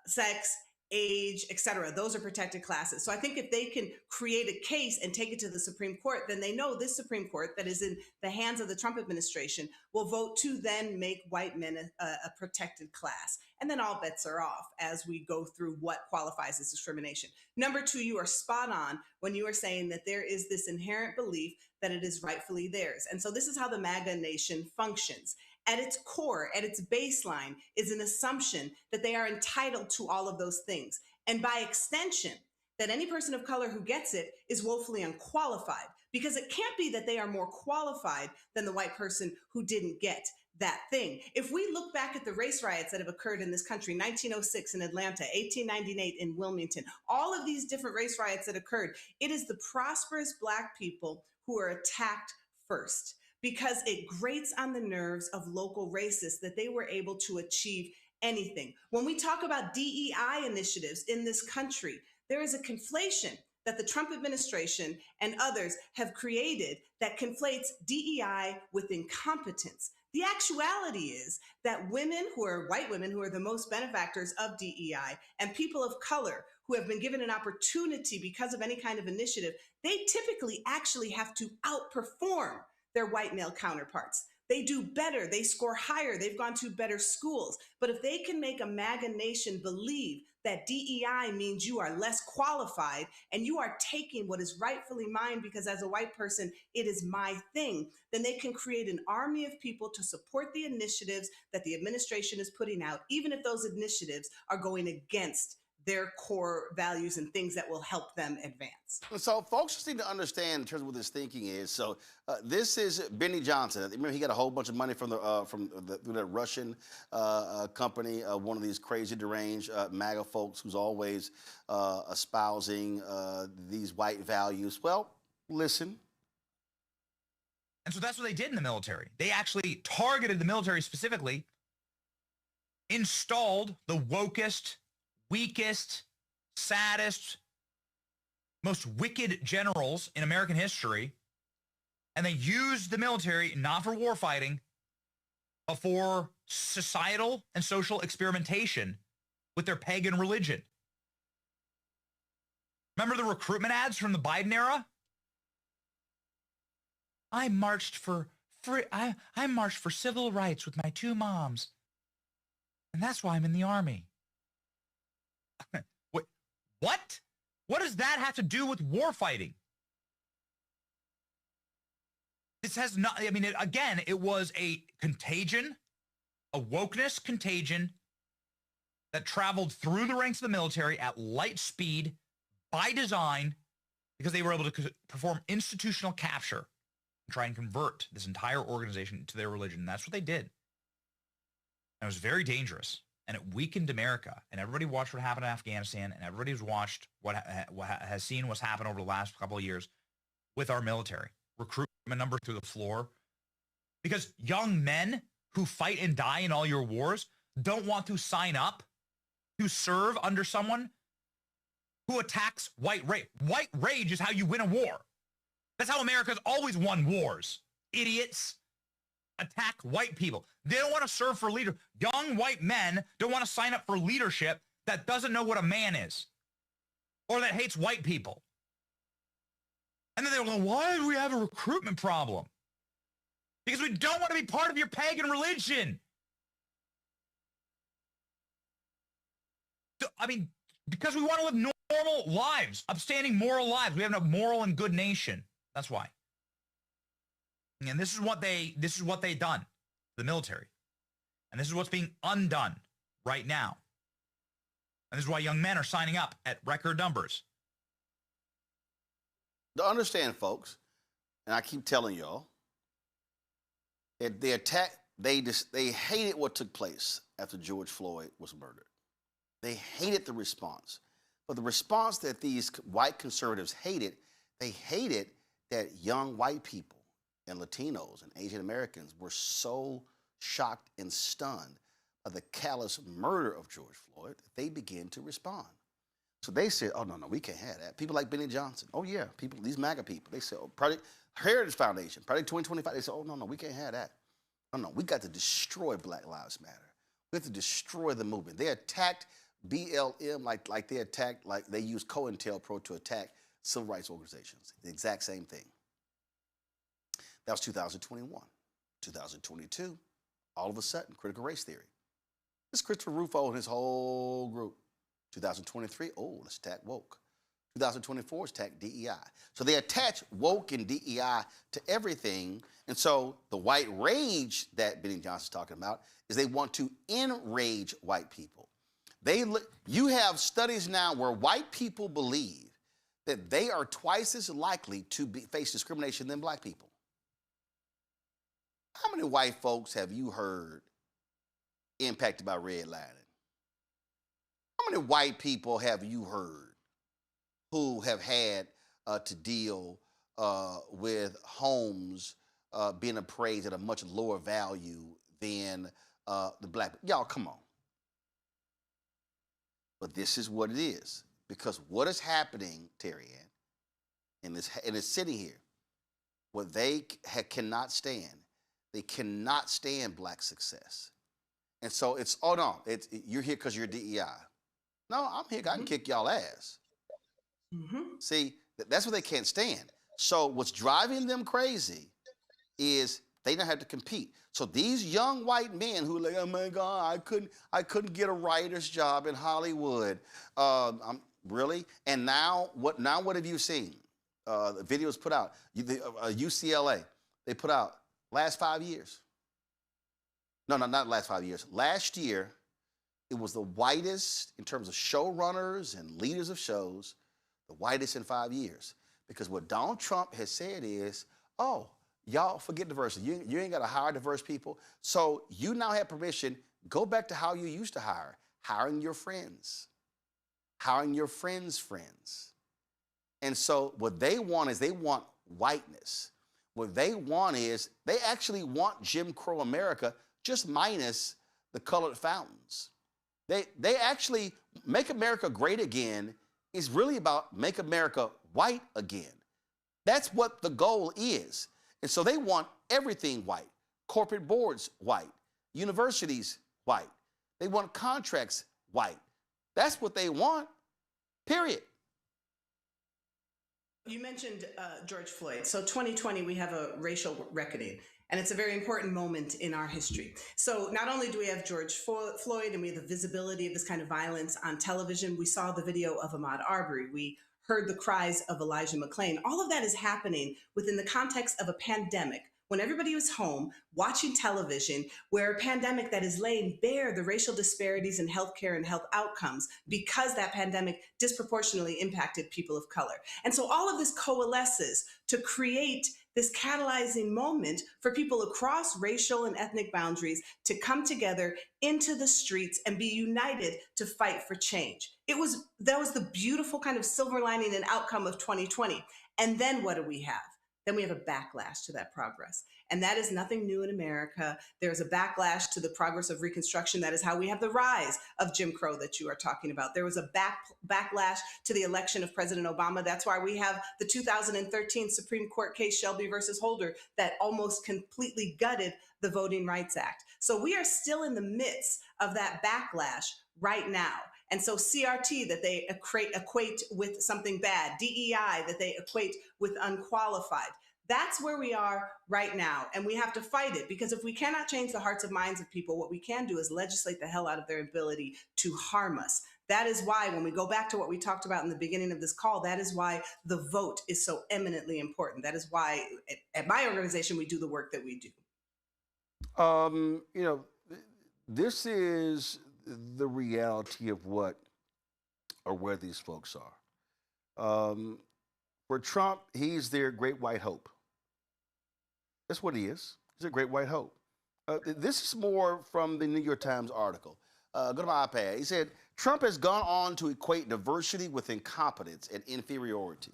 sex, age, etc. Those are protected classes. So I think if they can create a case and take it to the Supreme Court, then they know this Supreme Court that is in the hands of the Trump administration will vote to then make white men a protected class. And then all bets are off as we go through what qualifies as discrimination. Number two, you are spot on when you are saying that there is this inherent belief that it is rightfully theirs. And so this is how the MAGA nation functions. At its core, at its baseline, is an assumption that they are entitled to all of those things. And by extension, that any person of color who gets it is woefully unqualified, because it can't be that they are more qualified than the white person who didn't get that thing. If we look back at the race riots that have occurred in this country, 1906 in Atlanta, 1898 in Wilmington, all of these different race riots that occurred, it is the prosperous Black people who are attacked first, because it grates on the nerves of local racists that they were able to achieve anything. When we talk about DEI initiatives in this country, there is a conflation that the Trump administration and others have created that conflates DEI with incompetence. The actuality is that women who are white women who are the most benefactors of DEI and people of color who have been given an opportunity because of any kind of initiative, they typically actually have to outperform their white male counterparts. They do better, they score higher, they've gone to better schools. But if they can make a MAGA nation believe that DEI means you are less qualified and you are taking what is rightfully mine because as a white person, it is my thing, then they can create an army of people to support the initiatives that the administration is putting out, even if those initiatives are going against their core values and things that will help them advance. So folks just need to understand in terms of what this thinking is. So this is Benny Johnson. Remember, he got a whole bunch of money from the Russian company, one of these crazy deranged MAGA folks who's always espousing these white values. Well, listen. And so that's what they did in the military. They actually targeted the military specifically, installed the wokest, weakest, saddest, most wicked generals in American history, and they used the military not for war fighting, but for societal and social experimentation with their pagan religion. Remember the recruitment ads from the Biden era? I marched for civil rights with my two moms, and that's why I'm in the Army. What? What does that have to do with war fighting? This has not, I mean, it was a contagion, a wokeness contagion that traveled through the ranks of the military at light speed by design because they were able to perform institutional capture and try and convert this entire organization to their religion. And that's what they did. And it was very dangerous. And it weakened America. And everybody watched what happened in Afghanistan, and everybody's watched what has seen what's happened over the last couple of years with our military. Recruitment numbers through the floor. Because young men who fight and die in all your wars don't want to sign up to serve under someone who attacks white rage. White rage is how you win a war. That's how America's always won wars. Idiots attack white people. They don't want to serve for leader. Young white men don't want to sign up for leadership that doesn't know what a man is or that hates white people. And then they're like, why do we have a recruitment problem? Because we don't want to be part of your pagan religion. I mean, because we want to live normal lives, upstanding moral lives. We have a moral and good nation. That's why. And this is what they done, the military. And this is what's being undone right now. And this is why young men are signing up at record numbers. To understand, folks, and I keep telling y'all, they hated what took place after George Floyd was murdered. They hated the response. But the response that these white conservatives hated, they hated that young white people and Latinos and Asian Americans were so shocked and stunned by the callous murder of George Floyd that they began to respond. So they said, oh, no, we can't have that. People like Benny Johnson, oh, yeah, these MAGA people, they said, Project Heritage Foundation, Project 2025, they said, oh, no, we can't have that. No, we got to destroy Black Lives Matter. We have to destroy the movement. They attacked BLM, like they attacked, like they used COINTELPRO to attack civil rights organizations. The exact same thing. That was 2021. 2022, all of a sudden, critical race theory. This Christopher Rufo and his whole group. 2023, oh, let's attack woke. 2024 is attack DEI. So they attach woke and DEI to everything. And so the white rage that Benny Johnson's talking about is they want to enrage white people. You have studies now where white people believe that they are twice as likely to face discrimination than black people. How many white folks have you heard impacted by redlining? How many white people have you heard who have had to deal with homes being appraised at a much lower value than the black? Y'all, come on. But this is what it is. Because what is happening, Terry Ann, in this city here, what they cannot stand, they cannot stand black success. And so it's, oh no, you're here because you're DEI. No, I'm here, I can kick y'all ass. See, that's what they can't stand. So what's driving them crazy is they don't have to compete. So these young white men who are like, oh my God, I couldn't get a writer's job in Hollywood. Really? And now what have you seen? The videos put out, UCLA, they put out last 5 years. No, not last 5 years. Last year, it was the whitest in terms of showrunners and leaders of shows, the whitest in 5 years. Because what Donald Trump has said is, oh, y'all forget diversity. You ain't got to hire diverse people. So you now have permission, go back to how you used to hire, hiring your friends, hiring your friends' friends. And so what they want is they want whiteness. What they want is they actually want Jim Crow America, just minus the colored fountains. They actually, Make America Great Again is really about make America white again. That's what the goal is. And so they want everything white. Corporate boards white. Universities white. They want contracts white. That's what they want, period. You mentioned George Floyd. So 2020, we have a racial reckoning, and it's a very important moment in our history. So not only do we have George Floyd and we have the visibility of this kind of violence on television, we saw the video of Ahmaud Arbery. We heard the cries of Elijah McClain. All of that is happening within the context of a pandemic, when everybody was home watching television, where a pandemic that is laying bare the racial disparities in healthcare and health outcomes because that pandemic disproportionately impacted people of color. And so all of this coalesces to create this catalyzing moment for people across racial and ethnic boundaries to come together into the streets and be united to fight for change. That was the beautiful kind of silver lining and outcome of 2020. And then what do we have? Then we have a backlash to that progress. And that is nothing new in America. There's a backlash to the progress of Reconstruction. That is how we have the rise of Jim Crow that you are talking about. There was a backlash to the election of President Obama. That's why we have the 2013 Supreme Court case, Shelby versus Holder, that almost completely gutted the Voting Rights Act. So we are still in the midst of that backlash right now. And so CRT that they equate with something bad, DEI that they equate with unqualified. That's where we are right now. And we have to fight it, because if we cannot change the hearts and minds of people, what we can do is legislate the hell out of their ability to harm us. That is why, when we go back to what we talked about in the beginning of this call, that is why the vote is so eminently important. That is why at my organization, we do the work that we do. This is the reality of what or where these folks are. For Trump, he's their great white hope. That's what he is. He's a great white hope. This is more from the New York Times article. Go to my iPad. He said, Trump has gone on to equate diversity with incompetence and inferiority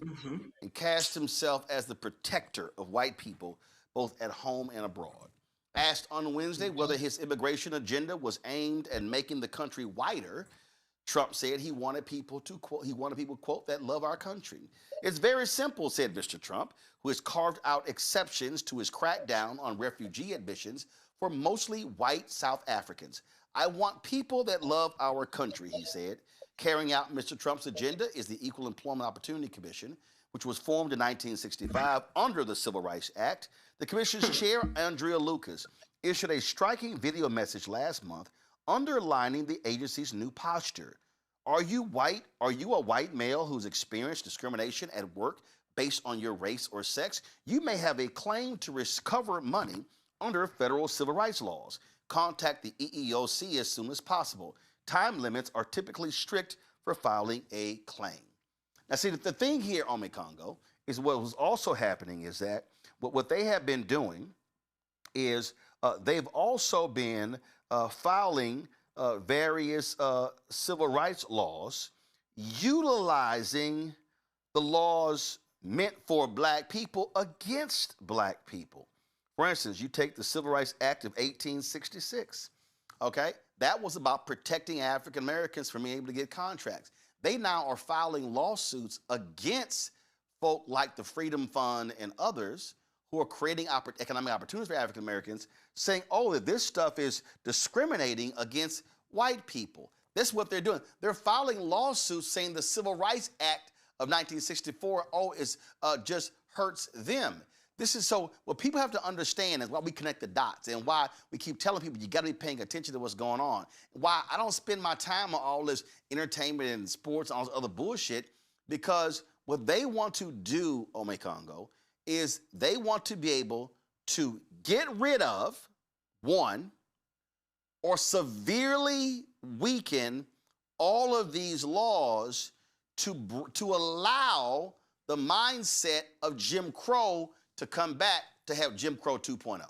and cast himself as the protector of white people, both at home and abroad. Asked on Wednesday whether his immigration agenda was aimed at making the country whiter, Trump said he wanted people to quote, that love our country. It's very simple, said Mr. Trump, who has carved out exceptions to his crackdown on refugee admissions for mostly white South Africans. I want people that love our country, he said. Carrying out Mr. Trump's agenda is the Equal Employment Opportunity Commission, which was formed in 1965 under the Civil Rights Act. The commission's chair, Andrea Lucas, issued a striking video message last month underlining the agency's new posture. Are you white? Are you a white male who's experienced discrimination at work based on your race or sex? You may have a claim to recover money under federal civil rights laws. Contact the EEOC as soon as possible. Time limits are typically strict for filing a claim. Now, see, the thing here, Ome Congo, is what was also happening is that what they have been doing is they've also been filing various civil rights laws, utilizing the laws meant for black people against black people. For instance, you take the Civil Rights Act of 1866, okay? That was about protecting African Americans from being able to get contracts. They now are filing lawsuits against folk like the Freedom Fund and others who are creating economic opportunities for African Americans, saying, oh, that this stuff is discriminating against white people. That's what they're doing. They're filing lawsuits saying the Civil Rights Act of 1964, just hurts them. This is so, what people have to understand is why we connect the dots and why we keep telling people you got to be paying attention to what's going on. Why I don't spend my time on all this entertainment and sports and all this other bullshit, because what they want to do, Ome Congo, is they want to be able to get rid of, one, or severely weaken all of these laws to allow the mindset of Jim Crow to come back to have Jim Crow 2.0.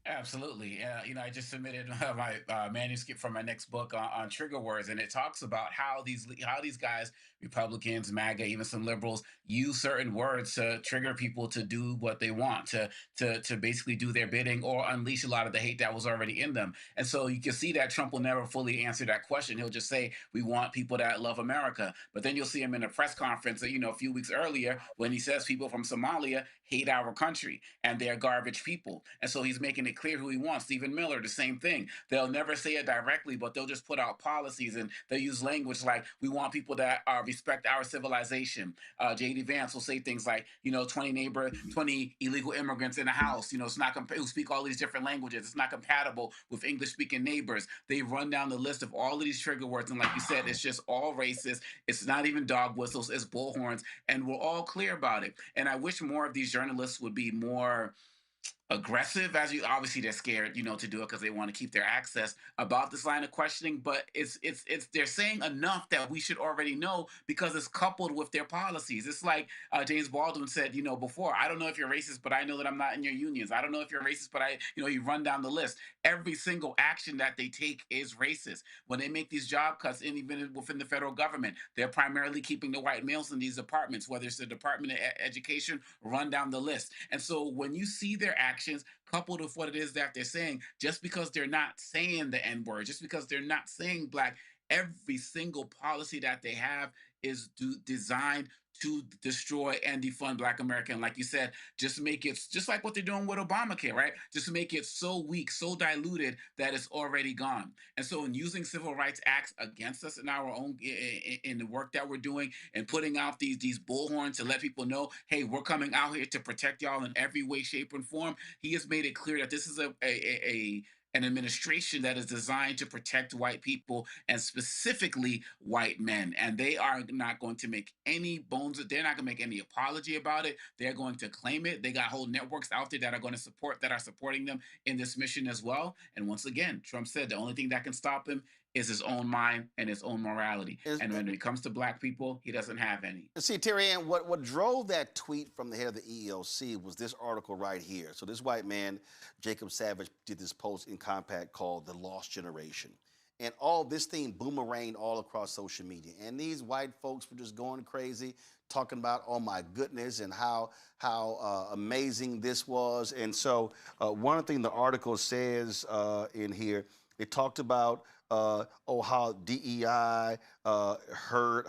Absolutely. I just submitted my manuscript for my next book on trigger words, and it talks about how these guys, Republicans, MAGA, even some liberals, use certain words to trigger people to do what they want, to basically do their bidding or unleash a lot of the hate that was already in them. And so you can see that Trump will never fully answer that question. He'll just say, we want people that love America. But then you'll see him in a press conference, a few weeks earlier, when he says people from Somalia hate our country and they're garbage people. And so he's making it clear who he wants. Stephen Miller, the same thing. They'll never say it directly, but they'll just put out policies, and they use language like, we want people that respect our civilization. J.D. Vance will say things like, 20 illegal immigrants in a house, it's not who speak all these different languages. It's not compatible with English-speaking neighbors. They run down the list of all of these trigger words, and like you said, it's just all racist. It's not even dog whistles, it's bullhorns, and we're all clear about it. And I wish more of these journalists would be more aggressive, obviously they're scared, to do it because they want to keep their access about this line of questioning, but it's they're saying enough that we should already know because it's coupled with their policies. It's like James Baldwin said, before, I don't know if you're racist, but I know that I'm not in your unions. I don't know if you're racist, but you run down the list. Every single action that they take is racist. When they make these job cuts, and even within the federal government, they're primarily keeping the white males in these departments, whether it's the Department of Education, run down the list. And so when you see their actions coupled with what it is that they're saying, just because they're not saying the N-word, just because they're not saying black, every single policy that they have is designed to destroy and defund Black America. And like you said, just make it just like what they're doing with Obamacare, right? Just make it so weak, so diluted that it's already gone. And so in using civil rights acts against us in our own, in the work that we're doing and putting out these bullhorns to let people know, hey, we're coming out here to protect y'all in every way, shape, and form, he has made it clear that this is an administration that is designed to protect white people and specifically white men. And they are not going to make any bones. They're not going to make any apology about it. They're going to claim it. They got whole networks out there that are going to supporting them in this mission as well. And once again, Trump said the only thing that can stop him is his own mind and his own morality. And when it comes to black people, he doesn't have any. See, Terry Ann, what drove that tweet from the head of the EEOC was this article right here. So this white man, Jacob Savage, did this post in Compact called The Lost Generation. And all this thing boomeranged all across social media. And these white folks were just going crazy, talking about, oh my goodness, and how amazing this was. And so one thing the article says in here, They talked about how DEI hurt.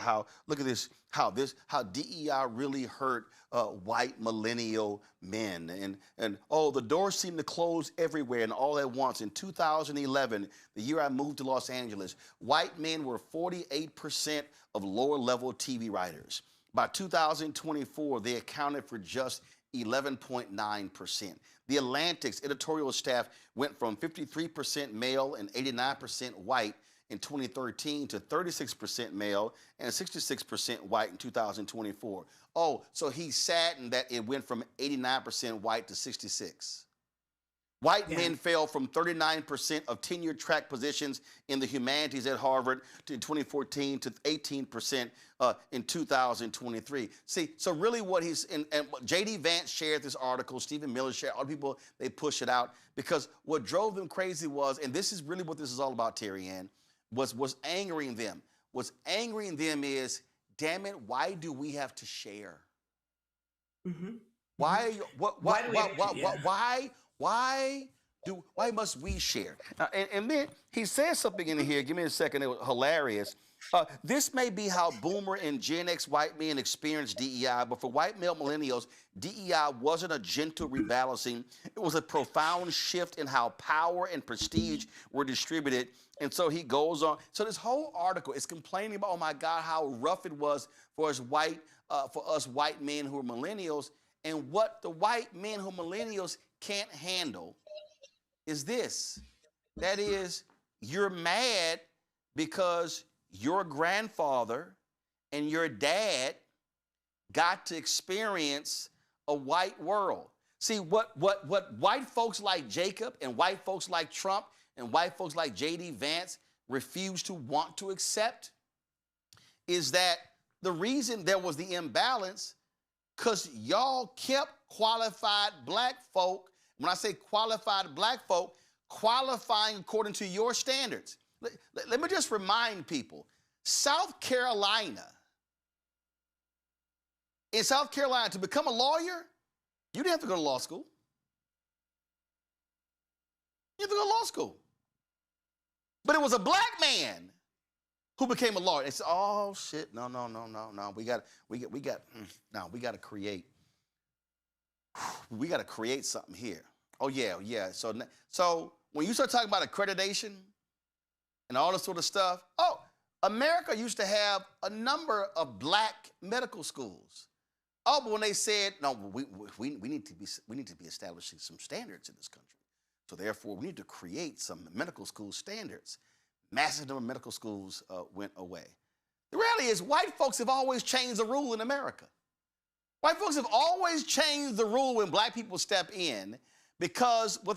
Look at this. How DEI really hurt white millennial men, and the doors seem to close everywhere and all at once. In 2011, the year I moved to Los Angeles, white men were 48% of lower-level TV writers. By 2024, they accounted for just 11.9%. The Atlantic's editorial staff went from 53% male and 89% white in 2013 to 36% male and 66% white in 2024. Oh, so he's saddened that it went from 89% white to 66. White men fell from 39% of tenured track positions in the humanities at Harvard in 2014 to 18% in 2023. See, so really what and J.D. Vance shared this article, Stephen Miller shared, all the people, they push it out because what drove them crazy was, and this is really what this is all about, Terry Ann, was angering them. What's angering them is, damn it, why do we have to share? Mm-hmm. Why must we share? And then he says something in here, give me a second, it was hilarious. This may be how boomer and Gen X white men experience DEI, but for white male millennials, DEI wasn't a gentle rebalancing. It was a profound shift in how power and prestige were distributed. And so he goes on. So this whole article is complaining about, oh my God, how rough it was for us white men who are millennials. And what the white men who are millennials can't handle is this. That is, you're mad because your grandfather and your dad got to experience a white world. See, what white folks like Jacob and white folks like Trump and white folks like J.D. Vance refuse to want to accept is that the reason there was the imbalance because y'all kept qualified black folk, when I say qualified black folk, qualifying according to your standards. Let me just remind people, South Carolina, in South Carolina, to become a lawyer, you didn't have to go to law school. You have to go to law school. But it was a black man who became a lawyer. They said, oh shit, no, we got to create something here. Oh yeah. So when you start talking about accreditation and all this sort of stuff, America used to have a number of black medical schools. Oh, but when they said, no, we need to be establishing some standards in this country. So therefore, we need to create some medical school standards. Massive number of medical schools went away. The reality is white folks have always changed the rule in America. White folks have always changed the rule when black people step in because we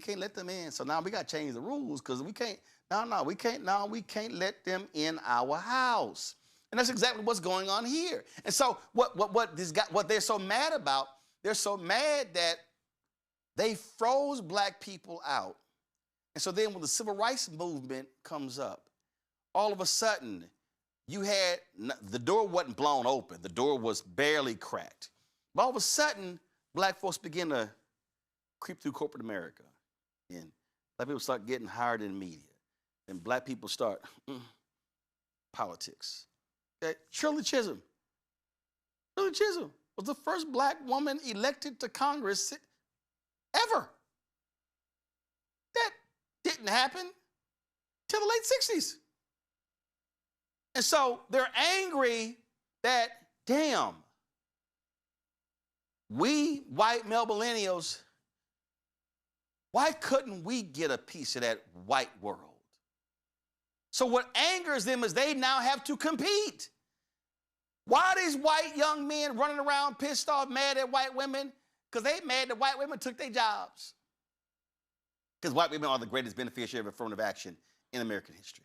can't let them in. So now we got to change the rules because we can't let them in our house. And that's exactly what's going on here. And so what they're so mad about, they're so mad that they froze black people out. And so then when the civil rights movement comes up, all of a sudden, the door wasn't blown open. The door was barely cracked. But all of a sudden, black folks begin to creep through corporate America. And black people start getting hired in media. And black people start politics. Okay? Shirley Chisholm was the first black woman elected to Congress ever. That didn't happen till the late 60s. And so they're angry that, damn, we white male millennials, why couldn't we get a piece of that white world? So what angers them is they now have to compete. Why are these white young men running around pissed off, mad at white women? Because they mad that white women took their jobs. Because white women are the greatest beneficiary of affirmative action in American history.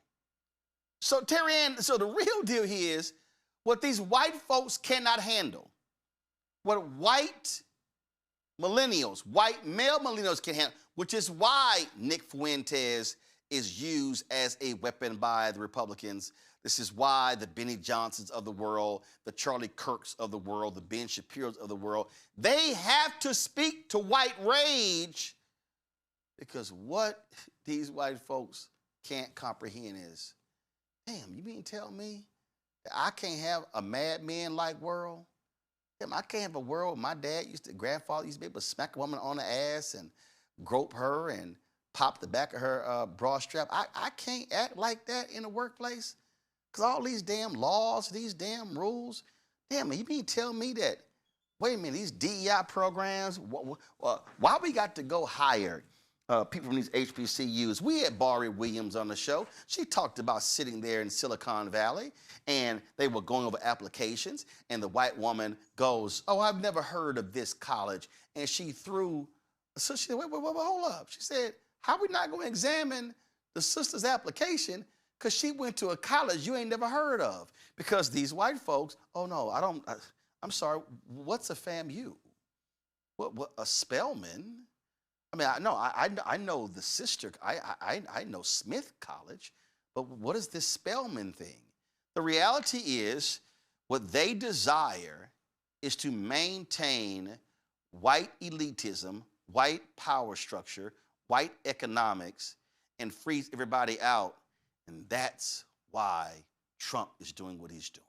So, Terry Ann, the real deal here is what these white folks cannot handle, what white male millennials can handle, which is why Nick Fuentes is used as a weapon by the Republicans. This is why the Benny Johnsons of the world, the Charlie Kirks of the world, the Ben Shapiros of the world, they have to speak to white rage Because what these white folks can't comprehend is, damn, you mean tell me that I can't have a Mad Men-like world? Damn, I can't have a world where grandfather used to be able to smack a woman on the ass and grope her and pop the back of her bra strap. I can't act like that in the workplace because all these damn laws, these damn rules. Damn, you mean tell me that, wait a minute, these DEI programs, why we got to go hire people from these HBCUs? We had Barry Williams on the show. She talked about sitting there in Silicon Valley and they were going over applications and the white woman goes, oh, I've never heard of this college. And she threw, so she said, wait, hold up. She said, how are we not going to examine the sister's application because she went to a college you ain't never heard of? Because these white folks, oh no, I'm sorry, what's a FAMU? What a Spelman? I mean, I know the sister, I know Smith College, but what is this Spelman thing? The reality is what they desire is to maintain white elitism, white power structure, white economics, and freeze everybody out. And that's why Trump is doing what he's doing.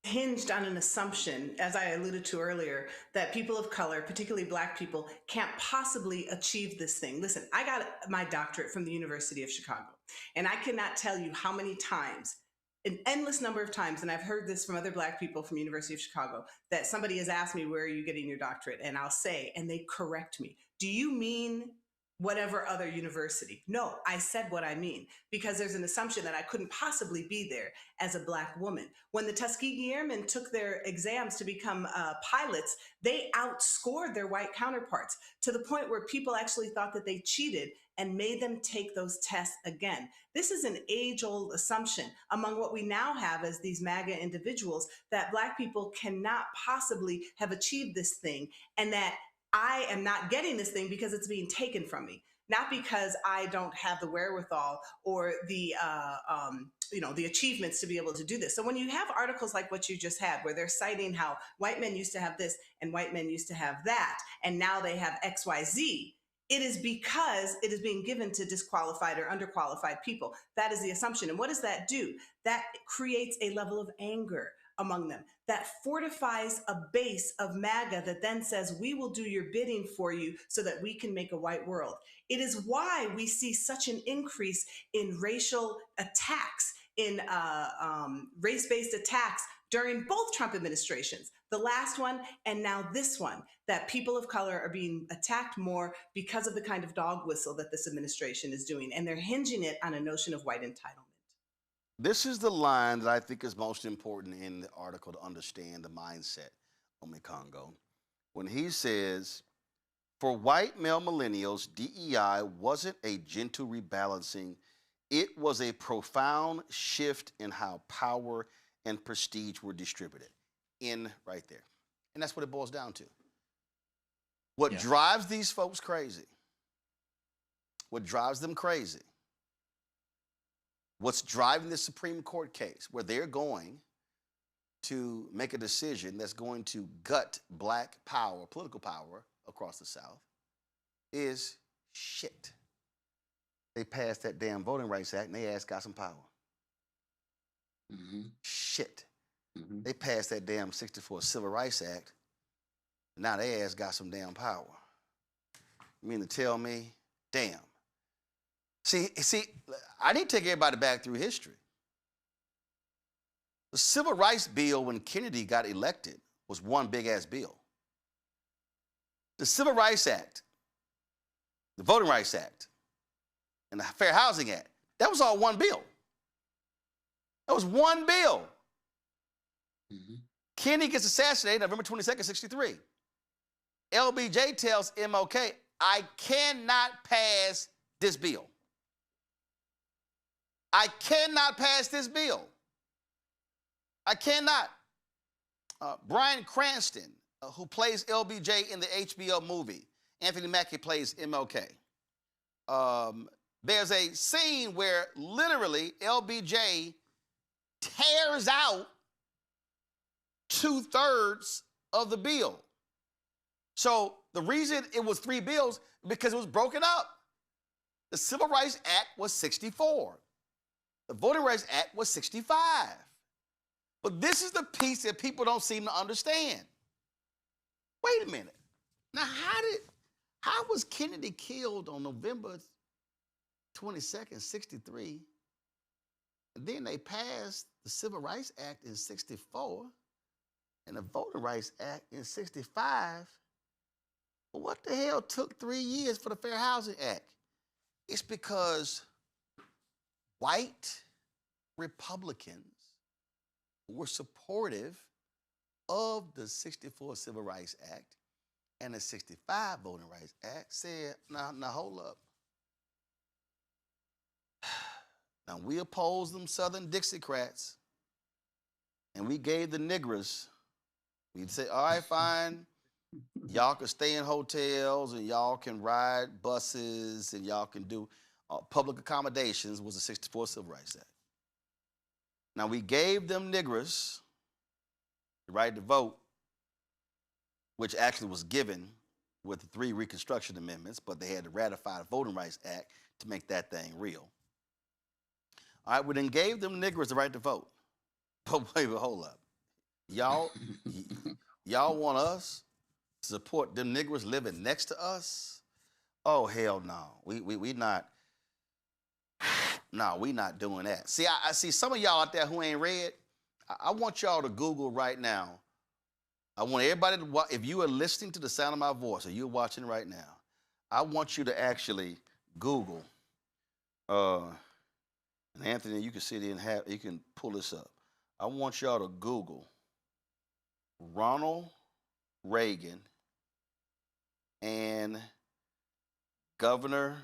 Hinged on an assumption, as I alluded to earlier, that people of color, particularly Black people, can't possibly achieve this thing. Listen, I got my doctorate from the University of Chicago, and I cannot tell you how many times, an endless number of times, and I've heard this from other Black people from University of Chicago, that somebody has asked me, where are you getting your doctorate? And I'll say, and they correct me, do you mean whatever other university? No, I said what I mean, because there's an assumption that I couldn't possibly be there as a Black woman. When the Tuskegee Airmen took their exams to become pilots, they outscored their white counterparts to the point where people actually thought that they cheated and made them take those tests again. This is an age-old assumption among what we now have as these MAGA individuals, that Black people cannot possibly have achieved this thing, and that I am not getting this thing because it's being taken from me, not because I don't have the wherewithal or the the achievements to be able to do this. So when you have articles like what you just had, where they're citing how white men used to have this and white men used to have that, and now they have XYZ, it is because it is being given to disqualified or underqualified people. That is the assumption. And what does that do? That creates a level of anger among them that fortifies a base of MAGA that then says, we will do your bidding for you so that we can make a white world. It is why we see such an increase in racial attacks, in race-based attacks during both Trump administrations, the last one and now this one, that people of color are being attacked more because of the kind of dog whistle that this administration is doing. And they're hinging it on a notion of white entitlement. This is the line that I think is most important in the article to understand the mindset of Congo. When he says, for white male millennials, DEI wasn't a gentle rebalancing. It was a profound shift in how power and prestige were distributed. In right there. And that's what it boils down to. What drives these folks crazy, what drives them crazy, what's driving the Supreme Court case where they're going to make a decision that's going to gut Black power, political power across the South is shit. They passed that damn Voting Rights Act and they ass got some power. Shit. They passed that damn 64 Civil Rights Act. Now they ass got some damn power. You mean to tell me, damn. See, I need to take everybody back through history. The Civil Rights Bill when Kennedy got elected was one big-ass bill. The Civil Rights Act, the Voting Rights Act, and the Fair Housing Act, that was all one bill. That was one bill. Kennedy gets assassinated November 22nd, 63. LBJ tells MLK, I cannot pass this bill. I cannot pass this bill. I cannot. Bryan Cranston, who plays LBJ in the HBO movie, Anthony Mackie plays MLK. There's a scene where literally LBJ tears out 2/3 of the bill. So The reason it was 3 bills because it was broken up. The Civil Rights Act was 64. The Voting Rights Act was 65. But this is the piece that people don't seem to understand. Wait a minute. Now, how was Kennedy killed on November 22nd, 63? And then they passed the Civil Rights Act in 64 and the Voting Rights Act in 65. But what the hell took 3 years for the Fair Housing Act? It's because white Republicans were supportive of the 64 Civil Rights Act and the 65 Voting Rights Act said, now hold up. Now, we opposed them Southern Dixiecrats, and we gave the niggers, we'd say, all right, fine, y'all can stay in hotels, and y'all can ride buses, and y'all can do public accommodations, was the 64 Civil Rights Act. Now, we gave them niggers the right to vote, which actually was given with the 3 Reconstruction Amendments, but they had to ratify the Voting Rights Act to make that thing real. All right, we then gave them niggers the right to vote. But wait, hold up. Y'all want us to support them niggers living next to us? Oh, hell no. We not. No, we not doing that. See, I see some of y'all out there who ain't read. I want y'all to Google right now. I want everybody to watch. If you are listening to the sound of my voice or you're watching right now, I want you to actually Google. And Anthony, you can sit in and you can pull this up. I want y'all to Google Ronald Reagan and Governor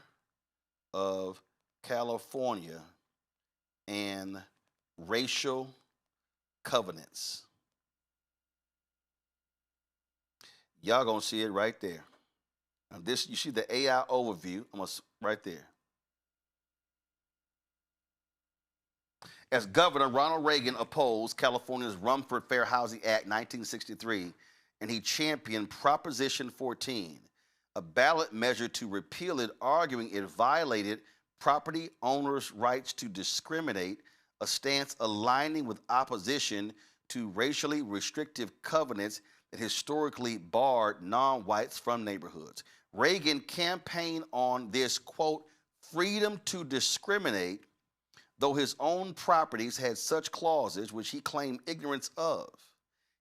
of California and racial covenants. Y'all gonna see it right there. Now this, you see the AI overview, almost right there. As governor, Ronald Reagan opposed California's Rumford Fair Housing Act 1963, and he championed Proposition 14, a ballot measure to repeal it, arguing it violated property owners' rights to discriminate, a stance aligning with opposition to racially restrictive covenants that historically barred non-whites from neighborhoods. Reagan campaigned on this, quote, freedom to discriminate, though his own properties had such clauses which he claimed ignorance of.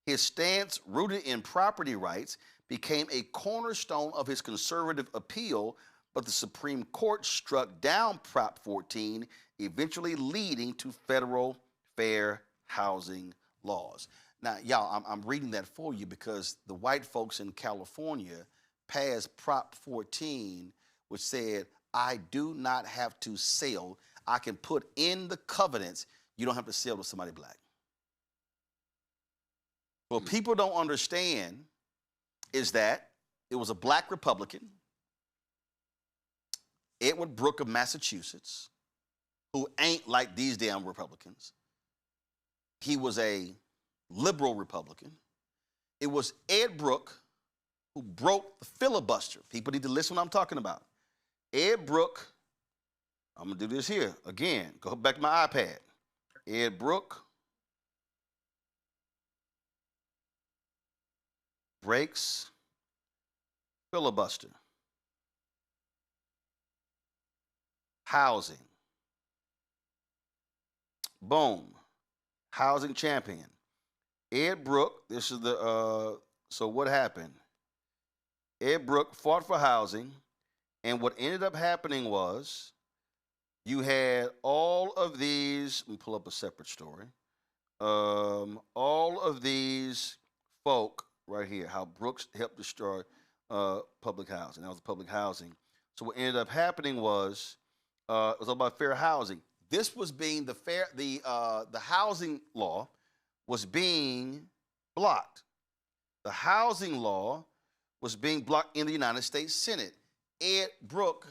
His stance, rooted in property rights, became a cornerstone of his conservative appeal, but the Supreme Court struck down Prop 14, eventually leading to federal fair housing laws. Now, y'all, I'm reading that for you because the white folks in California passed Prop 14, which said, I do not have to sell. I can put in the covenants, you don't have to sell to somebody black. What people don't understand is that it was a black Republican, Edward Brooke of Massachusetts, who ain't like these damn Republicans. He was a liberal Republican. It was Ed Brooke who broke the filibuster. People need to listen to what I'm talking about. Ed Brooke, I'm going to do this here. Again, go back to my iPad. Ed Brooke breaks filibuster. Housing. Boom. Housing champion. Ed Brooke, this is the, so what happened? Ed Brooke fought for housing, and what ended up happening was you had all of these, let me pull up a separate story, all of these folk right here, how Brooks helped destroy public housing. That was public housing. So what ended up happening was, it was all about fair housing. This was being the housing law was being blocked. The housing law was being blocked in the United States Senate. Ed Brooke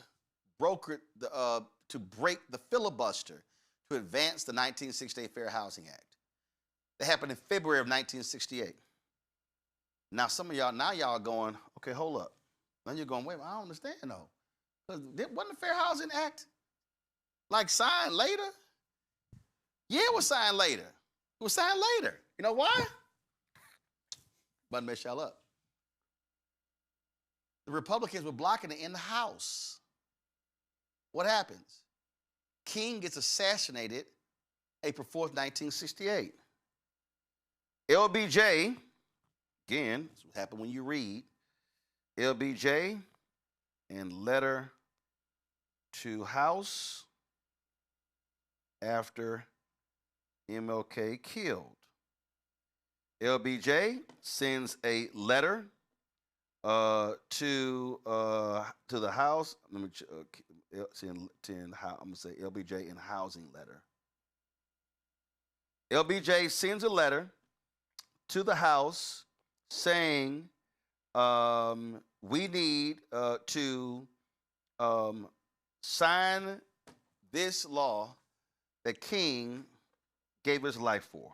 brokered to break the filibuster to advance the 1968 Fair Housing Act. That happened in February of 1968. Now some of y'all, now y'all going, okay, hold up. Then you're going, wait, I don't understand though. Because wasn't the Fair Housing Act like signed later? Yeah, it was signed later. It was signed later. You know why? But mess y'all up. The Republicans were blocking it in the House. What happens? King gets assassinated April 4th, 1968. LBJ, again, this what happened when you read, LBJ in letter to House after MLK killed. LBJ sends a letter to the House. Let me I'm gonna say LBJ in housing letter. LBJ sends a letter to the House saying we need to sign this law that King gave his life for.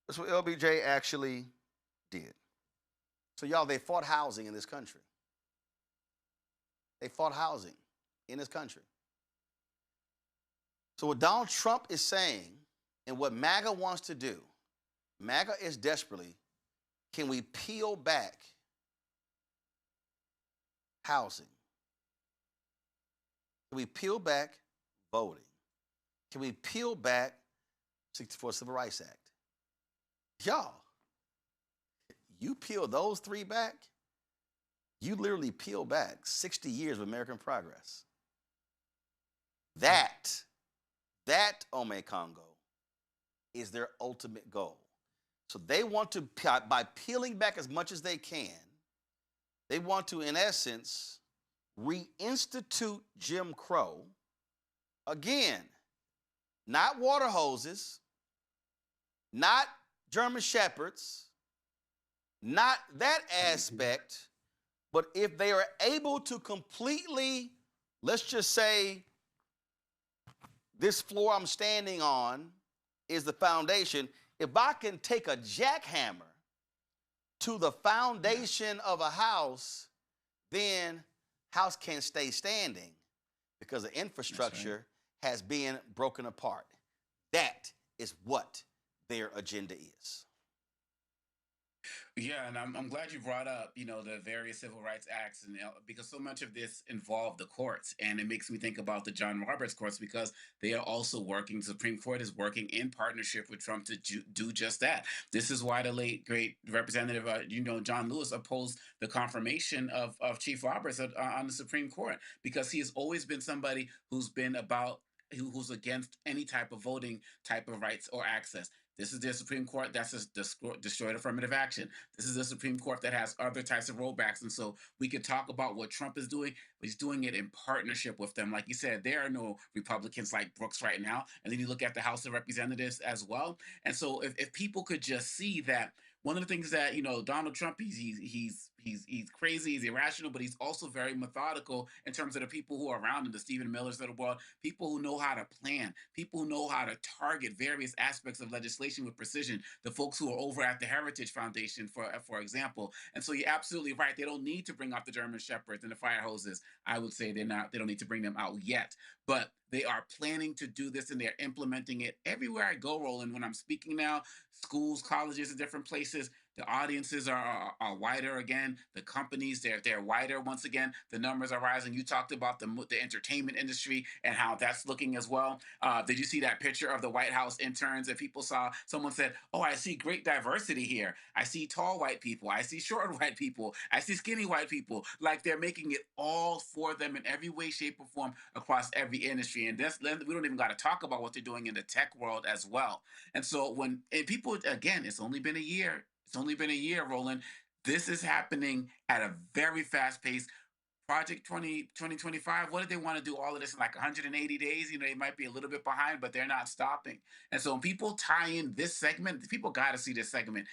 That's what LBJ actually did. So y'all, they fought housing in this country. They fought housing in this country. So what Donald Trump is saying and what MAGA wants to do, MAGA is desperately, can we peel back housing? Can we peel back voting? Can we peel back 64 Civil Rights Act? Y'all, you peel those three back, you literally peel back 60 years of American progress. That, Ome Congo, is their ultimate goal. So they want to, by peeling back as much as they can, they want to, in essence, reinstitute Jim Crow. Again, not water hoses, not German shepherds, not that aspect, but if they are able to completely, let's just say, this floor I'm standing on is the foundation. If I can take a jackhammer to the foundation of a house, then house can't stay standing because the infrastructure has been broken apart. That is what their agenda is. Yeah, and I'm glad you brought up, the various civil rights acts, and because so much of this involved the courts, and it makes me think about the John Roberts courts because they are also working. The Supreme Court is working in partnership with Trump to do just that. This is why the late great Representative, John Lewis opposed the confirmation of Chief Roberts on the Supreme Court because he has always been somebody who's been who's against any type of voting type of rights or access. This is the Supreme Court that's destroyed affirmative action. This is the Supreme Court that has other types of rollbacks. And so we could talk about what Trump is doing, but he's doing it in partnership with them. Like you said, there are no Republicans like Brooks right now. And then you look at the House of Representatives as well. And so if people could just see that one of the things that, Donald Trump, he's crazy, he's irrational, but he's also very methodical in terms of the people who are around him, the Stephen Millers of the world, people who know how to plan, people who know how to target various aspects of legislation with precision, the folks who are over at the Heritage Foundation, for example. And so you're absolutely right. They don't need to bring out the German Shepherds and the fire hoses. I would say they don't need to bring them out yet, but they are planning to do this and they're implementing it everywhere I go, Roland. When I'm speaking now, schools, colleges, and different places, the audiences are wider again. The companies, they're wider once again. The numbers are rising. You talked about the entertainment industry and how that's looking as well. Did you see that picture of the White House interns that people saw? Someone said, oh, I see great diversity here. I see tall white people. I see short white people. I see skinny white people. Like they're making it all for them in every way, shape, or form across every industry. And we don't even got to talk about what they're doing in the tech world as well. And so people, again, it's only been a year. It's only been a year, Roland. This is happening at a very fast pace. Project 2025, what did they want to do all of this in like 180 days? They might be a little bit behind, but they're not stopping. And so when people tie in this segment, people got to see this segment.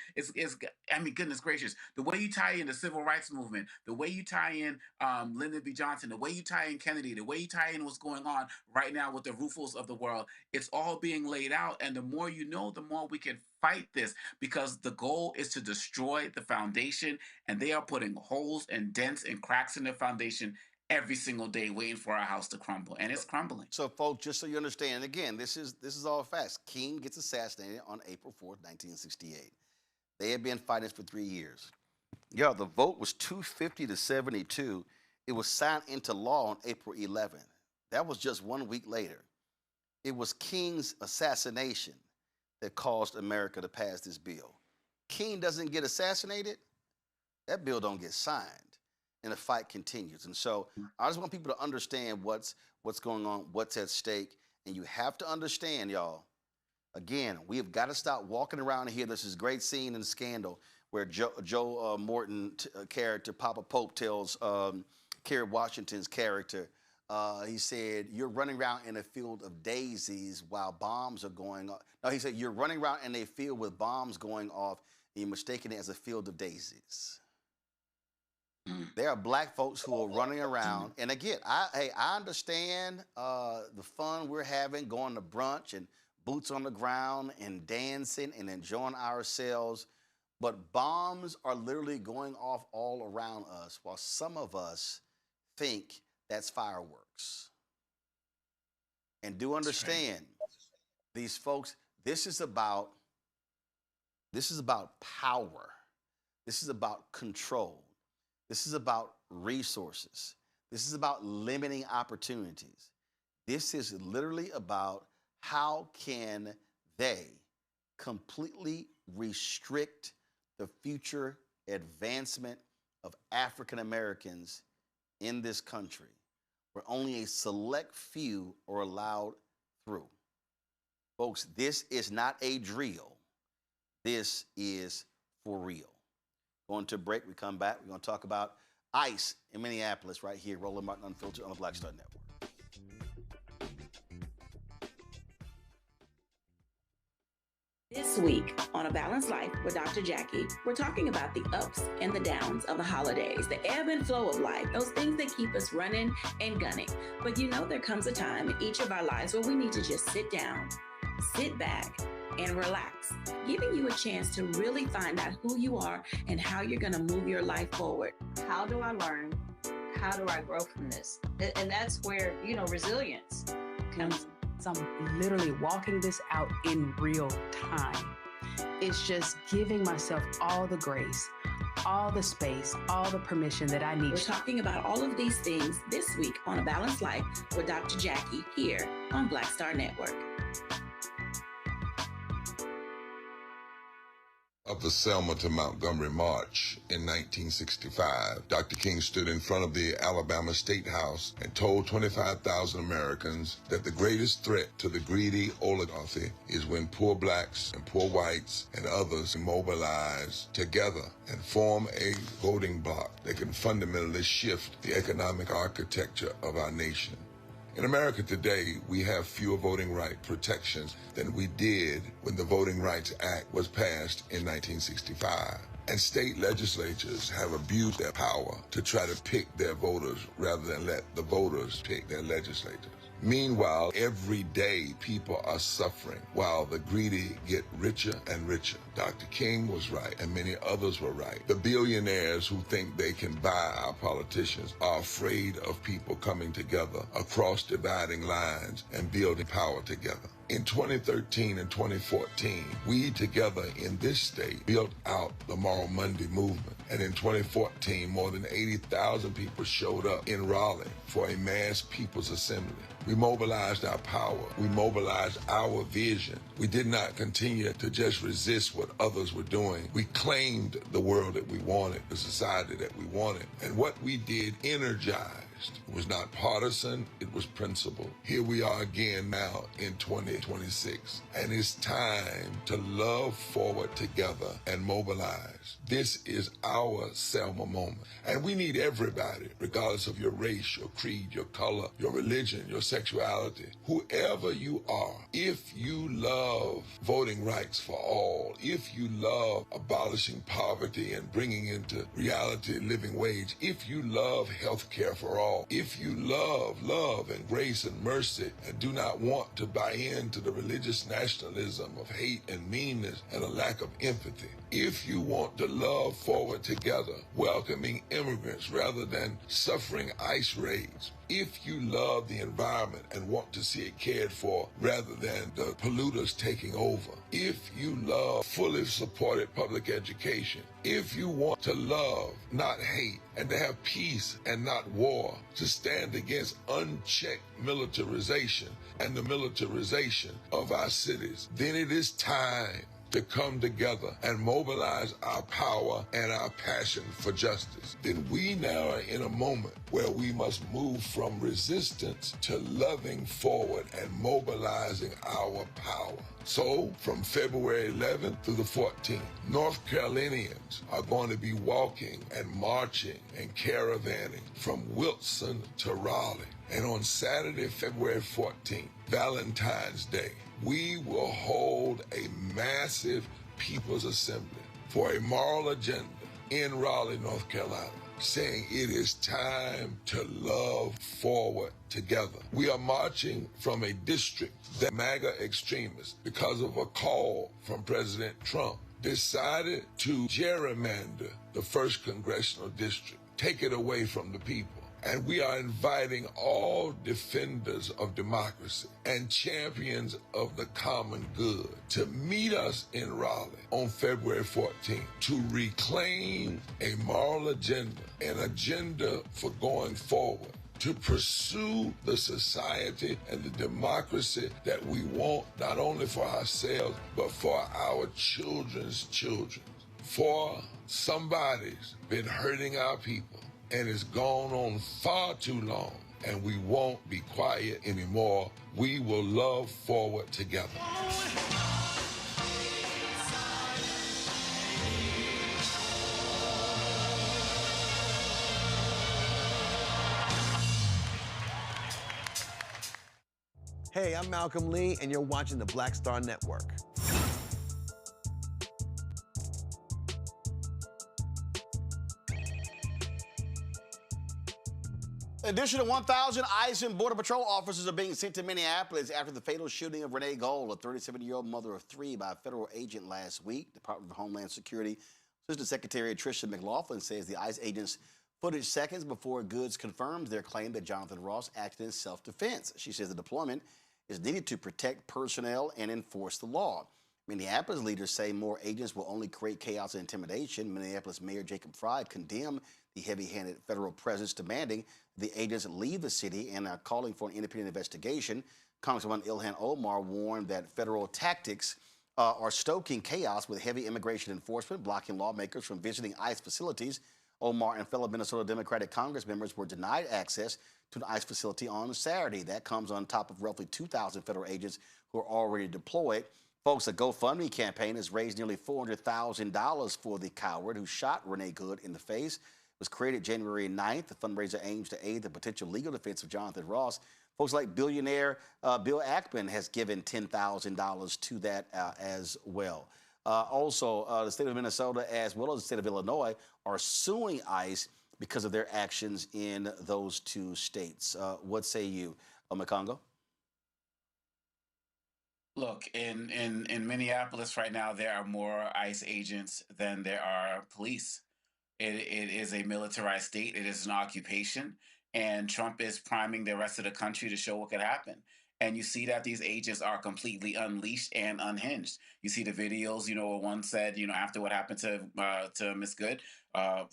Goodness gracious, the way you tie in the civil rights movement, the way you tie in Lyndon B. Johnson, the way you tie in Kennedy, the way you tie in what's going on right now with the Rufos of the world, it's all being laid out. And the more you know, the more we can fight this because the goal is to destroy the foundation, and they are putting holes and dents and cracks in the foundation every single day, waiting for our house to crumble, and it's crumbling. So, folks, just so you understand, and again, this is all facts. King gets assassinated on April 4th, 1968. They had been fighting for 3 years. Yo, the vote was 250 to 72. It was signed into law on April 11th. That was just 1 week later. It was King's assassination that caused America to pass this bill. King doesn't get assassinated, that bill don't get signed, and the fight continues. And so I just want people to understand what's going on, what's at stake, and you have to understand, y'all, again, we have got to stop walking around here. There's this great scene in Scandal where Joe Morton character, Papa Pope, tells Kerry Washington's character, he said, you're running around in a field of daisies while bombs are going off. No, he said, you're running around in a field with bombs going off, and you're mistaking it as a field of daisies. There are black folks who are running around. And again, I understand the fun we're having, going to brunch and boots on the ground and dancing and enjoying ourselves. But bombs are literally going off all around us while some of us think that's fireworks. And do understand, these folks, this is about power. This is about control. This is about resources. This is about limiting opportunities. This is literally about how can they completely restrict the future advancement of African Americans in this country, where only a select few are allowed through. Folks, this is not a drill. This is for real. Going to a break, we come back. We're going to talk about ICE in Minneapolis right here, Roland Martin Unfiltered on the Black Star Network. This week on A Balanced Life with Dr. Jackie, we're talking about the ups and the downs of the holidays, the ebb and flow of life, those things that keep us running and gunning. But you know there comes a time in each of our lives where we need to just sit down, sit back, and relax, giving you a chance to really find out who you are and how you're going to move your life forward. How do I learn? How do I grow from this? And that's where, resilience comes. I'm literally walking this out in real time. It's just giving myself all the grace, all the space, all the permission that I need. We're talking about all of these things this week on A Balanced Life with Dr. Jackie here on Black Star Network. Of the Selma to Montgomery March in 1965, Dr. King stood in front of the Alabama State House and told 25,000 Americans that the greatest threat to the greedy oligarchy is when poor blacks and poor whites and others mobilize together and form a voting bloc that can fundamentally shift the economic architecture of our nation. In America today, we have fewer voting right protections than we did when the Voting Rights Act was passed in 1965. And state legislatures have abused their power to try to pick their voters rather than let the voters pick their legislators. Meanwhile, every day people are suffering while the greedy get richer and richer. Dr. King was right, and many others were right. The billionaires who think they can buy our politicians are afraid of people coming together across dividing lines and building power together. In 2013 and 2014, we together in this state built out the Moral Monday movement. And in 2014, more than 80,000 people showed up in Raleigh for a mass people's assembly. We mobilized our power. We mobilized our vision. We did not continue to just resist what others were doing. We claimed the world that we wanted, the society that we wanted. And what we did energized. It was not partisan, it was principled. Here we are again now in 2026. And it's time to love forward together and mobilize. This is our Selma moment. And we need everybody, regardless of your race, your creed, your color, your religion, your sexuality, whoever you are. If you love voting rights for all, if you love abolishing poverty and bringing into reality living wage, if you love health care for all, all. If you love, and grace and mercy, and do not want to buy into the religious nationalism of hate and meanness and a lack of empathy, if you want to love forward together, welcoming immigrants rather than suffering ICE raids, if you love the environment and want to see it cared for rather than the polluters taking over, if you love fully supported public education, if you want to love, not hate, and to have peace and not war, to stand against unchecked militarization and the militarization of our cities, then it is time to come together and mobilize our power and our passion for justice. Then we now are in a moment where we must move from resistance to loving forward and mobilizing our power. So, from February 11th through the 14th, North Carolinians are going to be walking and marching and caravanning from Wilson to Raleigh. And on Saturday, February 14th, Valentine's Day, we will hold a massive People's Assembly for a moral agenda in Raleigh, North Carolina, saying it is time to love forward together. We are marching from a district that MAGA extremists, because of a call from President Trump, decided to gerrymander the 1st Congressional District, take it away from the people. And we are inviting all defenders of democracy and champions of the common good to meet us in Raleigh on February 14th to reclaim a moral agenda, an agenda for going forward, to pursue the society and the democracy that we want, not only for ourselves, but for our children's children. For somebody's been hurting our people, and it's gone on far too long, and we won't be quiet anymore. We will love forward together. Hey, I'm Malcolm Lee, and you're watching the Black Star Network. An additional 1,000 ICE and Border Patrol officers are being sent to Minneapolis after the fatal shooting of Renee, a 37-year-old mother of 3, by a federal agent last week. Department of Homeland Security Assistant Secretary Tricia McLaughlin says the ICE agents' footage seconds before Goods confirms their claim that Jonathan Ross acted in self-defense. She says the deployment is needed to protect personnel and enforce the law. Minneapolis leaders say more agents will only create chaos and intimidation. Minneapolis Mayor Jacob Frey condemned the heavy-handed federal presence, demanding the agents leave the city and are calling for an independent investigation. Congresswoman Ilhan Omar warned that federal tactics are stoking chaos with heavy immigration enforcement, blocking lawmakers from visiting ICE facilities. Omar and fellow Minnesota Democratic Congress members were denied access to an ICE facility on Saturday. That comes on top of roughly 2,000 federal agents who are already deployed. Folks, a GoFundMe campaign has raised nearly $400,000 for the coward who shot Renee Good in the face. It was created January 9th. The fundraiser aims to aid the potential legal defense of Jonathan Ross. Folks like billionaire Bill Ackman has given $10,000 to that as well. Also, the state of Minnesota, as well as the state of Illinois, are suing ICE because of their actions in those two states. What say you, Makongo? Look, in Minneapolis right now, there are more ICE agents than there are police. It is a militarized state. It is an occupation. And Trump is priming the rest of the country to show what could happen. And you see that these agents are completely unleashed and unhinged. You see the videos, where one said, after what happened to Miss Good,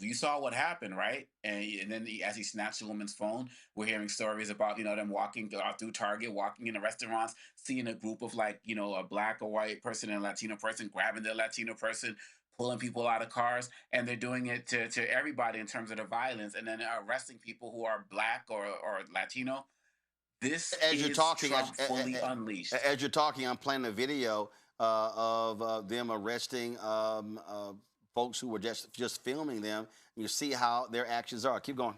you saw what happened, right? And then as he snatched the woman's phone, we're hearing stories about, them walking through Target, walking into restaurants, seeing a group of a black or white person and a Latino person grabbing the Latino person, pulling people out of cars, and they're doing it to everybody in terms of the violence, and then arresting people who are black or Latino. This is Trump fully unleashed. As you're talking, I'm playing a video of them arresting folks who were just filming them. You see how their actions are. Keep going.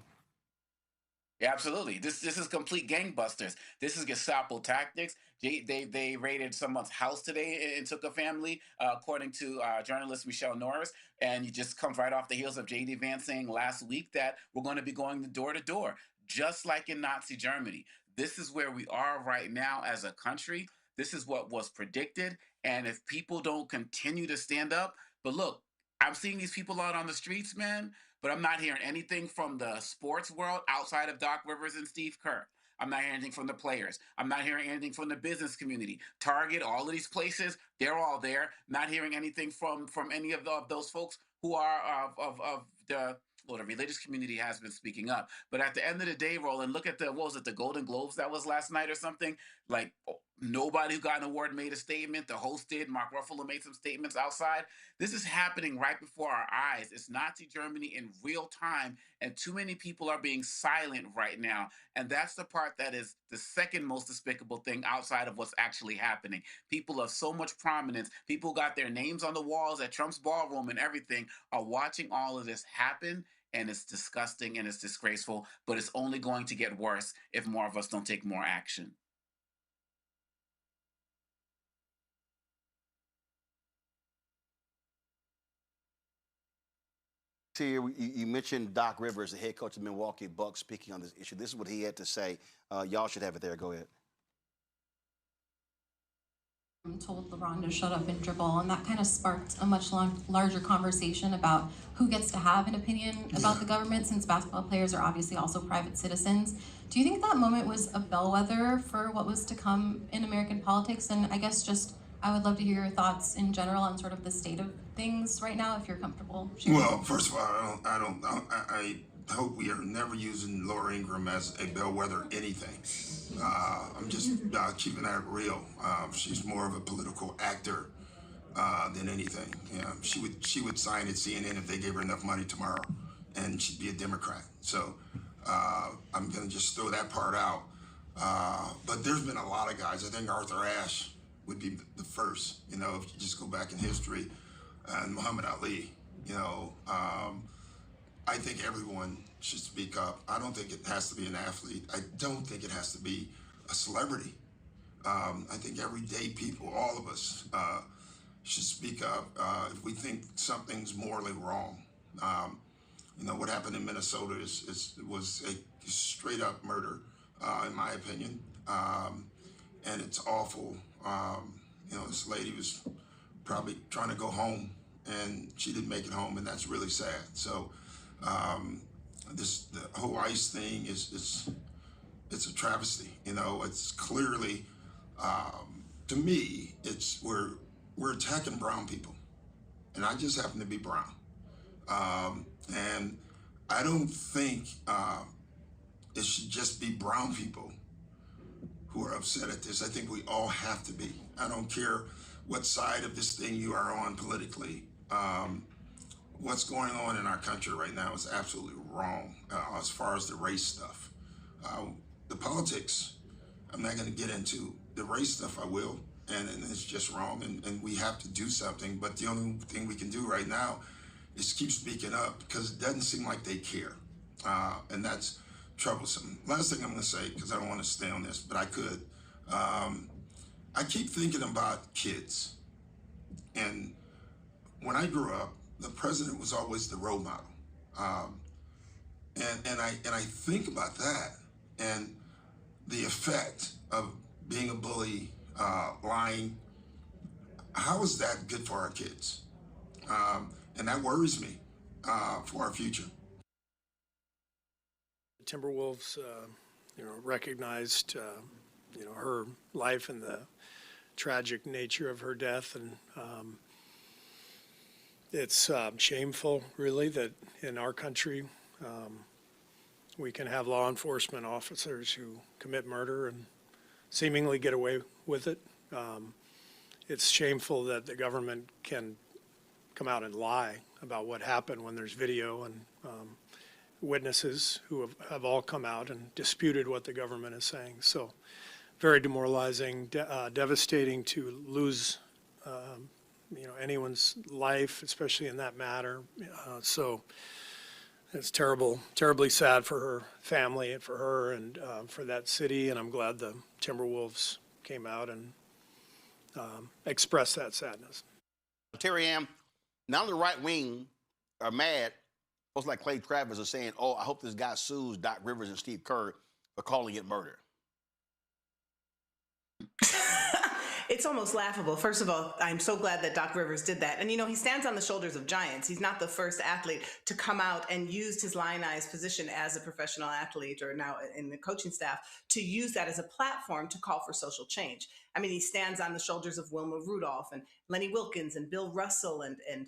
Yeah, absolutely. This is complete gangbusters. This is Gestapo tactics. They raided someone's house today and took a family, according to journalist Michelle Norris. And you just come right off the heels of J.D. Vance saying last week that we're going to be going door to door. just like in Nazi Germany. This is where we are right now as a country. This is what was predicted. And if people don't continue to stand up, but look, I'm seeing these people out on the streets, man, but I'm not hearing anything from the sports world outside of Doc Rivers and Steve Kerr. I'm not hearing anything from the players. I'm not hearing anything from the business community. Target, all of these places, they're all there. Not hearing anything from any of those folks who are of the, well, the religious community has been speaking up. But at the end of the day, Roland, look at the, what was it, the Golden Globes that was last night or something? Like, nobody who got an award made a statement. The host did. Mark Ruffalo made some statements outside. This is happening right before our eyes. It's Nazi Germany in real time, and too many people are being silent right now. And that's the part that is the second most despicable thing outside of what's actually happening. People of so much prominence, people who got their names on the walls at Trump's ballroom and everything, are watching all of this happen. And it's disgusting and it's disgraceful, but it's only going to get worse if more of us don't take more action. Here, you mentioned Doc Rivers, the head coach of the Milwaukee Bucks, speaking on this issue. This is what he had to say. Y'all should have it there. Go ahead. Told LeBron to shut up and dribble, and that kind of sparked a much larger conversation about who gets to have an opinion about the government, since basketball players are obviously also private citizens. Do you think that moment was a bellwether for what was to come in American politics? And I guess just, I would love to hear your thoughts in general on sort of the state of things right now, if you're comfortable sharing. Well, first of all, I hope we are never using Laura Ingraham as a bellwether anything. I'm just keeping that real. She's more of a political actor than anything. Yeah, she would sign at CNN if they gave her enough money tomorrow, and she'd be a Democrat. So I'm going to just throw that part out. But there's been a lot of guys. I think Arthur Ashe would be the first. You know, if you just go back in history, and Muhammad Ali. You know. I think everyone should speak up. I don't think it has to be an athlete. I don't think it has to be a celebrity. I think everyday people, all of us, should speak up if we think something's morally wrong. You know, what happened in Minnesota was a straight up murder, in my opinion. And it's awful. You know, this lady was probably trying to go home and she didn't make it home, and that's really sad. So, the whole ICE thing it's a travesty. You know, it's clearly, to me, we're attacking brown people, and I just happen to be brown, and I don't think it should just be brown people who are upset at this. I think we all have to be. I don't care what side of this thing you are on politically. What's going on in our country right now is absolutely wrong as far as the race stuff. The politics, I'm not going to get into. The race stuff, I will, and it's just wrong, and we have to do something. But the only thing we can do right now is keep speaking up, because it doesn't seem like they care, and that's troublesome. Last thing I'm going to say, because I don't want to stay on this, but I could. I keep thinking about kids, and when I grew up, the president was always the role model, and I think about that and the effect of being a bully, lying. How is that good for our kids? And that worries me for our future. Timberwolves, recognized, her life and the tragic nature of her death, and it's shameful, really, that in our country we can have law enforcement officers who commit murder and seemingly get away with it. It's shameful that the government can come out and lie about what happened when there's video, and witnesses who have all come out and disputed what the government is saying. So very demoralizing, devastating to lose anyone's life, especially in that matter. So it's terrible, terribly sad for her family and for her and for that city. And I'm glad the Timberwolves came out and expressed that sadness. Terry Ann, now the right wing are mad Folks like Clay Travis are saying, oh, I hope this guy sues Doc Rivers and Steve Kerr for calling it murder. It's almost laughable. First of all, I'm so glad that Doc Rivers did that. And, you know, he stands on the shoulders of giants. He's not the first athlete to come out and use his lionized position as a professional athlete or now in the coaching staff to use that as a platform to call for social change. I mean, he stands on the shoulders of Wilma Rudolph and Lenny Wilkens and Bill Russell and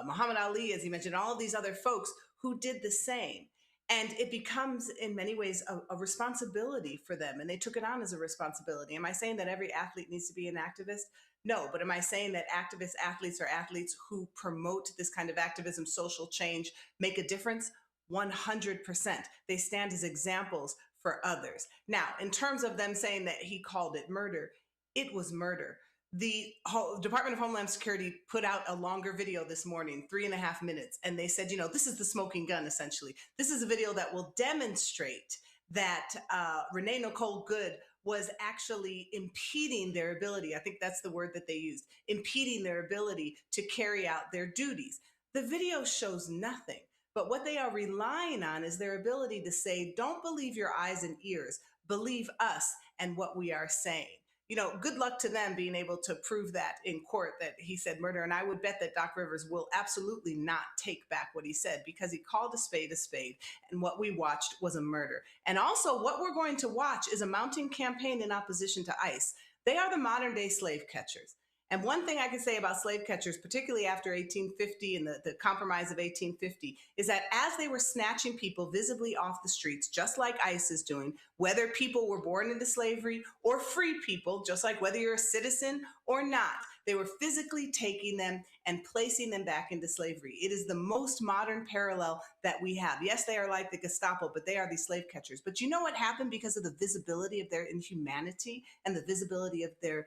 Muhammad Ali, as he mentioned, all of these other folks who did the same. And it becomes, in many ways, a responsibility for them. And they took it on as a responsibility. Am I saying that every athlete needs to be an activist? No. But am I saying that athletes are athletes who promote this kind of activism, social change, make a difference? 100%. They stand as examples for others. Now, in terms of them saying that he called it murder, it was murder. The Department of Homeland Security put out a longer video this morning, 3.5 minutes, and they said, you know, this is the smoking gun, essentially. This is a video that will demonstrate that Renee Nicole Good was actually impeding their ability. I think that's the word that they used, impeding their ability to carry out their duties. The video shows nothing, but what they are relying on is their ability to say, don't believe your eyes and ears, believe us and what we are saying. You know, good luck to them being able to prove that in court that he said murder. And I would bet that Doc Rivers will absolutely not take back what he said because he called a spade. And what we watched was a murder. And also what we're going to watch is a mounting campaign in opposition to ICE. They are the modern day slave catchers. And one thing I can say about slave catchers, particularly after 1850 and the compromise of 1850, is that as they were snatching people visibly off the streets, just like ICE is doing, whether people were born into slavery or free people, just like whether you're a citizen or not, they were physically taking them and placing them back into slavery. It is the most modern parallel that we have. Yes, they are like the Gestapo, but they are these slave catchers. But you know what happened because of the visibility of their inhumanity and the visibility of their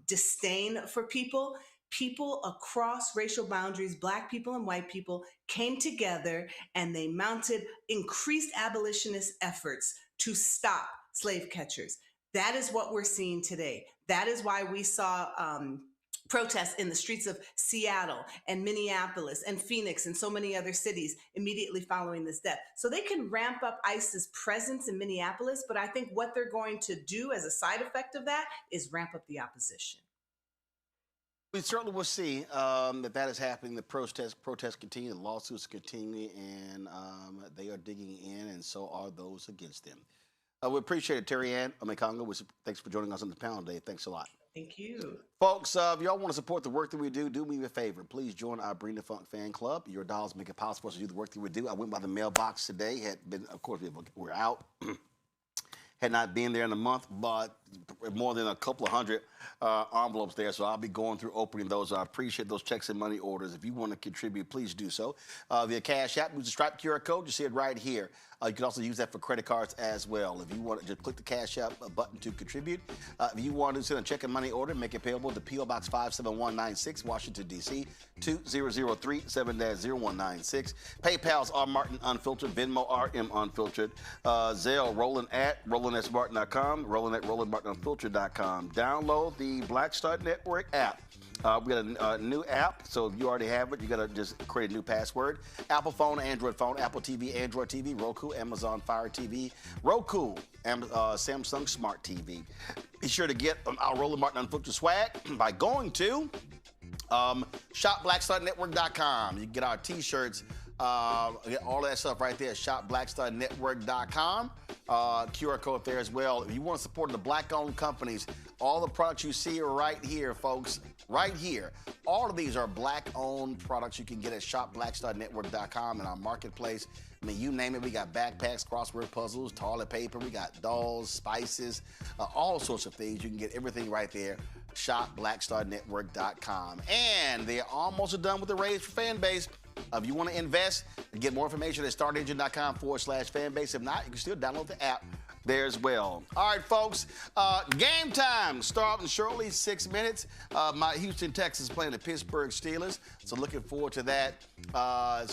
disdain for people? People across racial boundaries, Black people and white people, came together and they mounted increased abolitionist efforts to stop slave catchers. That is what we're seeing today. That is why we saw protests in the streets of Seattle and Minneapolis and Phoenix and so many other cities immediately following this death. So they can ramp up ICE's presence in Minneapolis, but I think what they're going to do as a side effect of that is ramp up the opposition. We certainly will see that is happening. The protests continue, the lawsuits continue, and they are digging in, and so are those against them. We appreciate it, Terry Ann Omekongo. Thanks for joining us on the panel today. Thanks a lot. Thank you. Folks, if y'all want to support the work that we do me a favor. Please join our Bring the Funk fan club. Your dollars make it possible for us to do the work that we do. I went by the mailbox today. Had been, of course, we're out. Had not been there in a month, but more than a couple of hundred envelopes there. So I'll be going through opening those. I appreciate those checks and money orders. If you want to contribute, please do so. Via Cash App, use the Stripe QR code. You see it right here. You can also use that for credit cards as well. If you want to just click the Cash App button to contribute. If you want to send a check and money order, make it payable to P.O. Box 57196, Washington, D.C. 20037-0196. PayPal's R. Martin Unfiltered. Venmo RM Unfiltered. Zelle, Roland at RolandSMartin.com. Roland at RolandMartinUnfiltered.com. Download the Black Star Network app. We got a new app, so if you already have it, you got to just create a new password. Apple phone, Android phone, Apple TV, Android TV, Roku, Amazon Fire TV, Roku, Samsung Smart TV. Be sure to get our Roland Martin Unfiltered swag by going to shopblackstarnetwork.com. You can get our T-shirts, get all that stuff right there at shopblackstarnetwork.com. QR code there as well. If you want to support the Black-owned companies, all the products you see are right here, folks. Right here. All of these are Black-owned products you can get at shopblackstarnetwork.com in our marketplace. I mean, you name it. We got backpacks, crossword puzzles, toilet paper. We got dolls, spices, all sorts of things. You can get everything right there. shopblackstarnetwork.com. And they're almost done with the Raise for Fan Base. If you want to invest and get more information at startengine.com/fanbase. If not, you can still download the app there as well. All right, folks, game time starting shortly, 6 minutes. My Houston Texans playing the Pittsburgh Steelers, so looking forward to that. A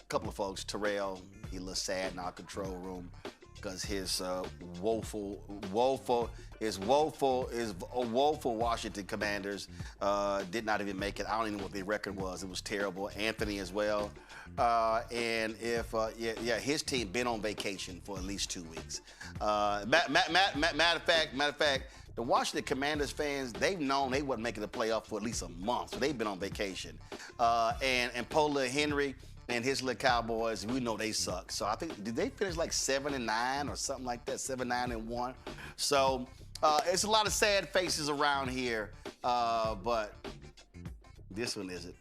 couple of folks, Terrell, he looks sad in our control room. because his woeful Washington Commanders did not even make it. I don't even know what their record was. It was terrible. Anthony as well. And if his team been on vacation for at least 2 weeks. Matter of fact, the Washington Commanders fans, they've known they wasn't making the playoff for at least a month, so they've been on vacation. And Paula Henry and his little Cowboys, we know they suck. So I think, did they finish like 7-9 or something like that? 7-9-1. So it's a lot of sad faces around here, but this one isn't.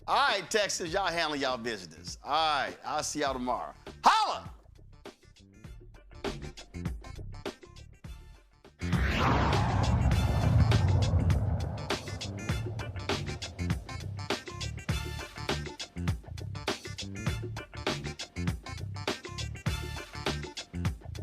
All right, Texans, y'all handle y'all business. All right, I'll see y'all tomorrow. Holla!